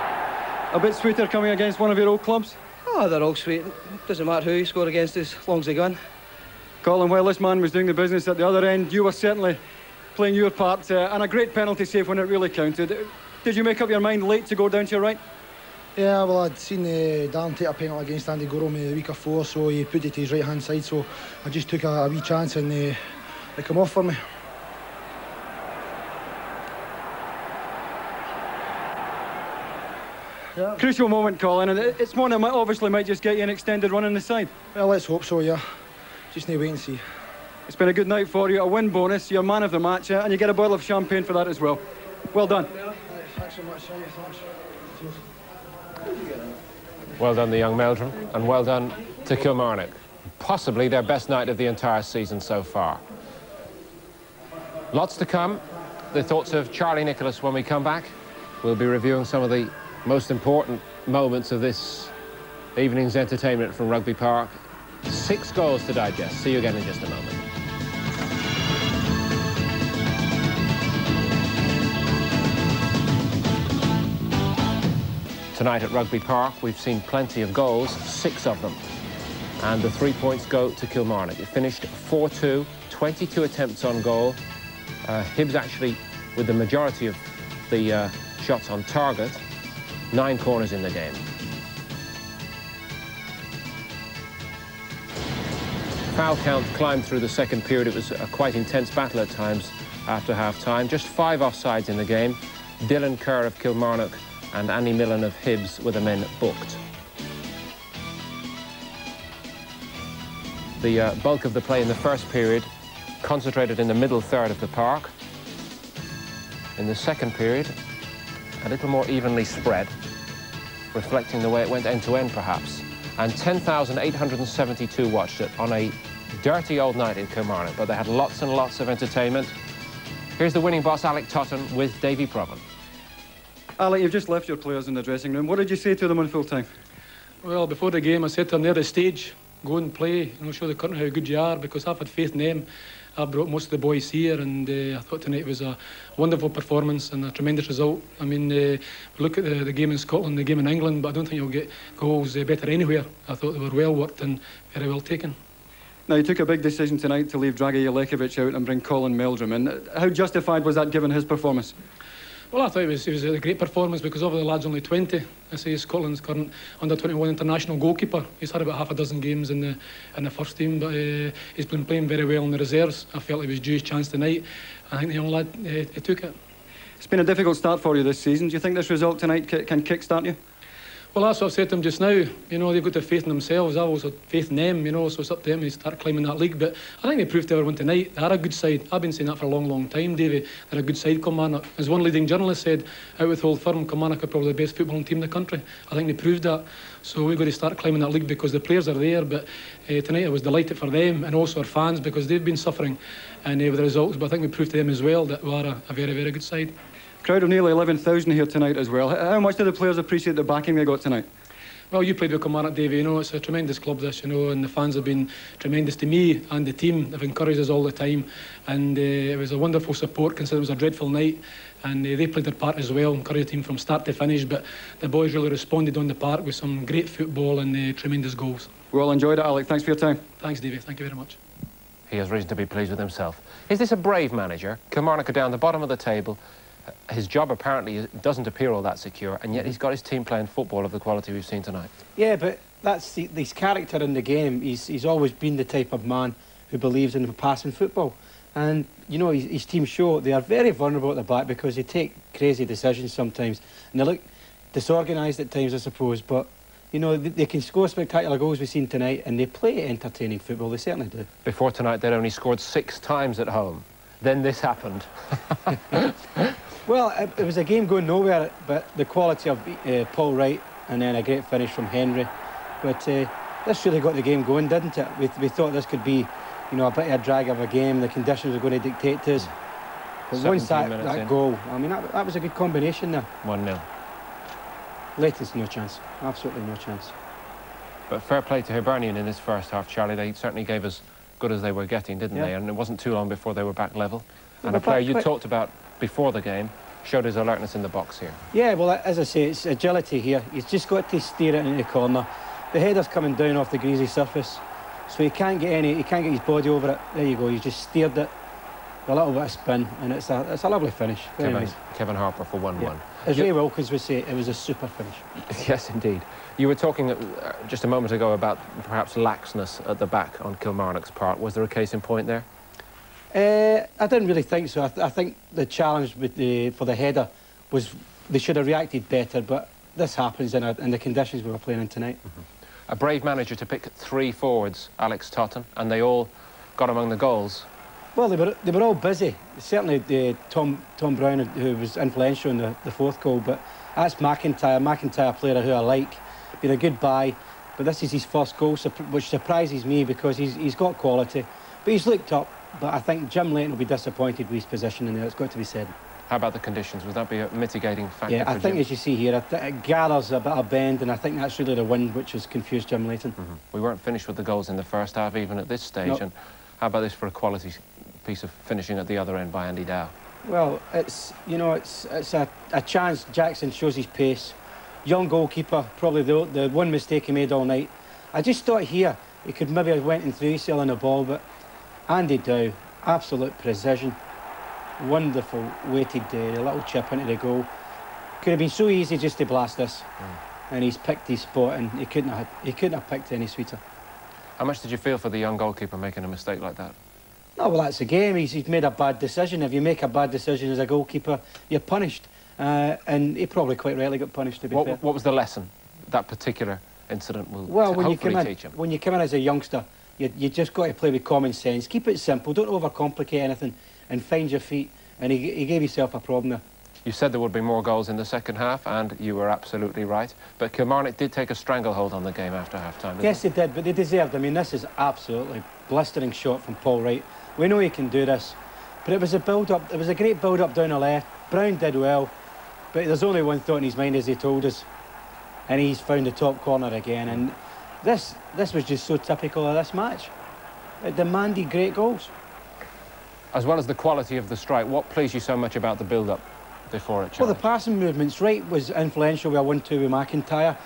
Speaker 2: A bit sweeter coming against one of your old clubs?
Speaker 10: Oh, they're all sweet. Doesn't matter who you score against as long as they go in.
Speaker 2: Colin, while this man was doing the business at the other end, you were certainly playing your part, and a great penalty save when it really counted. Did you make up your mind late to go down to your right?
Speaker 11: Yeah, well, I'd seen Dan take a penalty against Andy Gorham the week before, so he put it to his right-hand side, so I just took a wee chance, and they come off for me.
Speaker 2: Yeah. Crucial moment, Colin, and it's one that obviously might just get you an extended run in the side.
Speaker 11: Well, let's hope so, yeah. Just need to wait and see.
Speaker 2: It's been a good night for you, a win bonus, you're man of the match, and you get a bottle of champagne for that as well. Well done.
Speaker 11: Yeah, thanks so much. Thanks.
Speaker 1: Well done, the young Meldrum, and well done to Kilmarnock. Possibly their best night of the entire season so far. Lots to come. The thoughts of Charlie Nicholas when we come back. We'll be reviewing some of the most important moments of this evening's entertainment from Rugby Park. 6 goals to digest. See you again in just a moment. Tonight at Rugby Park, we've seen plenty of goals, 6 of them. And the 3 points go to Kilmarnock. It finished 4-2, 22 attempts on goal. Hibs actually with the majority of the shots on target. 9 corners in the game. Foul count climbed through the second period. It was a quite intense battle at times after half-time. Just 5 offsides in the game. Dylan Kerr of Kilmarnock and Andy Millen of Hibs were the men booked. The bulk of the play in the first period concentrated in the middle third of the park. In the second period, a little more evenly spread, reflecting the way it went end-to-end, perhaps. And 10,872 watched it on a dirty old night in Kilmarnock, but they had lots and lots of entertainment. Here's the winning boss, Alec Totten, with Davy Provan.
Speaker 2: Alec, you've just left your players in the dressing room. What did you say to them on full-time?
Speaker 6: Well, before the game, I said to them, they're the stage. go and play, you know, show the country how good you are, because I've had faith in them. I brought most of the boys here, and I thought tonight was a wonderful performance and a tremendous result. I mean, look at the game in Scotland, the game in England, but I don't think you'll get goals better anywhere. I thought they were well worked and very well taken.
Speaker 2: Now, you took a big decision tonight to leave Dragan Jelekovic out and bring Colin Meldrum in. How justified was that given his performance?
Speaker 6: Well, I thought it was a great performance because of the lad's only 20. I say Scotland's current under-21 international goalkeeper. He's had about half a dozen games in the first team, but he's been playing very well in the reserves. I felt it was due his chance tonight. I think the young lad he took it.
Speaker 2: It's been a difficult start for you this season. Do you think this result tonight can kick-start you?
Speaker 6: Well, that's what I've said to them just now. You know, they've got the faith in themselves. I've also faith in them, you know, so it's up to them to start climbing that league. But I think they proved to everyone tonight they are a good side. I've been saying that for a long, long time, Davy. They're a good side, Kilmarnock. As one leading journalist said, out with Old Firm, Kilmarnock are probably the best footballing team in the country. I think they proved that. So we've got to start climbing that league because the players are there. But tonight I was delighted for them and also our fans because they've been suffering and with the results. But I think we proved to them as well that we are a very, very good side.
Speaker 2: Crowd of nearly 11,000 here tonight as well. How much do the players appreciate the backing they got tonight?
Speaker 6: Well, you played with Kilmarnock, Davey, you know, it's a tremendous club this, you know, and the fans have been tremendous to me and the team. They've encouraged us all the time, and it was a wonderful support considering it was a dreadful night, and they played their part as well, encouraged the team from start to finish, but the boys really responded on the park with some great football and tremendous goals.
Speaker 2: Well enjoyed it, Alec. Thanks for your time.
Speaker 6: Thanks, Davey. Thank you very much.
Speaker 1: He has reason to be pleased with himself. Is this a brave manager? Kilmarnock are down the bottom of the table. His job apparently doesn't appear all that secure, and yet he's got his team playing football of the quality we've seen tonight.
Speaker 7: Yeah, but that's his character in the game. He's always been the type of man who believes in passing football. And, you know, his team show they are very vulnerable at the back because they take crazy decisions sometimes. And they look disorganised at times, I suppose, but, you know, they can score spectacular goals we've seen tonight, and they play entertaining football, they certainly do. Before tonight, they'd only scored 6 times at home. Then this happened. Well, it was a game going nowhere, but the quality of Paul Wright and then a great finish from Henry. But this really got the game going, didn't it? We thought this could be, you know, a bit of a drag of a game. The conditions were going to dictate to us. But once that goal, I mean, that was a good combination there.
Speaker 1: 1-0.
Speaker 7: Latest, no chance. Absolutely no chance.
Speaker 1: But fair play to Hibernian in this first half, Charlie. They certainly gave us good as they were getting, didn't they? And it wasn't too long before they were back level. And a player you talked about before the game showed his alertness in the box here. Yeah, well, as I say, it's agility here. He's just got to steer it into the corner. The header's coming down off the greasy surface, so he can't get his body over it. There you go. He's just steered it, a little bit of spin, and it's a lovely finish. Very nice. Kevin Harper for 1-1. Yeah. As Ray Wilkins would say, it was a super finish. Yes, indeed. You were talking just a moment ago about perhaps laxness at the back on Kilmarnock's part. Was there a case in point there? I didn't really think so. I think the challenge for the header was they should have reacted better, but this happens in the conditions we were playing in tonight. A brave manager to pick 3 forwards, Alex Totten, and they all got among the goals. Well, they were all busy. Certainly Tom Brown, who was influential in the 4th goal, but that's McIntyre. McIntyre, a player who I like. Been a good buy, but this is his first goal, which surprises me because he's got quality. But he's looked up. But I think Jim Leighton will be disappointed with his position in there, it's got to be said. How about the conditions? Would that be a mitigating factor? Yeah, I think, as you see here, it gathers a bit of bend, and I think that's really the wind which has confused Jim Leighton. We weren't finished with the goals in the first half, even at this stage. Nope. And how about this for a quality piece of finishing at the other end by Andy Dow? Well, it's a chance. Jackson shows his pace. Young goalkeeper, probably the one mistake he made all night. I just thought here he could maybe have went in through selling the ball, but Andy Dow, absolute precision, wonderful weighted a little chip into the goal. Could have been so easy just to blast this, and he's picked his spot, and he couldn't have picked any sweeter. How much did you feel for the young goalkeeper making a mistake like that? Oh, well, that's the game. He's made a bad decision. If you make a bad decision as a goalkeeper, you're punished, and he probably quite rightly got punished. To be fair. What was the lesson that particular incident will hopefully teach him? When you come in as a youngster, you just got to play with common sense. Keep it simple. Don't overcomplicate anything, and find your feet. And he gave himself a problem there. You said there would be more goals in the second half, and you were absolutely right. But Kilmarnock did take a stranglehold on the game after half-time, didn't they? Yes, they did, but they deserved. I mean, this is absolutely blistering shot from Paul Wright. We know he can do this, but it was a build-up. It was a great build-up down the left. Brown did well, but there's only one thought in his mind, as he told us, and he's found the top corner again. And
Speaker 7: This was just so typical of this match. It demanded great goals.
Speaker 1: As well as the quality of the strike, what pleased you so much about the build-up before it, Charlie?
Speaker 7: Well, the passing movements. Wright was influential with a 1-2 with McIntyre.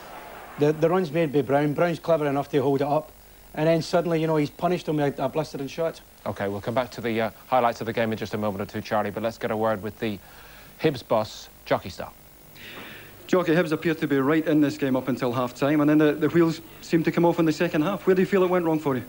Speaker 7: The runs made by Brown. Brown's clever enough to hold it up. And then suddenly, you know, he's punished him with a blistering shot. OK, we'll come back to the highlights of the game in just a moment or two, Charlie, but let's get a word with the Hibs boss, Jockey Style.
Speaker 2: Jockey, Hibs appeared to be right in this game up until half-time, and then the wheels seemed to come off in the second half. Where do you feel it went wrong for you?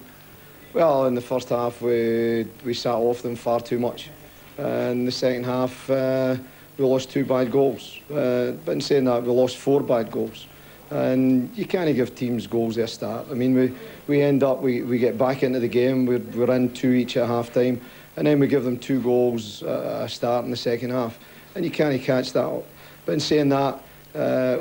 Speaker 12: Well, in the first half, we sat off them far too much. In the second half, we lost 2 bad goals. But in saying that, we lost 4 bad goals. And you can't give teams goals at a start. I mean, we end up, we get back into the game, we're in 2 each at half-time, and then we give them 2 goals at a start in the second half. And you can't catch that up. But in saying that,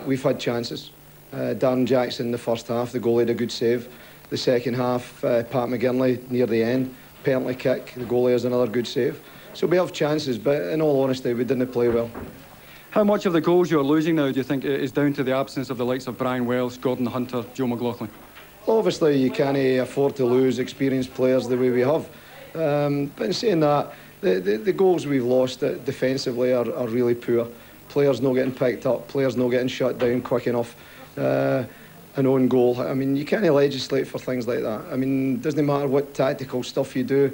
Speaker 12: we've had chances. Darren Jackson in the first half, the goalie had a good save. The second half, Pat McGinley near the end, penalty kick, the goalie has another good save. So we have chances, but in all honesty, we didn't play well.
Speaker 2: How much of the goals you're losing now do you think is down to the absence of the likes of Brian Wells, Gordon Hunter, Joe McLaughlin?
Speaker 12: Well, obviously, you can't afford to lose experienced players the way we have. But in saying that, the goals we've lost defensively are really poor. Players not getting picked up, players not getting shut down quick enough. An own goal. I mean, you can't legislate for things like that. I mean, it doesn't matter what tactical stuff you do,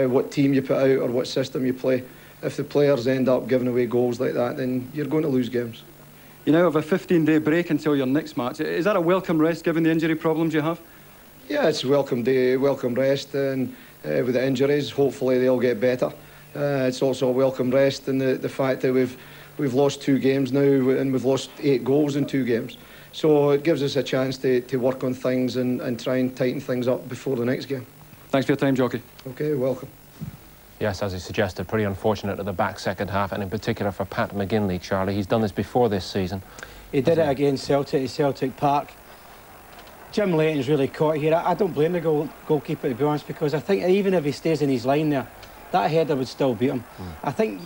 Speaker 12: what team you put out or what system you play. If the players end up giving away goals like that, then you're going to lose games.
Speaker 2: You now have a 15-day break until your next match. Is that a welcome rest given the injury problems you have?
Speaker 12: Yeah, it's a welcome day, welcome rest, and with the injuries, hopefully they'll get better. It's also a welcome rest in the fact that we've lost 2 games now and we've lost 8 goals in 2 games. So it gives us a chance to work on things and try and tighten things up before the next game.
Speaker 2: Thanks for your time, Jockey.
Speaker 12: OK, welcome.
Speaker 1: Yes, as he suggested, pretty unfortunate at the back second half, and in particular for Pat McGinley, Charlie. He's done this before this season. He did it against Celtic at Celtic Park. Jim Leighton's really caught here. I don't blame the goalkeeper, to be honest, because I think even if he stays in his line there, that header would still beat him. I think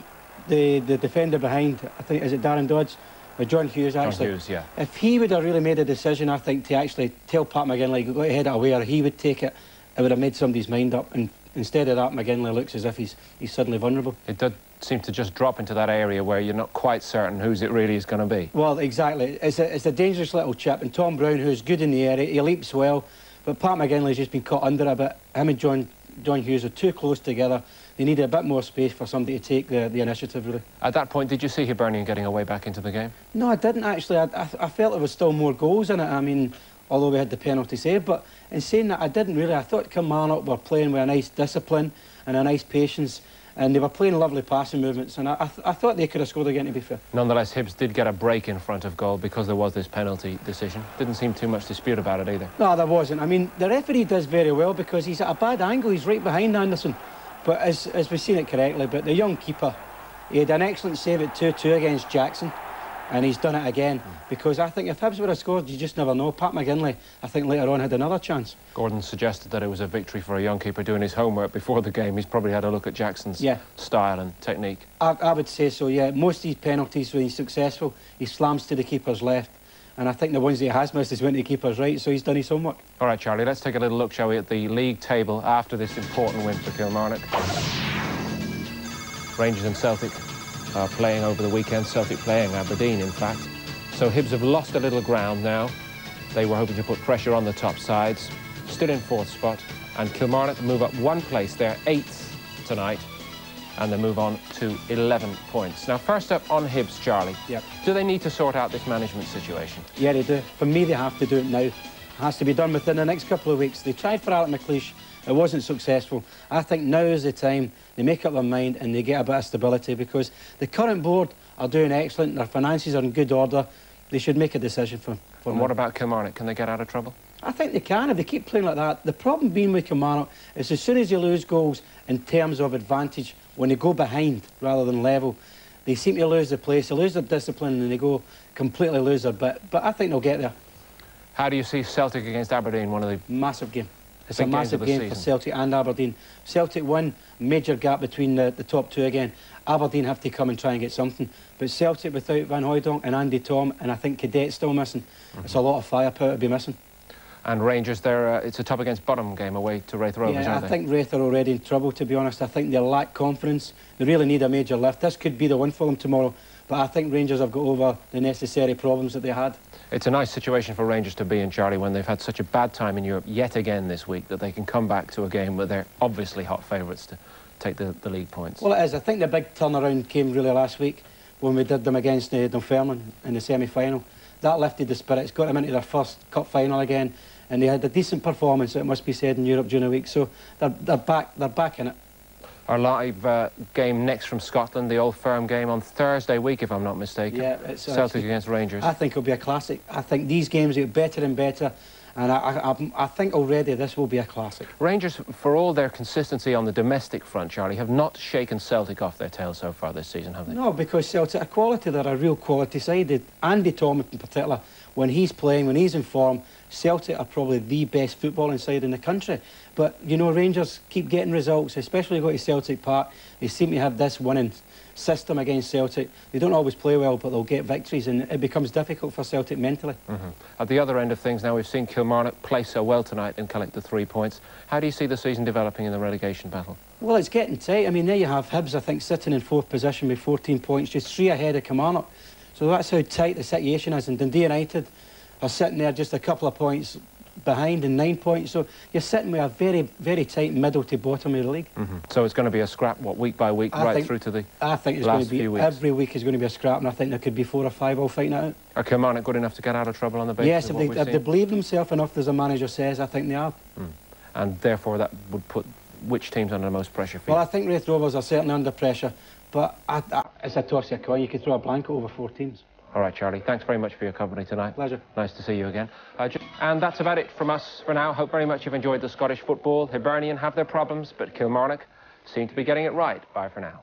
Speaker 1: the defender behind, I think, is it Darren Dodds? Or John Hughes, actually. John Hughes, yeah. If he would have really made a decision, I think, to actually tell Pat McGinley, go ahead it away, or he would take it, it would have made somebody's mind up. And instead of that, McGinley looks as if he's suddenly vulnerable. It did seem to just drop into that area where you're not quite certain whose it really is going to be. Well, exactly. It's a dangerous little chip, and Tom Brown, who's good in the area, he leaps well, but Pat McGinley's just been caught under a bit. Him and John Hughes are too close together. They needed a bit more space for somebody to take the initiative, really. At that point, did you see Hibernian getting away back into the game? No, I didn't, actually. I felt there was still more goals in it. I mean, although we had the penalty save. But in saying that, I didn't really. I thought Kilmarnock were playing with a nice discipline and a nice patience, and they were playing lovely passing movements, and I thought they could have scored again, to be fair. Nonetheless, Hibs did get a break in front of goal because there was this penalty decision. Didn't seem too much dispute about it either. No, there wasn't. I mean, the referee does very well because he's at a bad angle. He's right behind Anderson. But as we've seen it correctly, but the young keeper, he had an excellent save at 2-2 against Jackson, and he's done it again. Because I think if Hibs would have scored, you just never know. Pat McGinley, I think later on, had another chance. Gordon suggested that it was a victory for a young keeper doing his homework before the game. He's probably had a look at Jackson's style and technique. I would say so, yeah. Most of these penalties, when he's successful, he slams to the keeper's left. And I think the ones that he has missed is went to the keeper's right, so he's done his homework. All right, Charlie, let's take a little look, shall we, at the league table after this important win for Kilmarnock. Rangers and Celtic are playing over the weekend. Celtic playing Aberdeen, in fact. So Hibs have lost a little ground now. They were hoping to put pressure on the top sides. Still in 4th spot. And Kilmarnock move up 1 place. They're 8th tonight. And they move on to 11 points. Now, first up on Hibs, Charlie. Yep. Do they need to sort out this management situation? Yeah, they do. For me, they have to do it now. It has to be done within the next couple of weeks. They tried for Alec McLeish. It wasn't successful. I think now is the time they make up their mind and they get a bit of stability, because the current board are doing excellent. Their finances are in good order. They should make a decision for and what about Kilmarnock? Can they get out of trouble? I think they can if they keep playing like that. The problem being with Kilmarnock is as soon as you lose goals in terms of advantage, when they go behind rather than level, they seem to lose their place, they lose their discipline, and they go completely lose their bit. But I think they'll get there. How do you see Celtic against Aberdeen? One of the massive game. It's a massive game for Celtic and Aberdeen. Celtic win, major gap between the top 2 again. Aberdeen have to come and try and get something. But Celtic without Van Hooijdonk and Andy Tom, and I think Cadet's still missing. It's a lot of firepower to be missing. And Rangers, it's a top against bottom game away to Wraith Rovers,
Speaker 7: yeah,
Speaker 1: aren't
Speaker 7: I
Speaker 1: they?
Speaker 7: think Wraith are already in trouble, to be honest. I think they lack confidence. They really need a major lift. This could be the one for them tomorrow, but I think Rangers have got over the necessary problems that they had.
Speaker 1: It's a nice situation for Rangers to be in, Charlie, when they've had such a bad time in Europe yet again this week, that they can come back to a game where they're obviously hot favourites to take the league points.
Speaker 7: Well, it is. I think the big turnaround came really last week when we did them against Dunfermline in the semi-final. That lifted the spirits, got them into their first cup final again, and they had a decent performance, it must be said, in Europe during the week. So they're back in it.
Speaker 1: Our live game next from Scotland, the Old Firm game on Thursday week, if I'm not mistaken.
Speaker 7: Yeah, it's
Speaker 1: Celtic against Rangers.
Speaker 7: I think it'll be a classic. I think these games get better and better, and I think already this will be a classic.
Speaker 1: Rangers, for all their consistency on the domestic front, Charlie, have not shaken Celtic off their tail so far this season, have they?
Speaker 7: No, because Celtic are quality. They're a real quality side. Andy Thomas in particular, when he's playing, when he's in form, Celtic are probably the best footballing side in the country. But, you know, Rangers keep getting results, especially when they go to Celtic Park. They seem to have this winning system against Celtic. They don't always play well, but they'll get victories, and it becomes difficult for Celtic mentally.
Speaker 1: At the other end of things now, we've seen Kilmarnock play so well tonight and collect the 3 points. How do you see the season developing in the relegation battle?
Speaker 7: Well, it's getting tight. I mean, there you have Hibs, I think, sitting in 4th position with 14 points, just 3 ahead of Kilmarnock. So that's how tight the situation is. And Dundee United are sitting there just a couple of points behind and 9 points. So you're sitting with a very, very tight middle to bottom of the league.
Speaker 1: So it's going to be a scrap, what, week by week, through to the
Speaker 7: I think it's
Speaker 1: last
Speaker 7: going to be
Speaker 1: few weeks.
Speaker 7: Every week is going to be a scrap, and I think there could be 4 or 5 all fighting it out.
Speaker 1: Are Kilmarnock good enough to get out of trouble on the basis
Speaker 7: Yes,
Speaker 1: of
Speaker 7: if they believe themselves enough, as the manager says, I think they are.
Speaker 1: And therefore that would put which teams under the most pressure for you?
Speaker 7: Well, I think Wraith Rovers are certainly under pressure, but it's a toss of a coin. You could throw a blanket over 4 teams.
Speaker 1: All right, Charlie, thanks very much for your company tonight.
Speaker 7: Pleasure.
Speaker 1: Nice to see you again. And that's about it from us for now. Hope very much you've enjoyed the Scottish football. Hibernian have their problems, but Kilmarnock seem to be getting it right. Bye for now.